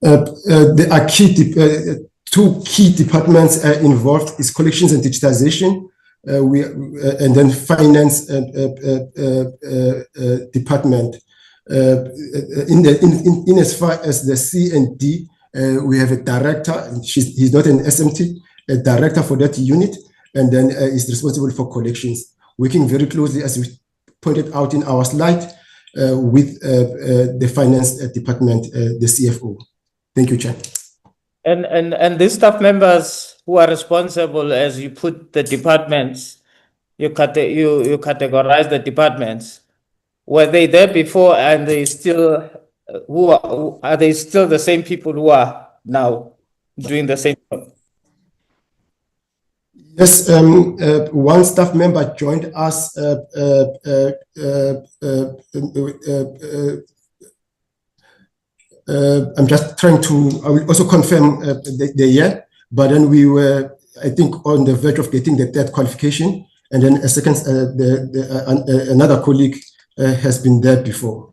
There are two key departments involved: is collections and digitization, and then finance department. In as far as the C&D, we have a director. He's not an SMT, a director for that unit, and then is responsible for collections, working very closely, as we pointed out in our slide, with the finance department, the CFO. Thank you, Chair. And these staff members who are responsible, as you put the departments, you categorize the departments. Were they there before, and they still are they still the same people who are now doing the same job? Yes, one staff member joined us. I'm just trying to, I will also confirm the year, but then we were, I think, on the verge of getting the third qualification. And then a second, another colleague has been there before.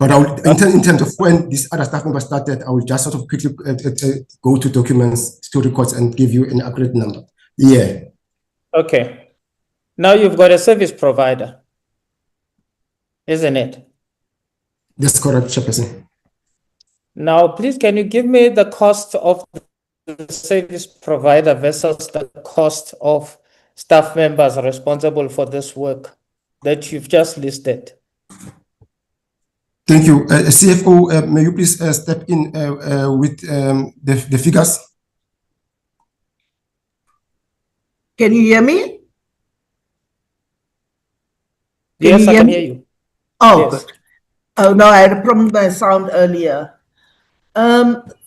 But in terms of when these other staff members started, I will just sort of quickly go to documents, to records, and give you an accurate number. Yeah. Okay. Now you've got a service provider, isn't it? That's correct, Chairperson. Now, please, can you give me the cost of the service provider versus the cost of staff members responsible for this work that you've just listed? Thank you. CFO, may you please step in with the figures? Can you hear me? Yes, I can hear you. Oh, Yes. good. Oh, no, I had a problem with my sound earlier.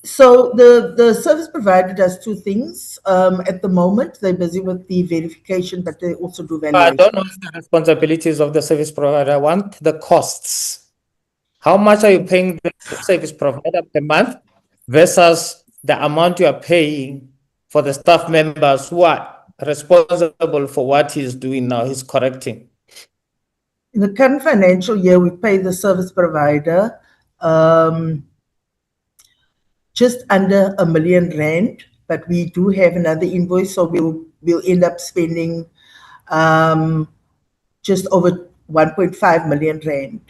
So the service provider does two things. At the moment, they're busy with the verification, but they also do I valuation. don't know the responsibilities of the service provider. I want the costs. How much are you paying the service provider per month versus the amount you are paying for the staff members who are responsible for what he's doing now, he's correcting? In the current financial year, we pay the service provider just under R1 million, but we do have another invoice, so we'll end up spending just over 1.5 million rand.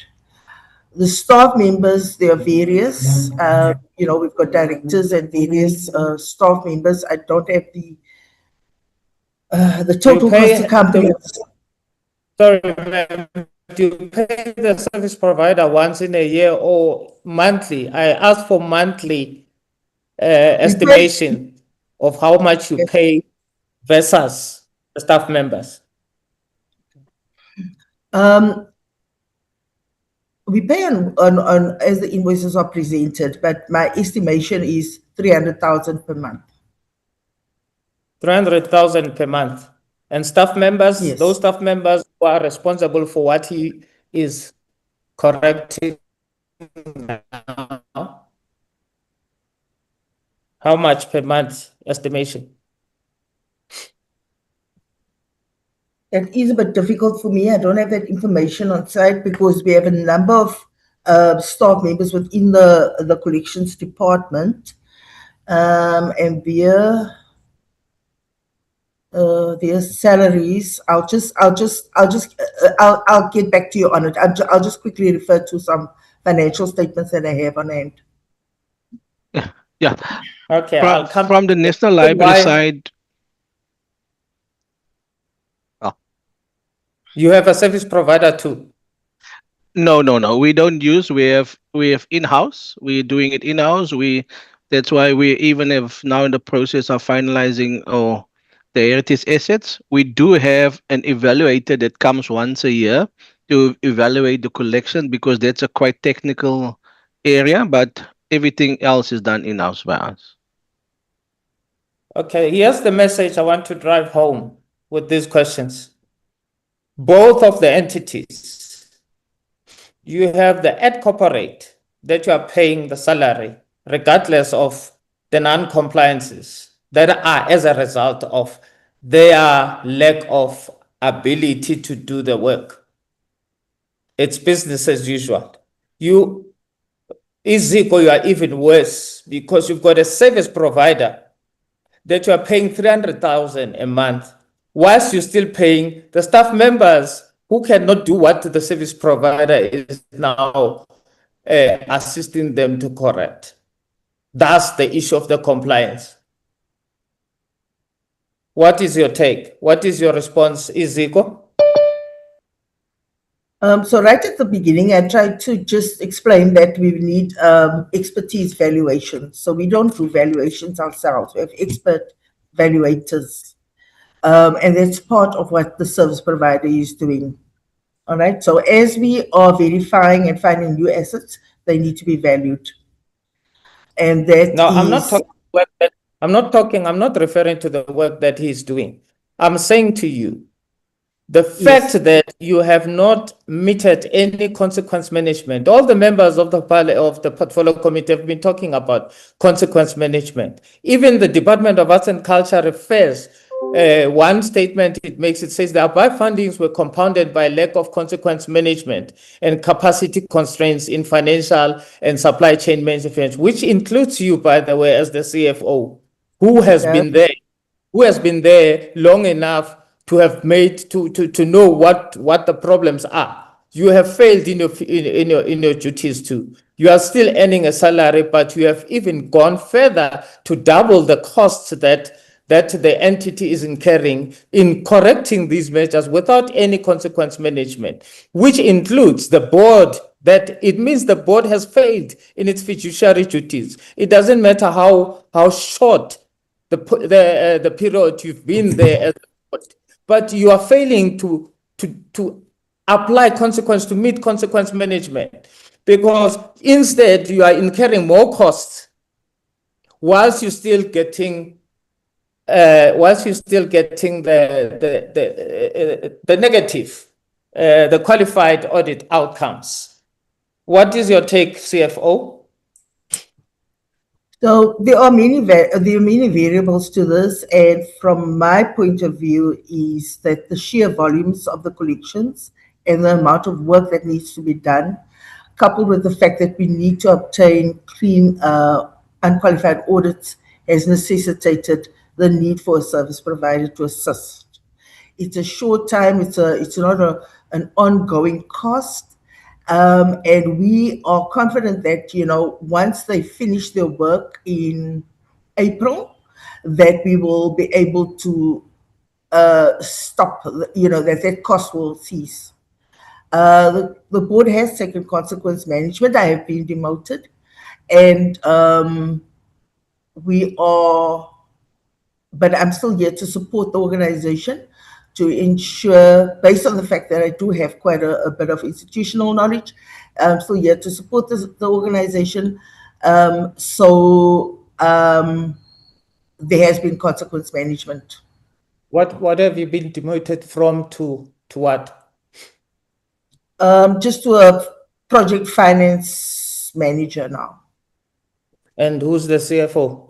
The staff members, there are various, we've got directors and various staff members. I don't have the total cost to company. Sorry, ma'am. Do you pay the service provider once in a year or monthly? I asked for monthly estimation of how much you pay versus the staff members. We pay on as the invoices are presented, but my estimation is 300,000 per month. 300,000 per month. And staff members, Yes. those staff members who are responsible for what he is correcting now, how much per month estimation? It is a bit difficult for me. I don't have that information on site because we have a number of staff members within the collections department, and their salaries. I'll get back to you on it. I'll just quickly refer to some financial statements that I have on hand. Yeah. Okay. From the National Library side. You have a service provider too? No. We don't use. We have in-house. We're doing it in-house. That's why we even have now in the process of finalizing the heritage assets. We do have an evaluator that comes once a year to evaluate the collection because that's a quite technical area, but everything else is done in-house by us. Okay, here's the message I want to drive home with these questions. Both of the entities, you have the ad corporate that you are paying the salary, regardless of the non-compliances that are as a result of their lack of ability to do the work. It's business as usual. Iziko, you are even worse because you've got a service provider that you are paying 300,000 a month, whilst you're still paying the staff members who cannot do what the service provider is now assisting them to correct. That's the issue of the compliance. What is your take? What is your response, Iziko? So right at the beginning, I tried to just explain that we need expertise valuation. So we don't do valuations ourselves. We have expert valuators. And that's part of what the service provider is doing. All right. So as we are verifying and finding new assets, they need to be valued. And that No, I'm not referring to the work that he's doing. I'm saying to you, the fact that you have not meted any consequence management, all the members of the portfolio committee have been talking about consequence management. Even the Department of Arts and Culture refers one statement it makes, it says the above findings were compounded by lack of consequence management and capacity constraints in financial and supply chain management, which includes you, by the way, as the CFO, who has been there long enough to have made to know what the problems are. You have failed in your duties too. You are still earning a salary, but you have even gone further to double the costs that the entity is incurring in correcting these measures without any consequence management, which includes the board. That it means the board has failed in its fiduciary duties. It doesn't matter how short the period you've been there as a board, but you are failing to apply consequence, to meet consequence management, because instead you are incurring more costs whilst you're still getting the negative, the qualified audit outcomes. What is your take, CFO? So there are many variables to this, and from my point of view is that the sheer volumes of the collections and the amount of work that needs to be done, coupled with the fact that we need to obtain clean, unqualified audits, has necessitated the need for a service provider to assist. It's a short time, it's not an ongoing cost. And we are confident that, once they finish their work in April, that we will be able to stop, that cost will cease. The board has taken consequence management. I have been demoted, and but I'm still here to support the organization to ensure, based on the fact that I do have quite a bit of institutional knowledge, I'm still here to support the organization. There has been consequence management. What have you been demoted from to what? Just to a project finance manager now. And who's the CFO?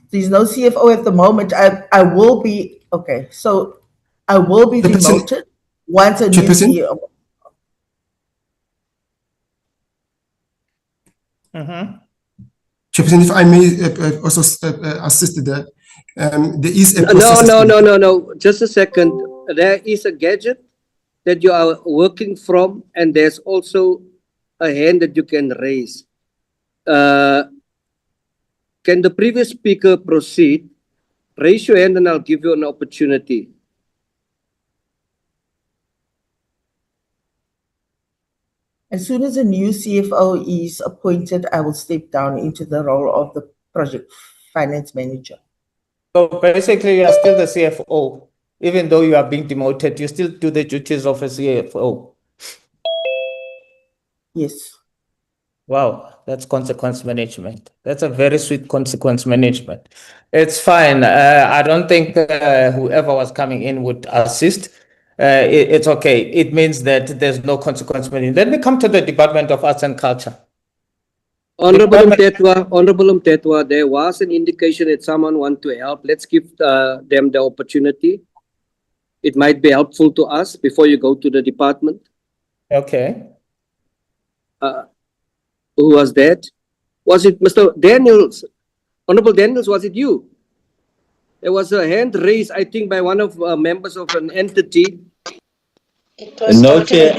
There's no CFO at the moment. I will be, okay, so I will be demoted once a new CEO. Chairperson, if I may also assist there, there is a process. No. Just a second. There is a gadget that you are working from, and there's also a hand that you can raise. Can the previous speaker proceed? Raise your hand and I'll give you an opportunity. As soon as a new CFO is appointed, I will step down into the role of the project finance manager. So basically, you are still the CFO. Even though you are being demoted, you still do the duties of a CFO. Yes. Wow, that's consequence management. That's a very sweet consequence management. It's fine. I don't think whoever was coming in would assist. It's okay. It means that there's no consequence management. Let me come to the Department of Arts and Culture. Honorable Mtetwa, there was an indication that someone wants to help. Let's give them the opportunity. It might be helpful to us before you go to the department. Okay. Who was that? Was it Mr. Daniels? Honorable Daniels, was it you? There was a hand raised, I think, by one of members of an entity. No, Chair,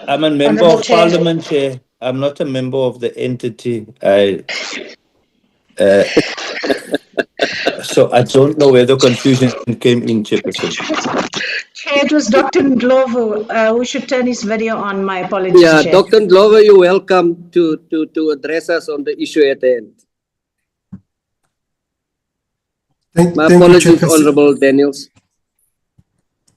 I'm a member of Parliament, Chair. I'm not a member of the entity. So I don't know where the confusion came in, Chairperson. Chair, it was Dr. Ndlovu who should turn his video on. My apologies, Yeah, Chair. Dr. Ndlovu, you're welcome to address us on the issue at the end. My apologies, Honorable Daniels.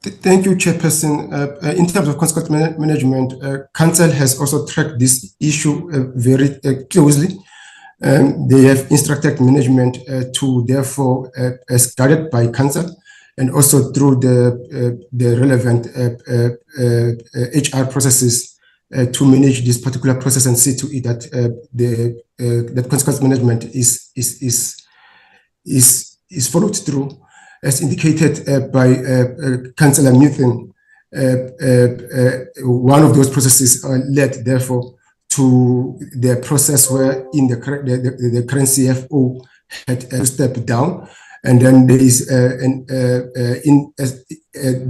Thank you, Chairperson. In terms of consequence management, Council has also tracked this issue very closely. They have instructed management to therefore, as guided by Council, and also through the relevant HR processes to manage this particular process and see to it that that consequence management is followed through. as indicated by Councillor Newton, one of those processes led, therefore, to the process where in the current CFO had stepped down. And then there is there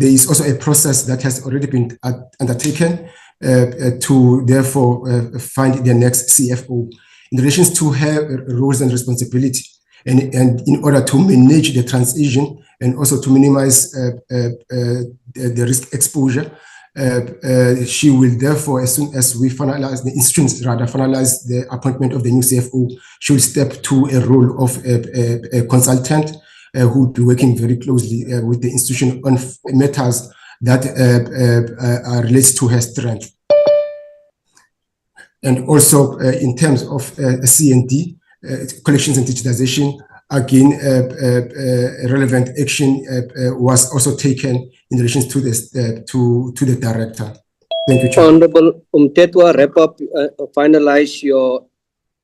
is also a process that has already been undertaken to therefore find the next CFO in relation to her roles and responsibility, and in order to manage the transition and also to minimize the risk exposure. She will therefore, as soon as we finalize the institutions, rather finalize the appointment of the new CFO, she will step to a role of a consultant who will be working very closely with the institution on matters that are related to her strength. And also in terms of C&D, collections and digitization, again, relevant action was also taken in relation to this to the director. Thank you, Chair. Honorable Tetwa, wrap up, finalize your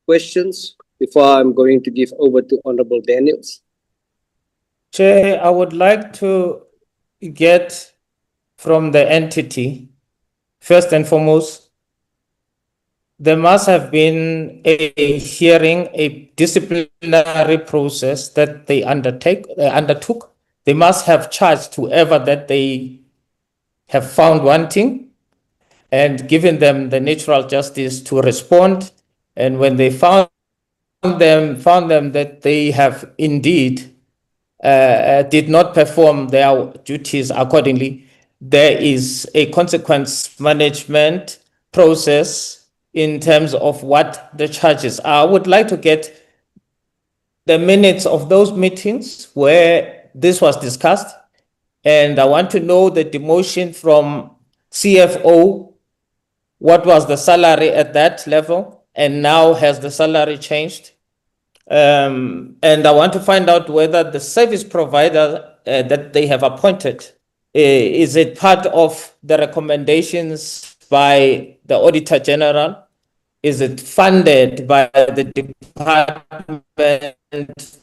questions before I'm going to give over to Honorable Daniels. Chair, I would like to get from the entity, first and foremost, there must have been a hearing, a disciplinary process that they undertook. They must have charged whoever that they have found wanting and given them the natural justice to respond. And when they found them that they have indeed did not perform their duties accordingly, there is a consequence management process in terms of what the charges are. I would like to get the minutes of those meetings where this was discussed, and I want to know the demotion from CFO. What was the salary at that level, and now has the salary changed? And I want to find out whether the service provider that they have appointed, is it part of the recommendations by the Auditor General? Is it funded by the department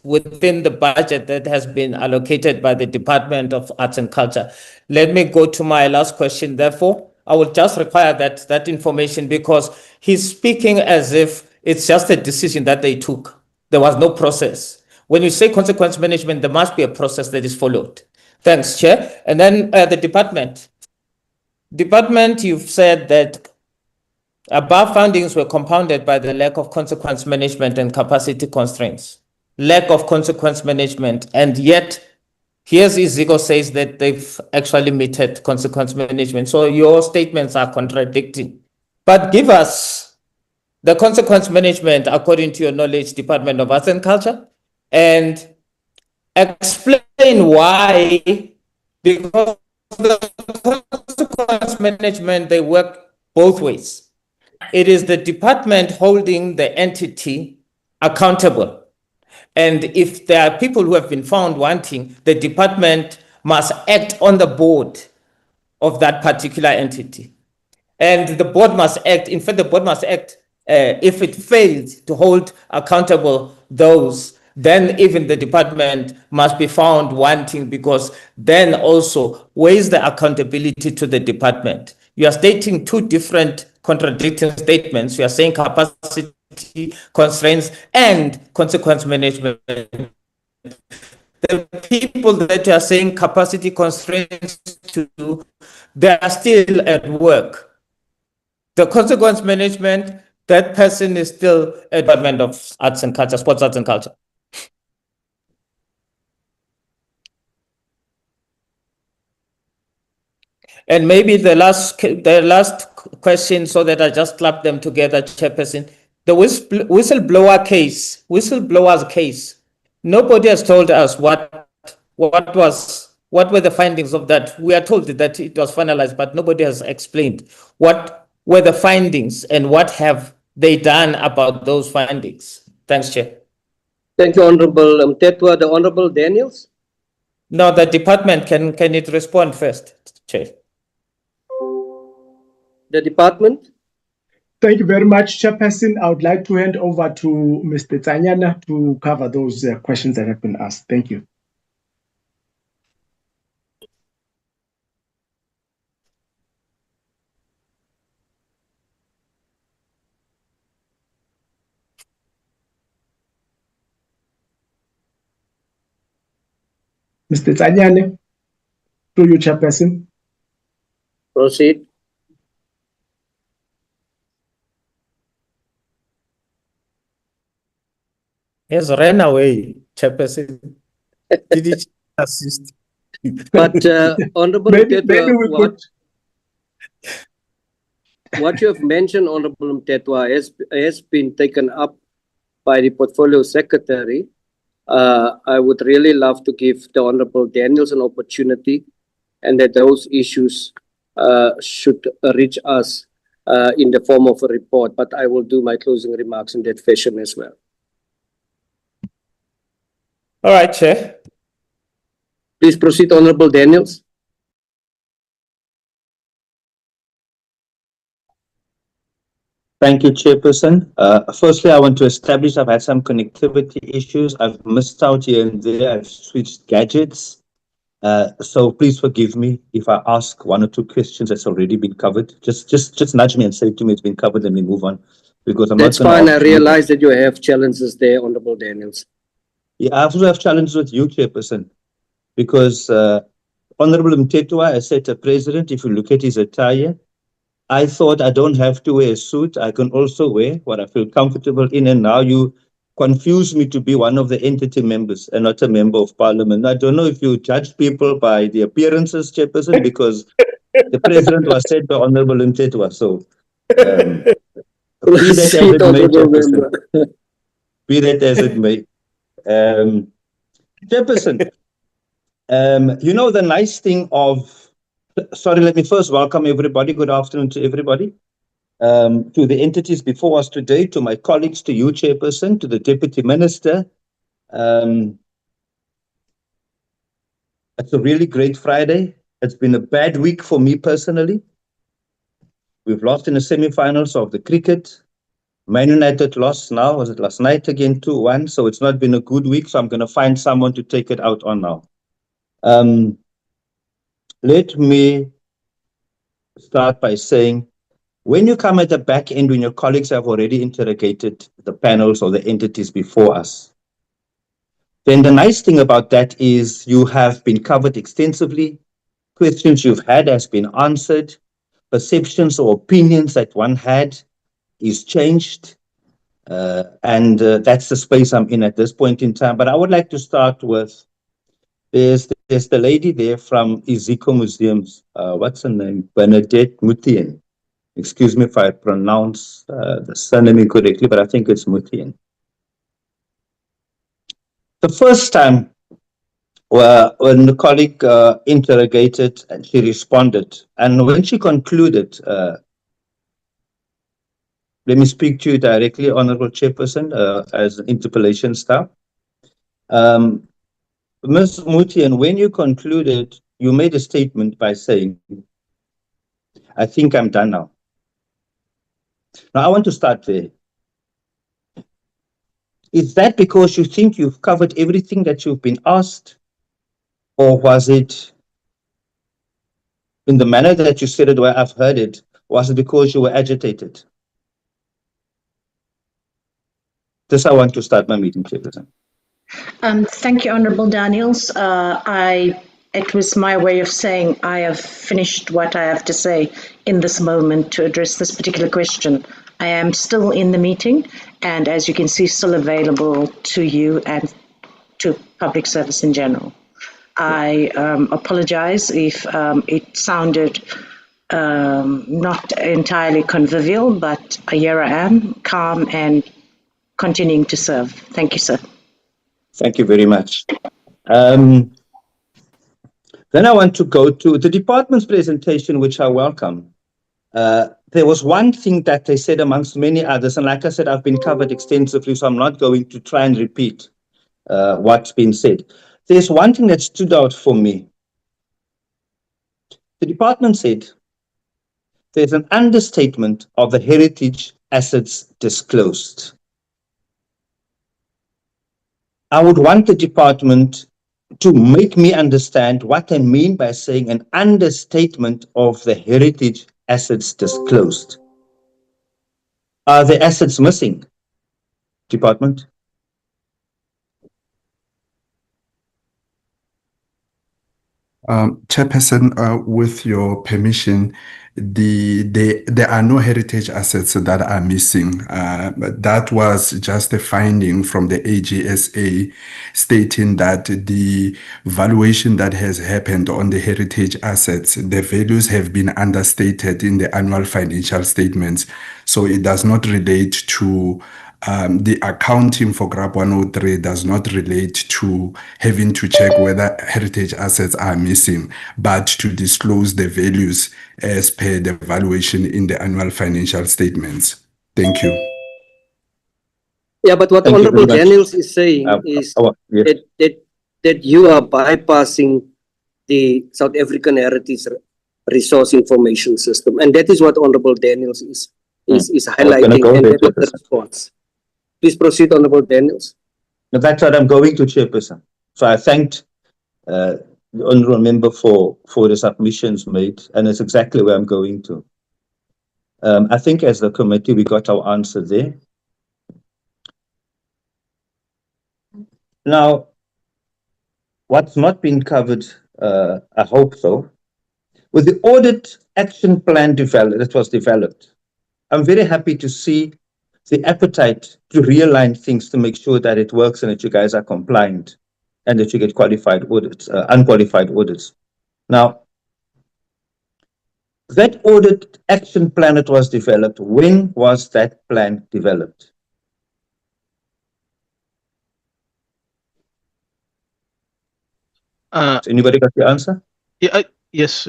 within the budget that has been allocated by the Department of Arts and Culture? Let me go to my last question. Therefore, I will just require that information, because he's speaking as if it's just a decision that they took. There was no process. When you say consequence management, there must be a process that is followed. Thanks, Chair. And then the department. Department, you've said that above findings were compounded by the lack of consequence management and capacity constraints. Lack of consequence management, and yet here's Iziko says that they've actually meted consequence management. So your statements are contradicting. But give us the consequence management according to your knowledge, Department of Arts and Culture, and explain why, because the consequence management, they work both ways. It is the department holding the entity accountable. And if there are people who have been found wanting, the department must act on the board of that particular entity. And the board must act, in fact, the board must act if it fails to hold accountable those, then even the department must be found wanting, because then also where's the accountability to the department? You are stating two different contradicting statements. You are saying capacity constraints and consequence management. The people that you are saying capacity constraints to, they are still at work. The consequence management, that person is still at the Department of Arts and Culture, Sports, Arts and Culture. And maybe the last question, so that I just clap them together, Chairperson. The whistleblower's case. Nobody has told us what were the findings of that. We are told that it was finalized, but nobody has explained what were the findings and what have they done about those findings. Thanks, Chair. Thank you, Honorable Tetwa. The Honorable Daniels? No, the department, can it respond first, Chair? The department? Thank you very much, Chairperson. I would like to hand over to Mr. Tsanyana to cover those questions that have been asked. Thank you. Mr. Tsanyane, to you, Chairperson. Proceed. Has ran away, Chairperson. Did he assist? But Honorable Maybe Mtetwa, we could. what you have mentioned, Honorable Mtetwa, has been taken up by the Portfolio Secretary. I would really love to give the Honorable Daniels an opportunity, and that those issues should reach us in the form of a report. But I will do my closing remarks in that fashion as well. All right, Chair. Please proceed, Honorable Daniels. Thank you, Chairperson. Firstly, I want to establish I've had some connectivity issues. I've missed out here and there. I've switched gadgets. So please forgive me if I ask one or two questions that's already been covered. Just nudge me and say to me it's been covered, and we move on, because I'm That's not going fine. to I ask you. realize that you have challenges there, Honorable Daniels. Yeah, I also have challenges with you, Chairperson, because Honorable Mtetwa, as set a president, if you look at his attire, I thought I don't have to wear a suit. I can also wear what I feel comfortable in, and now you confuse me to be one of the entity members and not a member of parliament. I don't know if you judge people by the appearances, Chairperson, because the president was said by Honorable Mtetwa. So be that as it may, Chairperson. Be that as it may. Chairperson, you know the nice thing of, sorry, let me first welcome everybody. Good afternoon to everybody. To the entities before us today, to my colleagues, to you, Chairperson, to the Deputy Minister. It's a really great Friday. It's been a bad week for me personally. We've lost in the semi-finals of the cricket. Man United lost now, was it last night again, 2-1. So it's not been a good week. So I'm going to find someone to take it out on now. Let me start by saying, when you come at the back end, when your colleagues have already interrogated the panels or the entities before us, then the nice thing about that is you have been covered extensively. Questions you've had has been answered. Perceptions or opinions that one had is changed. And that's the space I'm in at this point in time. But I would like to start with, there's the lady there from Iziko Museums. What's her name? Bernadette Mutien. Excuse me if I pronounce the surname incorrectly, but I think it's Mutien. The first time when the colleague interrogated and she responded, and when she concluded, let me speak to you directly, Honorable Chairperson, as an interpellation staff. Ms. Mutien, when you concluded, you made a statement by saying, I think I'm done now. Now, I want to start there. Is that because you think you've covered everything that you've been asked? Or was it, in the manner that you said it, where I've heard it, was it because you were agitated? This I want to start my meeting, Chairperson. Thank you, Honourable Daniels. It was my way of saying I have finished what I have to say in this moment to address this particular question. I am still in the meeting, and as you can see, still available to you and to public service in general. I apologize if it sounded not entirely convivial, but here I am, calm and continuing to serve. Thank you, sir. Thank you very much. Then I want to go to the department's presentation, which I welcome. There was one thing that they said amongst many others, and like I said, I've been covered extensively, so I'm not going to try and repeat what's been said. There's one thing that stood out for me. The department said there's an understatement of the heritage assets disclosed. I would want the department to make me understand what they mean by saying an understatement of the heritage assets disclosed. Are the assets missing, department? Chairperson, with your permission, there are no heritage assets that are missing. That was just a finding from the AGSA stating that the valuation that has happened on the heritage assets, the values have been understated in the annual financial statements. So it does not relate to the accounting for GRAP 103 does not relate to having to check whether heritage assets are missing, but to disclose the values as per the valuation in the annual financial statements. Thank you. Yeah, but what Thank you Honorable very much. Daniels is saying is Yes. that you are bypassing the South African Heritage Resource Information System, and that is what Honorable Daniels is highlighting, go and there, that was the Chairperson. response. Please proceed, Honorable Daniels. No, that's what I'm going to, Chairperson. So I thanked the honourable member for the submissions made, and it's exactly where I'm going to. I think as the committee, we got our answer there. Now, what's not been covered, I hope so, with the audit action plan that was developed, I'm very happy to see the appetite to realign things to make sure that it works and that you guys are compliant and that you get qualified audits, unqualified audits. Now, that audit action plan that was developed, when was that plan developed? Has anybody got the answer? Yeah, yes.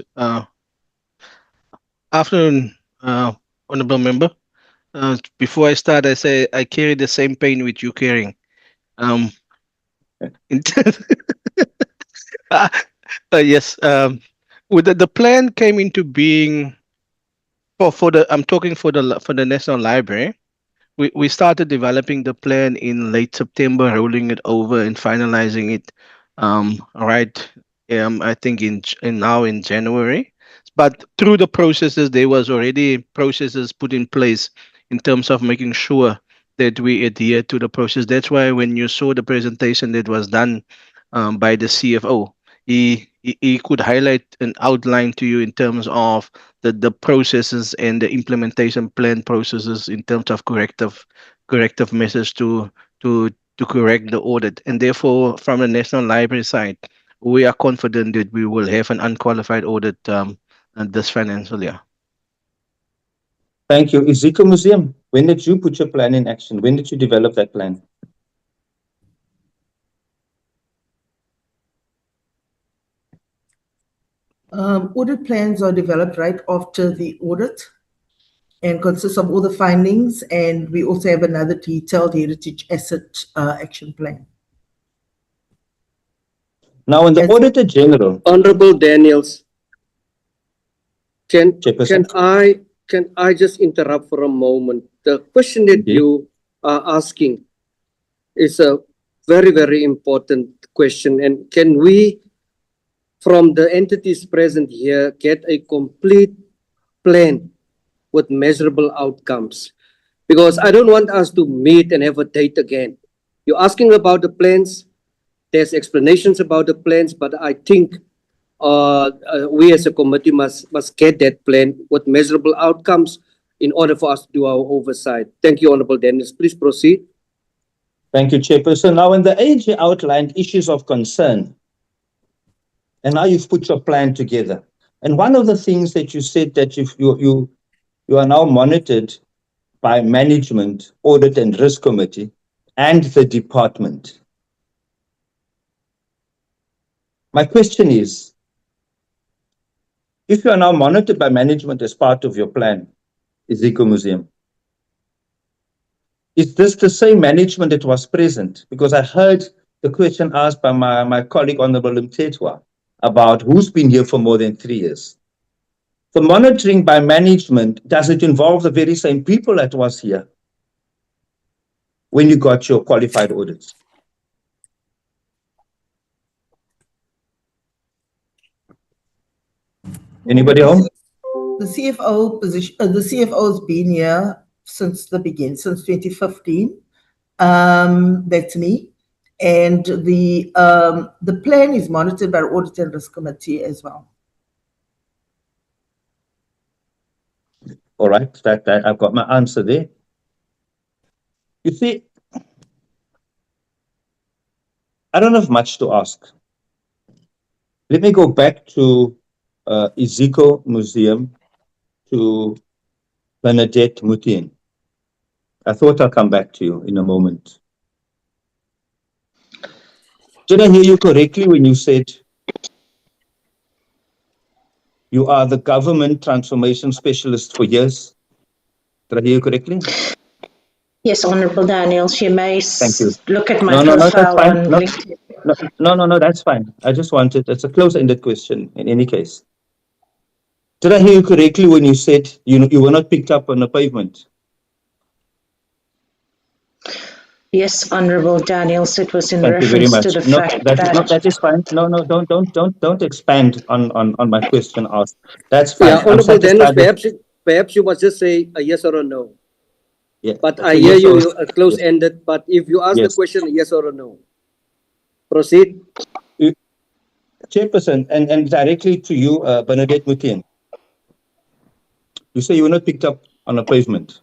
Afternoon, honorable member. Before I start, I say I carry the same pain with you carrying. Yes. With the plan came into being for the I'm talking for the National Library. We started developing the plan in late September, rolling it over and finalizing it. Right. I think now in January. But through the processes, there was already processes put in place in terms of making sure that we adhere to the process. That's why when you saw the presentation that was done by the CFO, he could highlight and outline to you in terms of the processes and the implementation plan processes in terms of corrective measures to correct the audit. And therefore, from the National Library side, we are confident that we will have an unqualified audit this financial year. Thank you. Iziko Museum, when did you put your plan in action? When did you develop that plan? Audit plans are developed right after the audit and consists of all the findings, and we also have another detailed heritage asset action plan. Now, in the Auditor General, Honorable Daniels, can I just interrupt for a moment? The question that you are asking is a very, very important question, and can we, from the entities present here, get a complete plan with measurable outcomes? Because I don't want us to meet and have a date again. You're asking about the plans, there's explanations about the plans, but I think we as a committee must get that plan with measurable outcomes in order for us to do our oversight. Thank you, Honorable Dennis. Please proceed. Thank you, Chairperson. Now, in the AG outlined issues of concern, and now you've put your plan together. And one of the things that you said that you are now monitored by management, audit and risk committee, and the department. My question is, if you are now monitored by management as part of your plan, Iziko Museum, is this the same management that was present? Because I heard the question asked by my colleague, Honorable Mtetwa, about who's been here for more than 3 years. The monitoring by management, does it involve the very same people that was here when you got your qualified audits? Anybody home? The CFO position, the CFO has been here since the beginning, since 2015. That's me. And the plan is monitored by the Audit and Risk Committee as well. All right, that I've got my answer there. You see, I don't have much to ask. Let me go back to Iziko Museum, to Bernadette Mutin. I thought I'll come back to you in a moment. Did I hear you correctly when you said you are the government transformation specialist for years? Did I hear you correctly? Yes, Honorable Daniels, you may Thank you. look at my No, that's profile fine. on No, LinkedIn. no, that's fine. I just wanted, it's a close-ended question in any case. Did I hear you correctly when you said you were not picked up on the pavement? Yes, Honorable Daniels, it was in Thank you very reference to much. the No, fact that that is fine. No, don't expand on my question asked. That's fine. Yeah, I'm Honorable Daniels, satisfied with, perhaps you must just say a yes or a no. yeah. But I So hear yes or you yes. close-ended, but if you ask the Yes. question, yes or a no. Proceed. Chairperson, and directly to you, Bernadette Mutin. You say you were not picked up on a pavement.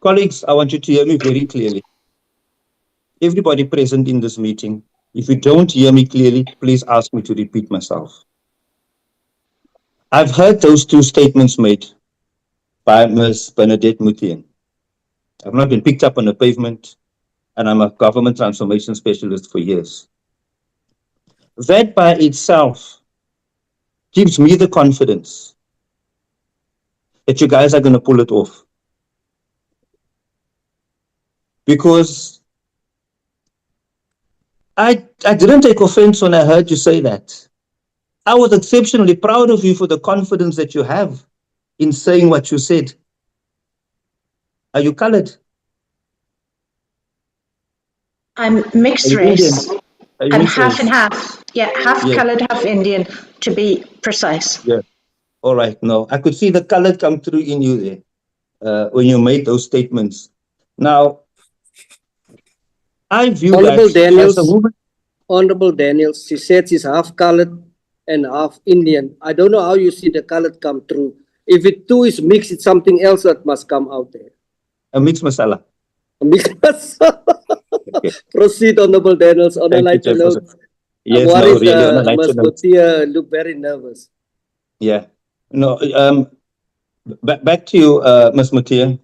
Colleagues, I want you to hear me very clearly. Everybody present in this meeting, if you don't hear me clearly, please ask me to repeat myself. I've heard those two statements made by Ms. Bernadette Mutin. I've not been picked up on a pavement, and I'm a government transformation specialist for years. That by itself gives me the confidence that you guys are going to pull it off. Because I didn't take offense when I heard you say that. I was exceptionally proud of you for the confidence that you have in saying what you said. Are you colored? I'm mixed Are you race. Indian? Are you I'm mixed half and race? half. Yeah, half Yes. colored, half Indian, to be precise. Yeah. All right. No, I could see the color come through in you there when you made those statements. Now, I view Honorable that as a Daniels, woman. Honorable Daniels, she said she's half colored and half Indian. I don't know how you see the colored come through. If it two is mixed, it's something else that must come out there. A mixed masala. A mixed masala. Okay. Proceed, Honorable Daniels. On a Thank you, lighter note, Chairperson. I'm Yes, no, worried really, on a lighter Ms. note. Mutia look very nervous. Yeah. No, back to you, Ms. Mutia.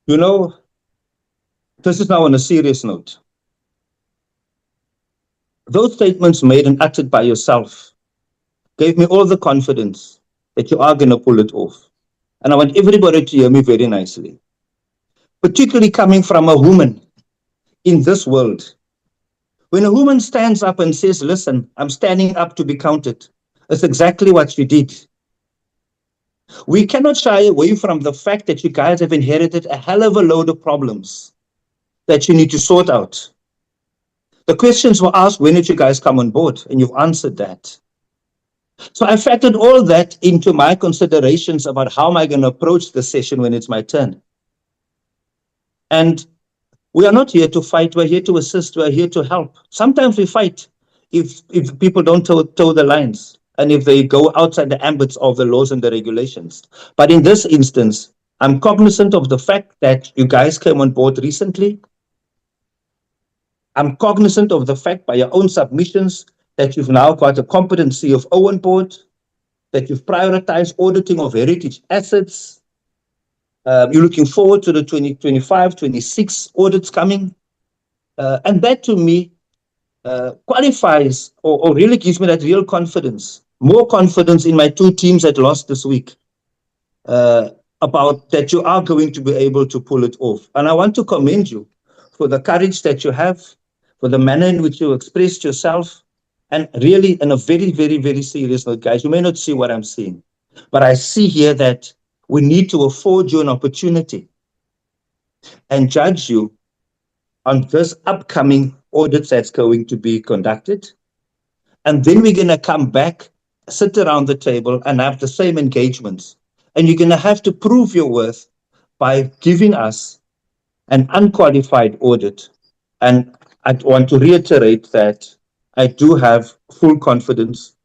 You know, this is now on a serious note. Those statements made and uttered by yourself gave me all the confidence that you are going to pull it off. And I want everybody to hear me very nicely. Particularly coming from a woman in this world. When a woman stands up and says, listen, I'm standing up to be counted, that's exactly what she did. We cannot shy away from the fact that you guys have inherited a hell of a load of problems that you need to sort out. The questions were asked, when did you guys come on board? And you've answered that. So I factored all that into my considerations about how am I going to approach the session when it's my turn. And we are not here to fight, we're here to assist, we're here to help. Sometimes we fight if people don't toe the lines and if they go outside the ambits of the laws and the regulations. But in this instance, I'm cognizant of the fact that you guys came on board recently. I'm cognizant of the fact by your own submissions that you've now got a competent CFO on board, that you've prioritized auditing of heritage assets. You're looking forward to the 2025-26 audits coming. And that to me qualifies or really gives me that real confidence, more confidence in my two teams that lost this week about that you are going to be able to pull it off. And I want to commend you for the courage that you have, for the manner in which you expressed yourself, and really in a very, very, very serious note, guys, you may not see what I'm seeing, but I see here that we need to afford you an opportunity and judge you on this upcoming audit that's going to be conducted. And then we're going to come back, sit around the table and have the same engagements. And you're going to have to prove your worth by giving us an unqualified audit And I want to reiterate that I do have full confidence,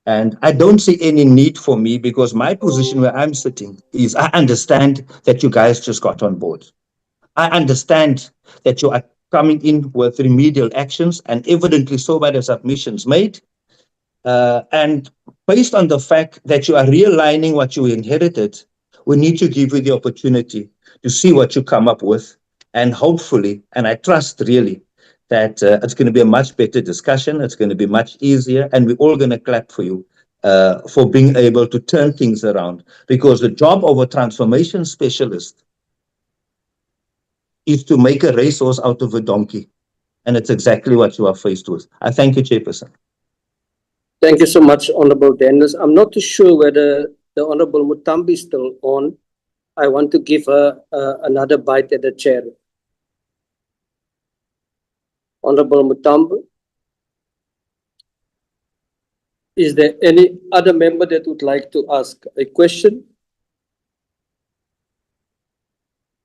and I don't see any need for me, because my position where I'm sitting is I understand that you guys just got on board. I understand that you are coming in with remedial actions, and evidently so by the submissions made. And based on the fact that you are realigning what you inherited, we need to give you the opportunity to see what you come up with. And hopefully, and I trust really, that it's going to be a much better discussion. It's going to be much easier. And we're all going to clap for you for being able to turn things around. Because the job of a transformation specialist is to make a racehorse out of a donkey. And it's exactly what you are faced with. I thank you, Chairperson. Thank you so much, Honorable Dennis. I'm not too sure whether the Honorable Mutambi is still on. I want to give her another bite at the chair. Honorable Mutambi, is there any other member that would like to ask a question?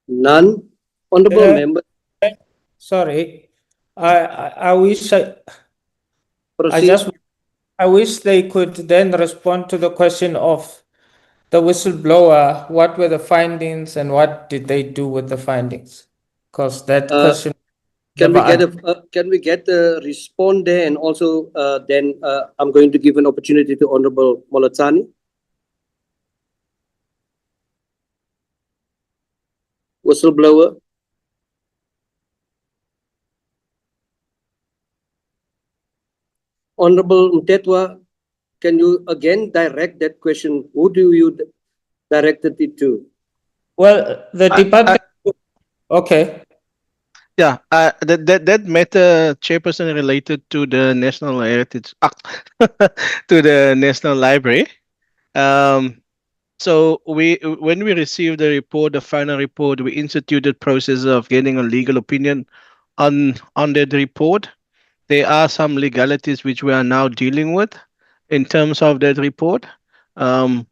None. Honorable member. Sorry, I wish I wish they could then respond to the question of the whistleblower. What were the findings and what did they do with the findings? Because that question. Can we get a response there, and also then I'm going to give an opportunity to Honorable Molotsani. Whistleblower. Honorable Mtetwa, can you again direct that question? Who do you direct it to? Well, the department. Okay. Yeah, that matter, Chairperson, related to the National Heritage to the National Library. So when we received the report, the final report, we instituted process of getting a legal opinion on that report. There are some legalities which we are now dealing with in terms of that report.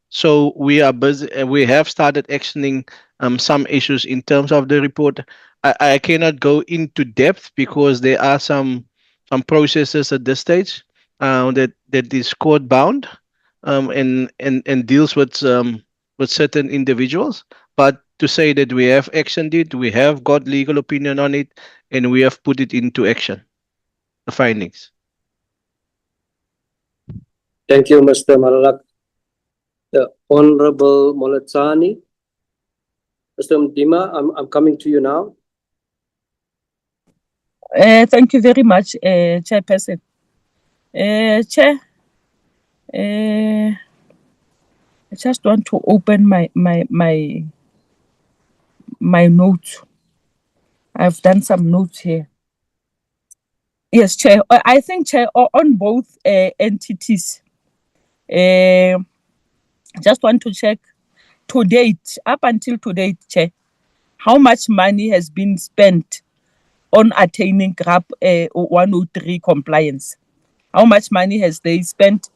So we are busy. We have started actioning some issues in terms of the report. I cannot go into depth because there are some processes at this stage that is court bound and deals with certain individuals. But to say that we have actioned it, we have got legal opinion on it, and we have put it into action. The findings. Thank you, Mr. Malalak. The Honorable Molotsani. Mr. Mdima, I'm coming to you now. Thank you very much, Chairperson. Chair, I just want to open my notes. I've done some notes here. Yes, Chair. I think, Chair, on both entities, just want to check to date, up until to date, Chair, how much money has been spent on attaining GRAP 103 compliance? How much money has they spent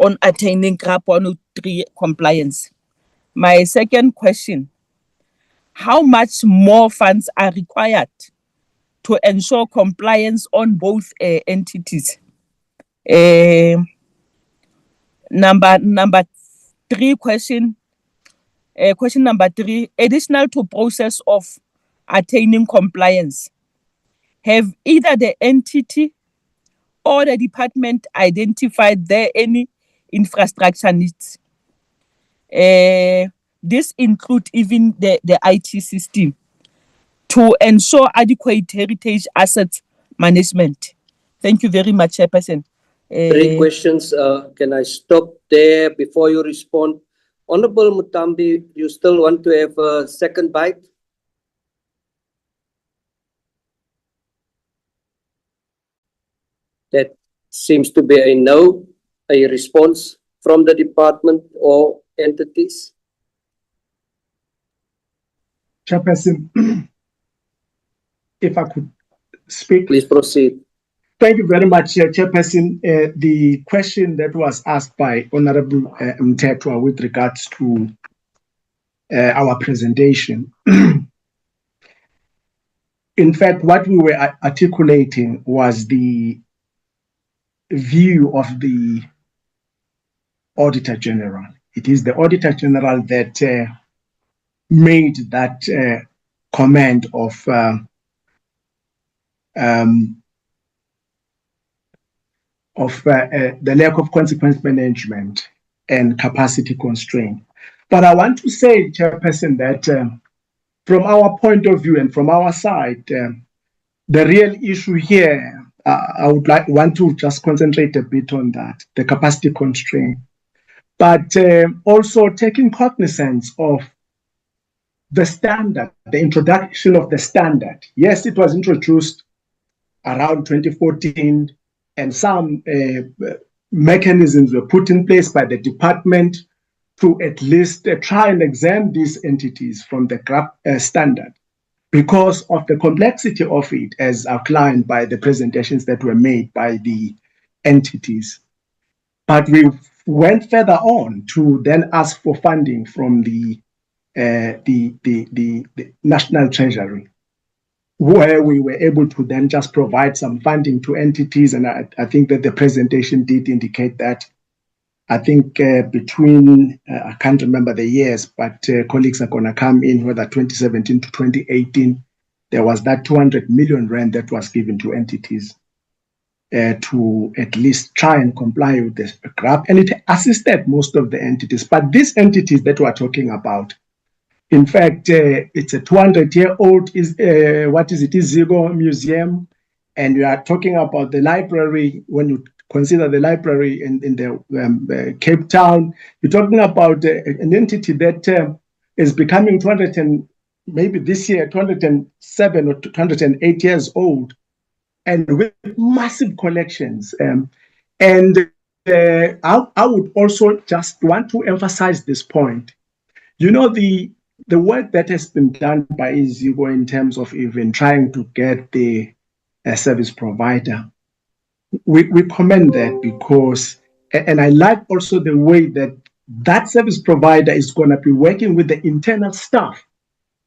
on attaining GRAP 103 compliance? My second question, how much more funds are required to ensure compliance on both entities? Number three question. Question number three, additional to process of attaining compliance, have either the entity or the department identified there any infrastructure needs? This include even the IT system to ensure adequate heritage assets management. Thank you very much, Chairperson. Three questions. Can I stop there before you respond? Honorable Mutambi, you still want to have a second bite? That seems to be a no, a response from the department or entities. Chairperson, if I could speak. Please proceed. Thank you very much, Chairperson. The question that was asked by Honorable Mtetwa with regards to our presentation. in fact, what we were articulating was the view of the Auditor General. It is the Auditor General that made that comment of the lack of consequence management and capacity constraint. But I want to say, Chairperson, that from our point of view and from our side, the real issue here, I would want to just concentrate a bit on that, the capacity constraint, but also taking cognizance of the standard, the introduction of the standard. Yes, it was introduced around 2014, and some mechanisms were put in place by the department to at least try and exempt these entities from the GRAP standard because of the complexity of it, as outlined by the presentations that were made by the entities. But we went further on to then ask for funding from the National Treasury, where we were able to then just provide some funding to entities. And I think that the presentation did indicate that. I think between, I can't remember the years, but colleagues are going to come in, whether 2017 to 2018, there was that 200 million rand that was given to entities to at least try and comply with this GRAP. And it assisted most of the entities. But these entities that we're talking about, in fact, it's a 200-year-old, Iziko Museum, and we are talking about the library. When you consider the library in the Cape Town, you're talking about an entity that is becoming 200 and maybe this year 207 or 208 years old, and with massive collections. I would also just want to emphasize this point. You know, the work that has been done by Iziko in terms of even trying to get the service provider, we commend that because, and I like also the way that that service provider is going to be working with the internal staff,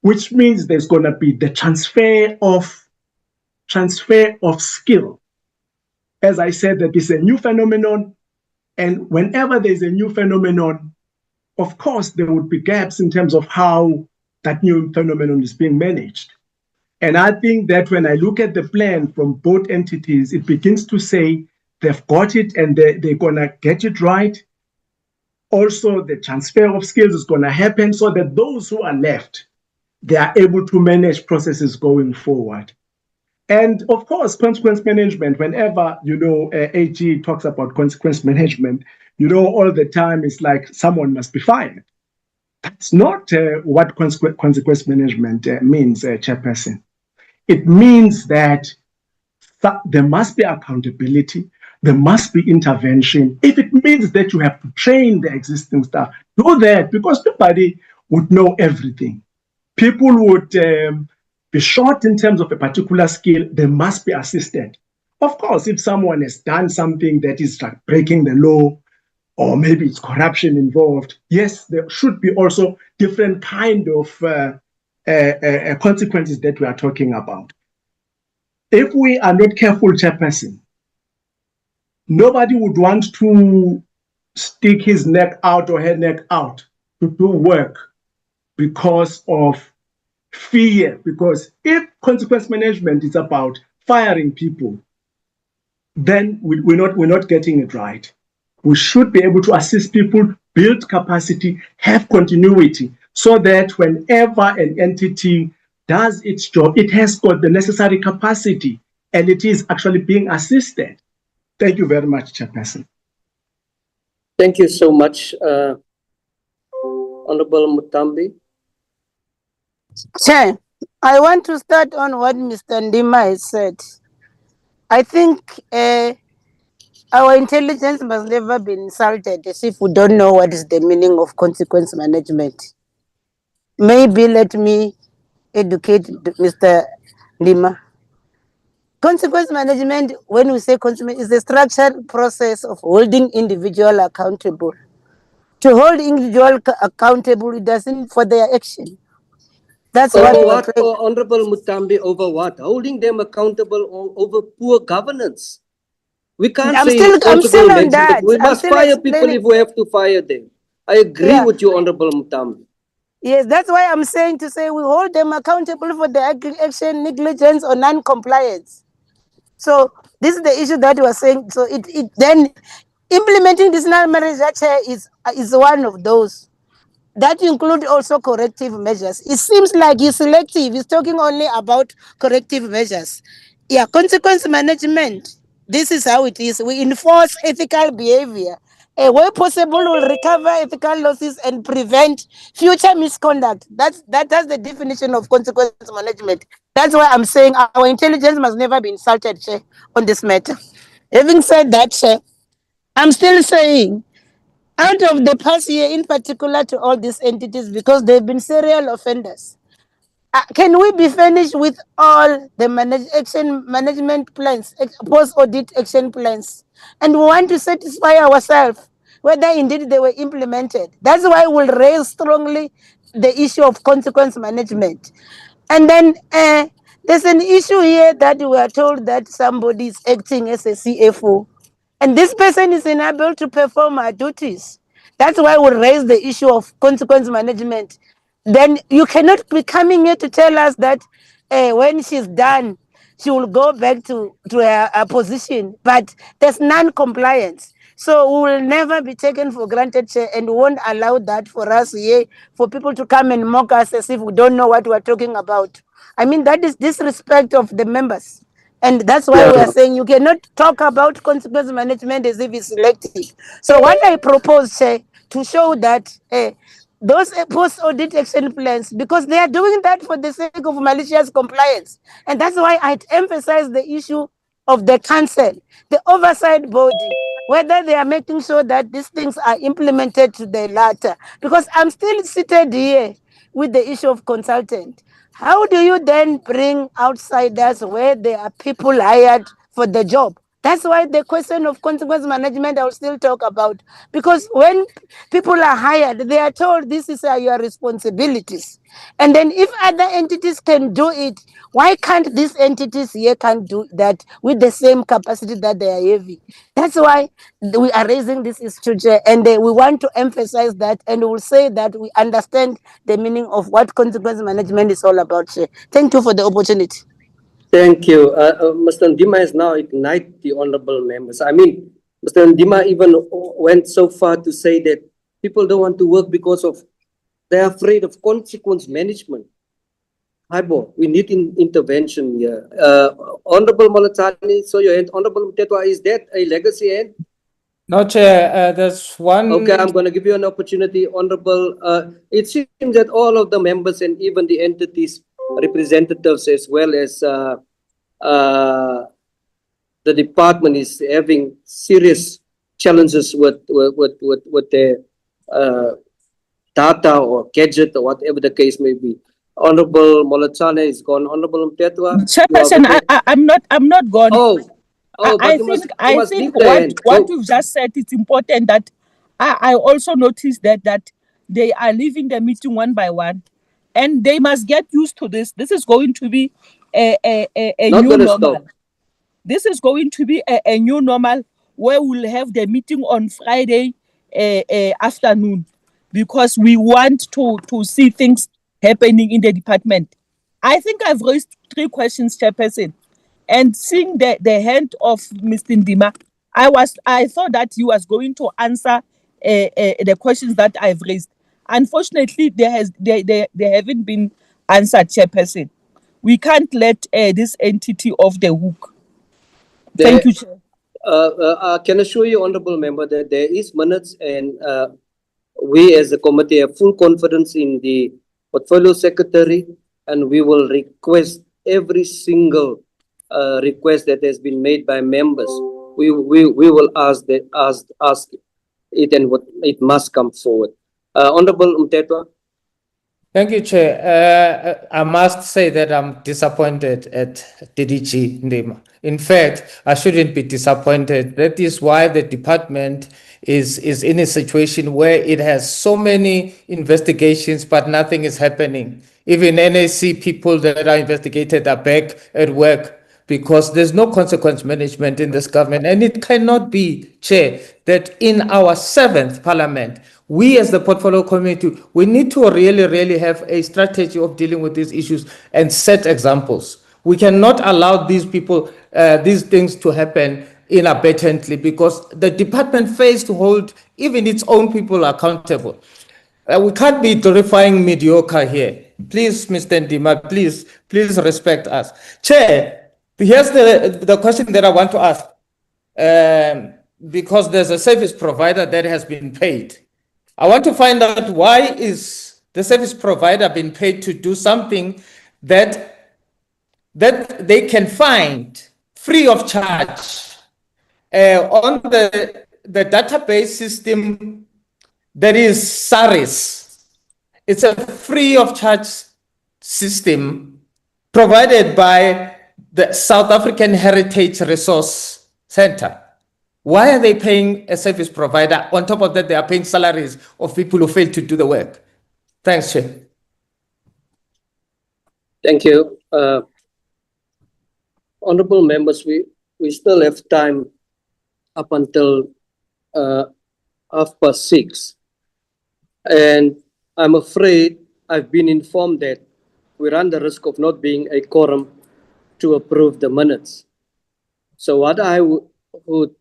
which means there's going to be the transfer of skill. As I said, that is a new phenomenon, and whenever there's a new phenomenon, of course, there would be gaps in terms of how that new phenomenon is being managed. And I think that when I look at the plan from both entities, it begins to say they've got it and they're going to get it right. Also, the transfer of skills is going to happen so that those who are left, they are able to manage processes going forward. And of course, consequence management, whenever, AG talks about consequence management, all the time it's like someone must be fired. That's not what consequence management means, Chairperson. It means that there must be accountability, there must be intervention. If it means that you have to train the existing staff, do that, because nobody would know everything. People would be short in terms of a particular skill, they must be assisted. Of course, if someone has done something that is like breaking the law, or maybe it's corruption involved, yes, there should be also different kind of consequences that we are talking about. If we are not careful, Chairperson, nobody would want to stick his neck out or her neck out to do work because of fear. Because if consequence management is about firing people, then we're not getting it right. We should be able to assist people, build capacity, have continuity, so that whenever an entity does its job, it has got the necessary capacity and it is actually being assisted. Thank you very much, Chairperson. Thank you so much, Honorable Mutambi. Chair, I want to start on what Mr. Ndima has said. I think our intelligence must never be insulted as if we don't know what is the meaning of consequence management. Maybe let me educate Mr. Ndima. Consequence management, when we say consequence, is the structured process of holding individual accountable. To hold individual accountable, it doesn't for their action. That's what Over we're what, trying. Honorable Mutambi, over what? Holding them accountable over poor governance. We can't I'm say still responsible on management. that. We I'm must still fire people explaining. if we have to fire them. I agree Yeah. with you, Honorable Mutambi. Yes, that's why I'm saying to say we hold them accountable for the action, negligence, or non-compliance. So this is the issue that we are saying. So it then implementing disciplinary measures is one of those. That include also corrective measures. It seems like he's selective. He's talking only about corrective measures. Yeah, consequence management. This is how it is. We enforce ethical behavior. Where possible, we'll recover ethical losses and prevent future misconduct. That's the definition of consequence management. That's why I'm saying our intelligence must never be insulted, Chair, on this matter. Having said that, Chair, I'm still saying out of the past year, in particular to all these entities, because they've been serial offenders, can we be finished with all the action management plans, post-audit action plans? And we want to satisfy ourselves whether indeed they were implemented. That's why we'll raise strongly the issue of consequence management. And then there's an issue here that we are told that somebody is acting as a CFO, and this person is unable to perform her duties. That's why we raise the issue of consequence management. Then you cannot be coming here to tell us that when she's done, she will go back to her position, but there's non-compliance. So we will never be taken for granted, Chair, and we won't allow that for us here, for people to come and mock us as if we don't know what we're talking about. I mean, that is disrespect of the members. And that's why we are saying you cannot talk about consequence management as if it's selective. So what I propose, Chair, to show that those post-audit action plans, because they are doing that for the sake of malicious compliance. And that's why I'd emphasize the issue of the council, the oversight body, whether they are making sure that these things are implemented to the latter. Because I'm still seated here with the issue of consultant. How do you then bring outsiders where there are people hired for the job? That's why the question of consequence management I will still talk about. Because when people are hired, they are told this is your responsibilities. And then if other entities can do it, why can't these entities here can do that with the same capacity that they are having? That's why we are raising this issue, and we want to emphasize that, and we will say that we understand the meaning of what consequence management is all about. Thank you for the opportunity. Thank you. Mr. Ndima has now ignited the honorable members. I mean, Mr. Ndima even went so far to say that people don't want to work because of they're afraid of consequence management. Haibo, we need intervention here. Honorable Malatani, so your hand. Honorable Mtetwa, is that a legacy hand? No, Chair, there's one. Okay, I'm going to give you an opportunity, Honorable. It seems that all of the members and even the entities representatives as well as the department is having serious challenges with their data or gadget or whatever the case may be. Honorable Molachane is gone. Honorable Mtetwa. Chairperson, I'm not gone. But I you must think leave the hand. what you've just said, it's important that I also noticed that they are leaving the meeting one by one, and they must get used to this. This is going to be a Not new gonna normal. stop. This is going to be a new normal where we'll have the meeting on Friday afternoon, because we want to see things happening in the department. I think I've raised 3 questions, Chairperson. And seeing the hand of Mr. Ndima, I thought that he was going to answer the questions that I've raised. Unfortunately, they haven't been answered, Chairperson. We can't let this entity off the hook. Thank you, Chair. I can assure you, Honorable Member, that there is minutes, and we as a committee have full confidence in the Portfolio Secretary, and we will request every single request that has been made by members. We will ask it, and it must come forward. Honorable Mtetwa. Thank you, Chair. I must say that I'm disappointed at DDG Ndima. In fact, I shouldn't be disappointed. That is why the department is in a situation where it has so many investigations, but nothing is happening. Even NAC people that are investigated are back at work because there's no consequence management in this government. And it cannot be, Chair, that in our 7th Parliament, we as the Portfolio Committee, we need to really have a strategy of dealing with these issues and set examples. We cannot allow these people, these things to happen inadvertently because the department fails to hold even its own people accountable. We can't be glorifying mediocre here. Please, Mr. Ndima, please respect us. Chair, here's the question that I want to ask. Because there's a service provider that has been paid. I want to find out why is the service provider being paid to do something that they can find free of charge on the database system that is SARIS. It's a free of charge system provided by the South African Heritage Resource Center. Why are they paying a service provider? On top of that, they are paying salaries of people who fail to do the work. Thanks, Chair. Thank you. Honorable members, we still have time up until 6:30. And I'm afraid I've been informed that we run the risk of not being a quorum to approve the minutes. So what I would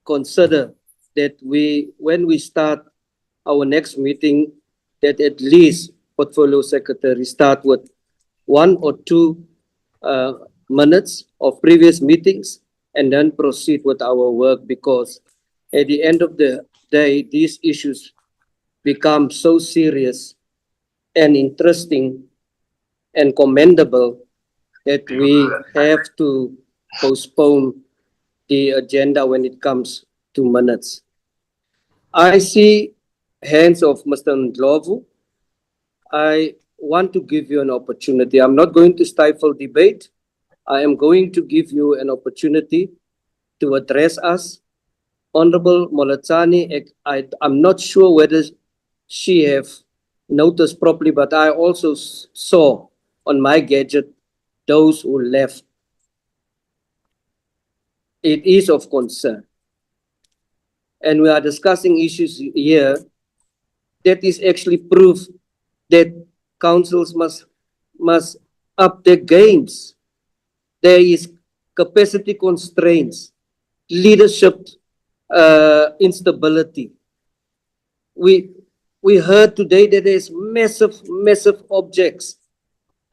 consider that when we start our next meeting, that at least Portfolio Secretary start with 1 or 2 minutes of previous meetings and then proceed with our work, because at the end of the day, these issues become so serious and interesting and commendable that we have to postpone the agenda when it comes to minutes. I see hands of Mr. Ndlovu. I want to give you an opportunity. I'm not going to stifle debate. I am going to give you an opportunity to address us. Honorable Molatsani, I'm not sure whether she have noticed properly, but I also saw on my gadget those who left. It is of concern. And we are discussing issues here that is actually proof that councils must up their games. There is capacity constraints, leadership instability. We heard today that there's massive objects,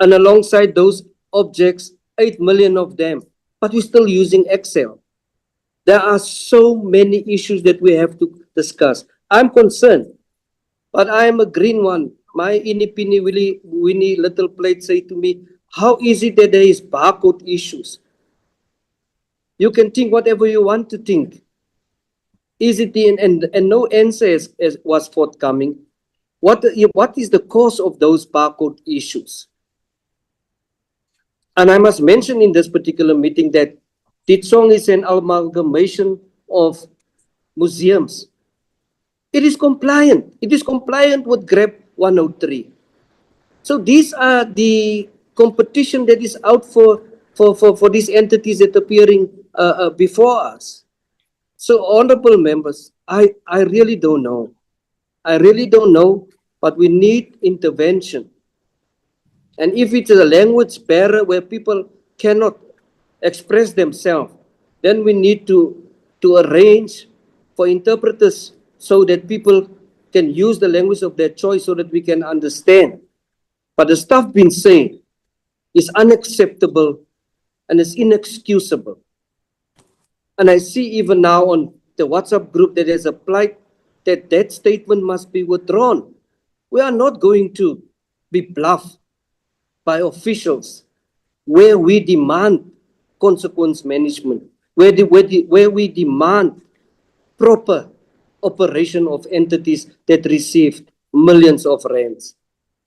and alongside those objects, 8 million of them, but we're still using Excel. There are so many issues that we have to discuss. I'm concerned, but I am a green one. My inipini Winnie Little Plate say to me, how is it that there is barcode issues? You can think whatever you want to think. Is it and no answer was forthcoming. What is the cause of those barcode issues? And I must mention in this particular meeting that Titsong is an amalgamation of museums. It is compliant. It is compliant with GRAP 103. So these are the competition that is out for these entities that are appearing before us. So honorable members, I really don't know. I really don't know, but we need intervention. And if it's a language barrier where people cannot express themselves, then we need to arrange for interpreters so that people can use the language of their choice so that we can understand. But the stuff being said is unacceptable and is inexcusable. And I see even now on the WhatsApp group that has applied that statement must be withdrawn. We are not going to be bluffed by officials where we demand consequence management, where we demand proper operation of entities that received millions of rands.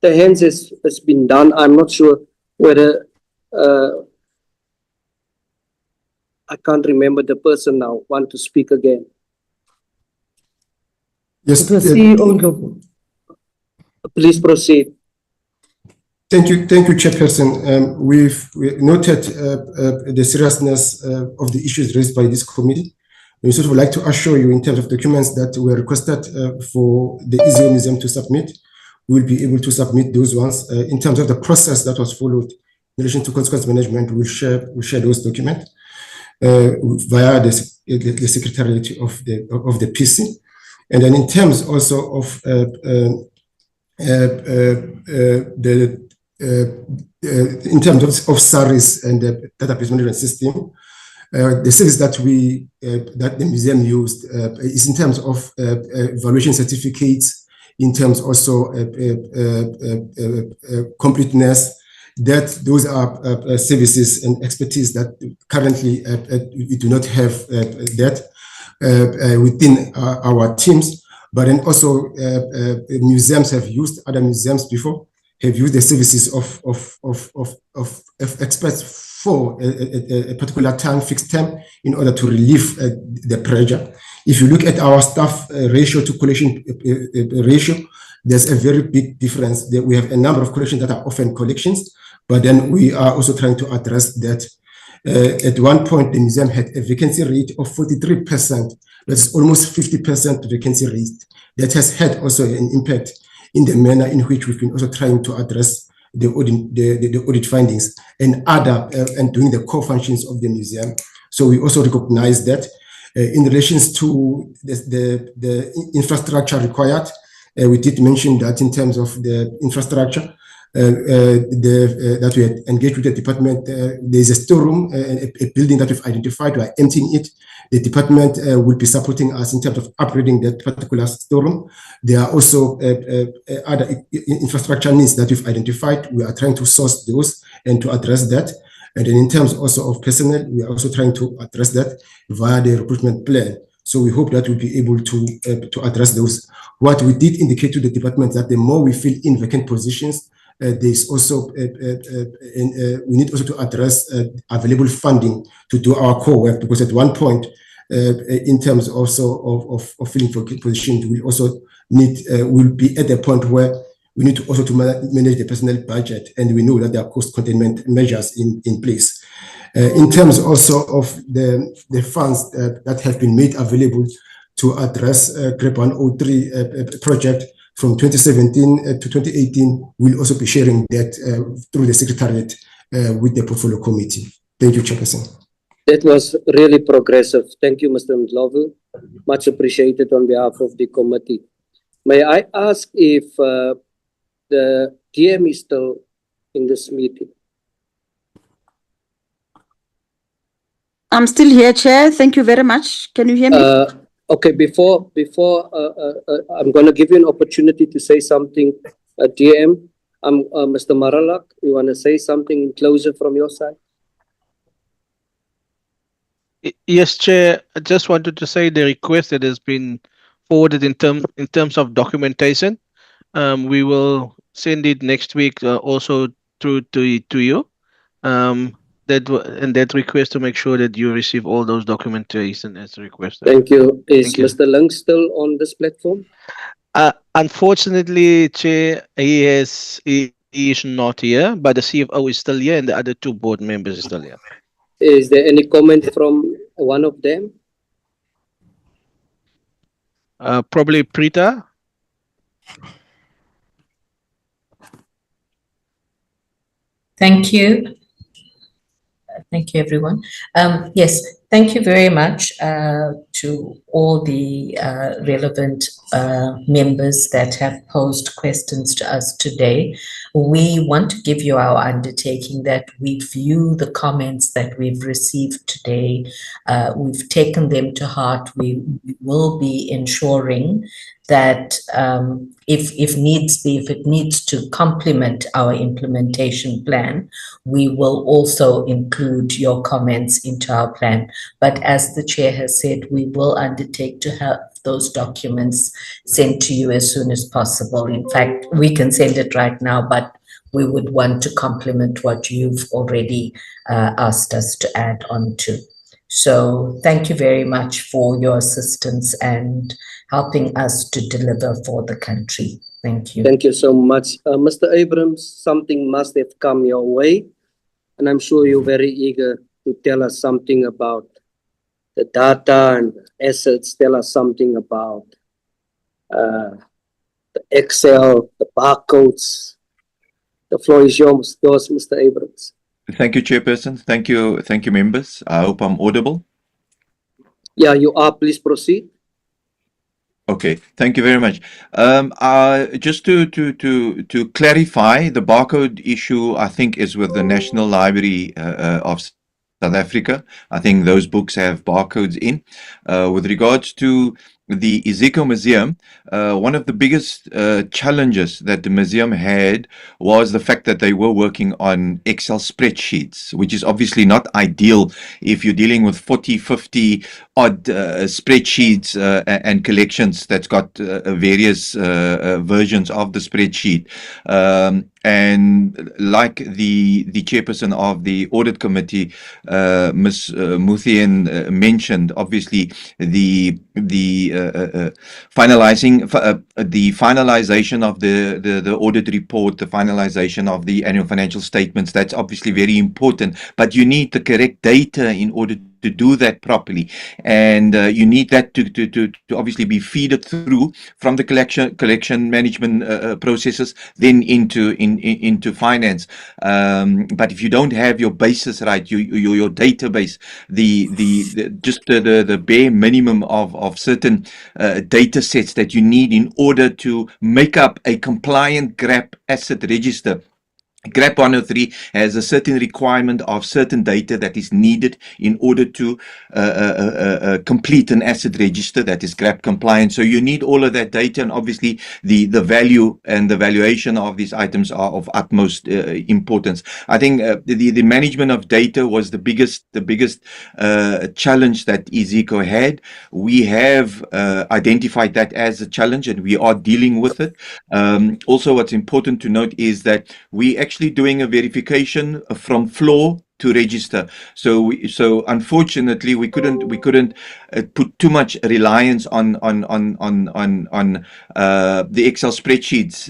The hands has been done. I'm not sure whether I can't remember the person now want to speak again. Yes. It was CEO Ndlovu. Please proceed. Thank you, Chairperson. We've noted the seriousness of the issues raised by this committee. We sort of would like to assure you in terms of documents that were requested for the Iziko Museum to submit. We'll be able to submit those ones. In terms of the process that was followed in relation to consequence management, we'll share those documents via the Secretariat of the PC. And then in terms also of in terms of SARIS and the database management system, the service that that the museum used is in terms of evaluation certificates, in terms also completeness. That those are services and expertise that currently we do not have that within our teams. But then also museums have used, other museums before have used the services of experts for a particular time, fixed term, in order to relieve the pressure. If you look at our staff ratio to collection ratio, there's a very big difference. We have a number of collections that are often collections, but then we are also trying to address that. At one point, the museum had a vacancy rate of 43%. That's almost 50% vacancy rate. That has had also an impact in the manner in which we've been also trying to address the audit findings and doing the core functions of the museum. So we also recognize that in relation to the infrastructure required. We did mention that in terms of the infrastructure that we had engaged with the department. There's a storeroom, a building that we've identified. We are emptying it. The department will be supporting us in terms of upgrading that particular storeroom. There are also other infrastructure needs that we've identified. We are trying to source those and to address that. And then in terms also of personnel, we are also trying to address that via the recruitment plan. So we hope that we'll be able to address those. What we did indicate to the department that the more we fill in vacant positions, there's also we need also to address available funding to do our core work, because at one point, in terms also of filling vacant positions, we also need will be at the point where we need to also to manage the personnel budget, and we know that there are cost containment measures in place. In terms also of the funds that have been made available to address GRAP 103 project from 2017 to 2018, we'll also be sharing that through the Secretariat with the Portfolio Committee. Thank you, Chairperson. That was really progressive. Thank you, Mr. Ndlovu. Much appreciated on behalf of the committee. May I ask if the DM is still in this meeting? I'm still here, Chair. Thank you very much. Can you hear me? Okay, before I'm going to give you an opportunity to say something, DM. Mr. Maralak, you want to say something in closure from your side? Yes, Chair. I just wanted to say the request that has been forwarded in terms of documentation. We will send it next week also through to you. That request to make sure that you receive all those documentation as requested. Thank you. Is Mr. Lung still on this platform? Unfortunately, Chair, he is not here, but the CFO is still here and the other two board members are still here. Is there any comment from one of them? Probably Prita. Thank you. Thank you, everyone. Yes, thank you very much to all the relevant members that have posed questions to us today. We want to give you our undertaking that we view the comments that we've received today. We've taken them to heart. We will be ensuring that if needs be, if it needs to complement our implementation plan, we will also include your comments into our plan. But as the chair has said, we will undertake to have those documents sent to you as soon as possible. In fact, we can send it right now, but we would want to complement what you've already asked us to add on to. So thank you very much for your assistance and helping us to deliver for the country. Thank you. Thank you so much. Mr. Abrams, something must have come your way, and I'm sure you're very eager to tell us something about the data and assets. Tell us something about the Excel, the barcodes. The floor is yours, Mr. Abrams. Thank you, Chairperson. Thank you, members. I hope I'm audible. Yeah, you are. Please proceed. Okay, thank you very much. Just to clarify, the barcode issue, I think, is with the National Library of South Africa. I think those books have barcodes in. With regards to the Iziko Museum, one of the biggest challenges that the museum had was the fact that they were working on Excel spreadsheets, which is obviously not ideal if you're dealing with 40, 50 odd spreadsheets and collections that's got various versions of the spreadsheet. And like the chairperson of the audit committee, Ms. Muthien, mentioned, obviously the finalization of the audit report, the finalization of the annual financial statements, that's obviously very important, but you need the correct data in order to do that properly, and you need that to obviously be feeded through from the collection management processes then into finance. But if you don't have your basis right, your database, the bare minimum of certain data sets that you need in order to make up a compliant GRAP asset register. GRAP 103 has a certain requirement of certain data that is needed in order to complete an asset register that is GRAP compliant. So you need all of that data, and obviously the value and the valuation of these items are of utmost importance. I think the management of data was the biggest challenge that Iziko had. We have identified that as a challenge, and we are dealing with it. Also, what's important to note is that we actually doing a verification from floor to register. So unfortunately we couldn't put too much reliance on the Excel spreadsheets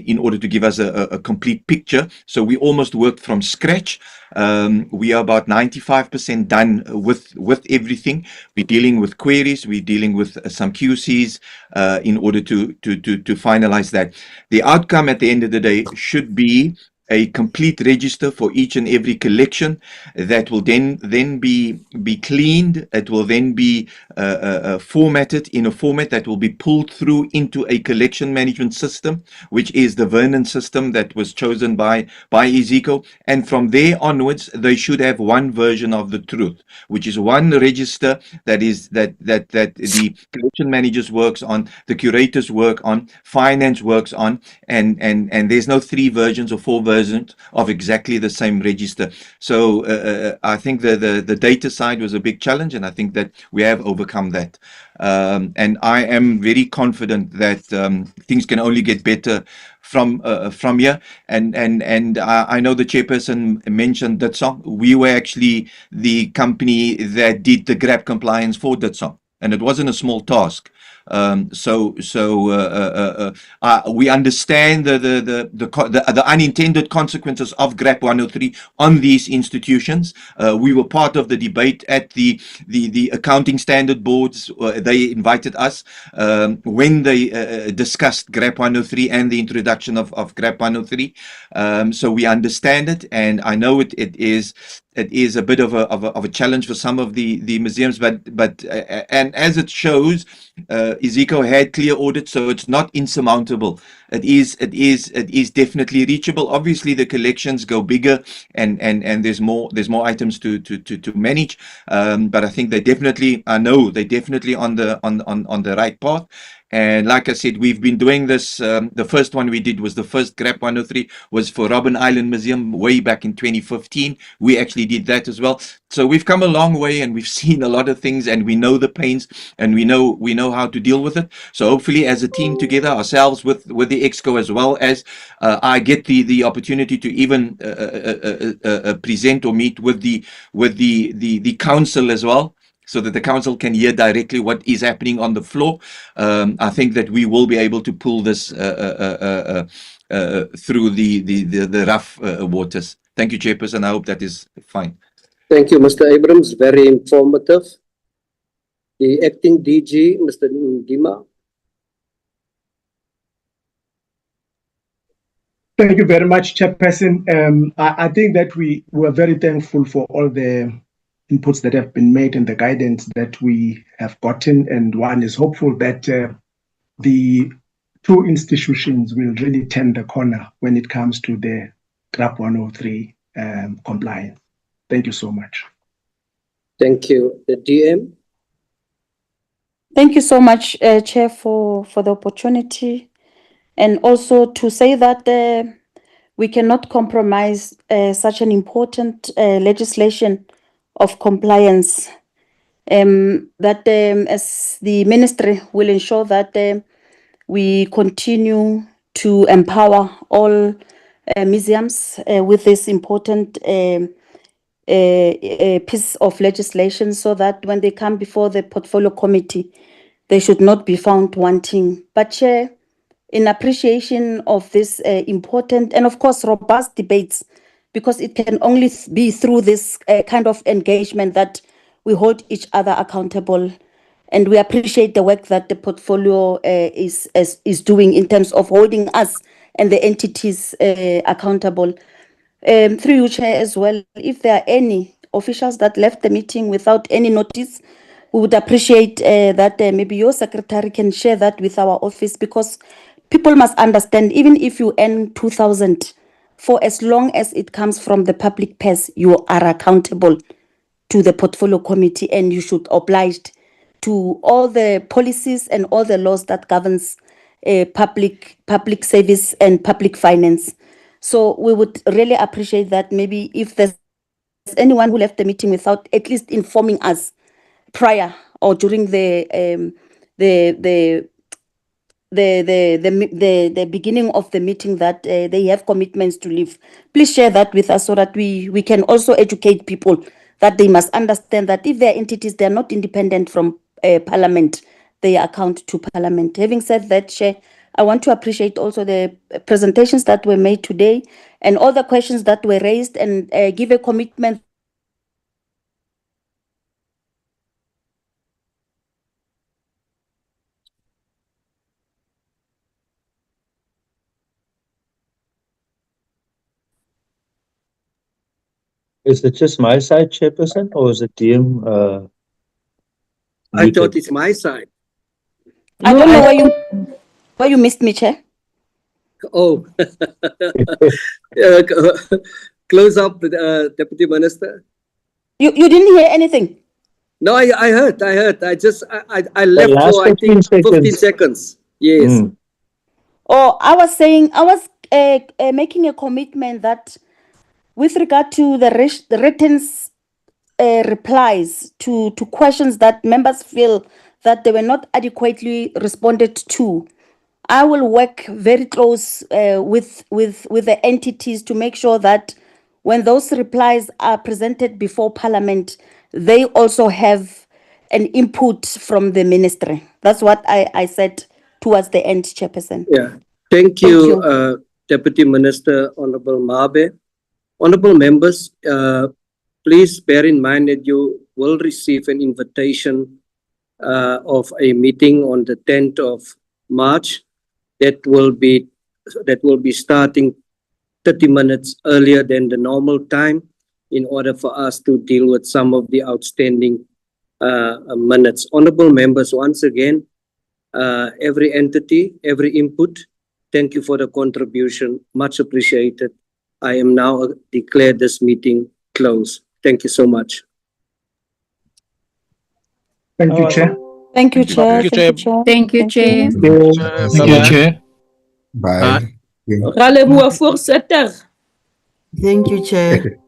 in order to give us a complete picture. So we almost worked from scratch. We are about 95% done with everything. We're dealing with queries, we're dealing with some QCs in order to finalize that. The outcome at the end of the day should be a complete register for each and every collection that will then be cleaned. It will then be formatted in a format that will be pulled through into a collection management system, which is the Vernon system that was chosen by Iziko. And from there onwards, they should have one version of the truth, which is one register that the collection managers works on, the curators work on, finance works on, and there's no 3 versions or 4 versions of exactly the same register. So I think the data side was a big challenge, and I think that we have overcome that. And I am very confident that things can only get better from here. And I know the chairperson mentioned Ditsong. We were actually the company that did the GRAP compliance for Ditsong, and it wasn't a small task. We understand the unintended consequences of GRAP 103 on these institutions. We were part of the debate at the accounting standard boards. They invited us when they discussed GRAP 103 and the introduction of GRAP 103. So we understand it, and I know it is a bit of a challenge for some of the museums, but as it shows, Iziko had clear audit, so it's not insurmountable. It is definitely reachable. Obviously, the collections go bigger, and there's more items to manage. But I think I know they're definitely on the right path, And like I said, we've been doing this. The first one we did was the first GRAP 103 was for Robben Island Museum way back in 2015. We actually did that as well. So we've come a long way and we've seen a lot of things and we know the pains and we know how to deal with it. So hopefully as a team together ourselves with the Exco, as well as I get the opportunity to even present or meet with the council as well, so that the council can hear directly what is happening on the floor. I think that we will be able to pull this through the rough waters. Thank you, Chairperson. I hope that is fine. Thank you, Mr. Abrams. Very informative. The acting DG, Mr. Ndima. Thank you very much, Chairperson. I think that we were very thankful for all the inputs that have been made and the guidance that we have gotten. And one is hopeful that the two institutions will really turn the corner when it comes to the GRAP 103 compliance. Thank you so much. Thank you. The DM. Thank you so much, Chair, for the opportunity. And also to say that we cannot compromise such an important legislation of compliance, that as the ministry will ensure that we continue to empower all museums with this important piece of legislation, so that when they come before the portfolio committee, they should not be found wanting. But Chair, in appreciation of this important and of course robust debates, because it can only be through this kind of engagement that we hold each other accountable. And we appreciate the work that the portfolio is doing in terms of holding us and the entities accountable. Through you, Chair, as well, if there are any officials that left the meeting without any notice, we would appreciate that maybe your secretary can share that with our office, because people must understand, even if you earn 2,000, for as long as it comes from the public purse, you are accountable to the portfolio committee, and you should oblige to all the policies and all the laws that governs public service and public finance. So we would really appreciate that maybe if there's anyone who left the meeting without at least informing us prior or during the beginning of the meeting that they have commitments to leave, please share that with us so that we can also educate people that they must understand that if they're entities, they're not independent from Parliament, they account to Parliament. Having said that, Chair, I want to appreciate also the presentations that were made today and all the questions that were raised, and give a commitment Is it just my side, Chairperson, or is it DM? I thought it's my side. I don't know why you missed me, Chair. Oh, close up, Deputy Minister. You didn't hear anything? No, I heard. I left last for, I think, 15 seconds. Yes. Oh, I was making a commitment that with regard to the written replies to questions that members feel that they were not adequately responded to, I will work very close with the entities to make sure that when those replies are presented before Parliament, they also have an input from the ministry. That's what I said towards the end, Chairperson. Yeah. Thank you, Deputy Minister, Honorable Mabe. Honorable members, please bear in mind that you will receive an invitation of a meeting on the 10th of March that will be starting 30 minutes earlier than the normal time, in order for us to deal with some of the outstanding minutes. Honorable members, once again, every entity, every input, thank you for the contribution. Much appreciated. I am now declare this meeting closed. Thank you so much. Thank you, Chair. Thank you, Chair. Thank you, Chair. Thank you, Chair. Thank you, Chair. Bye. Ra leboha voorsitter. Thank you, Chair.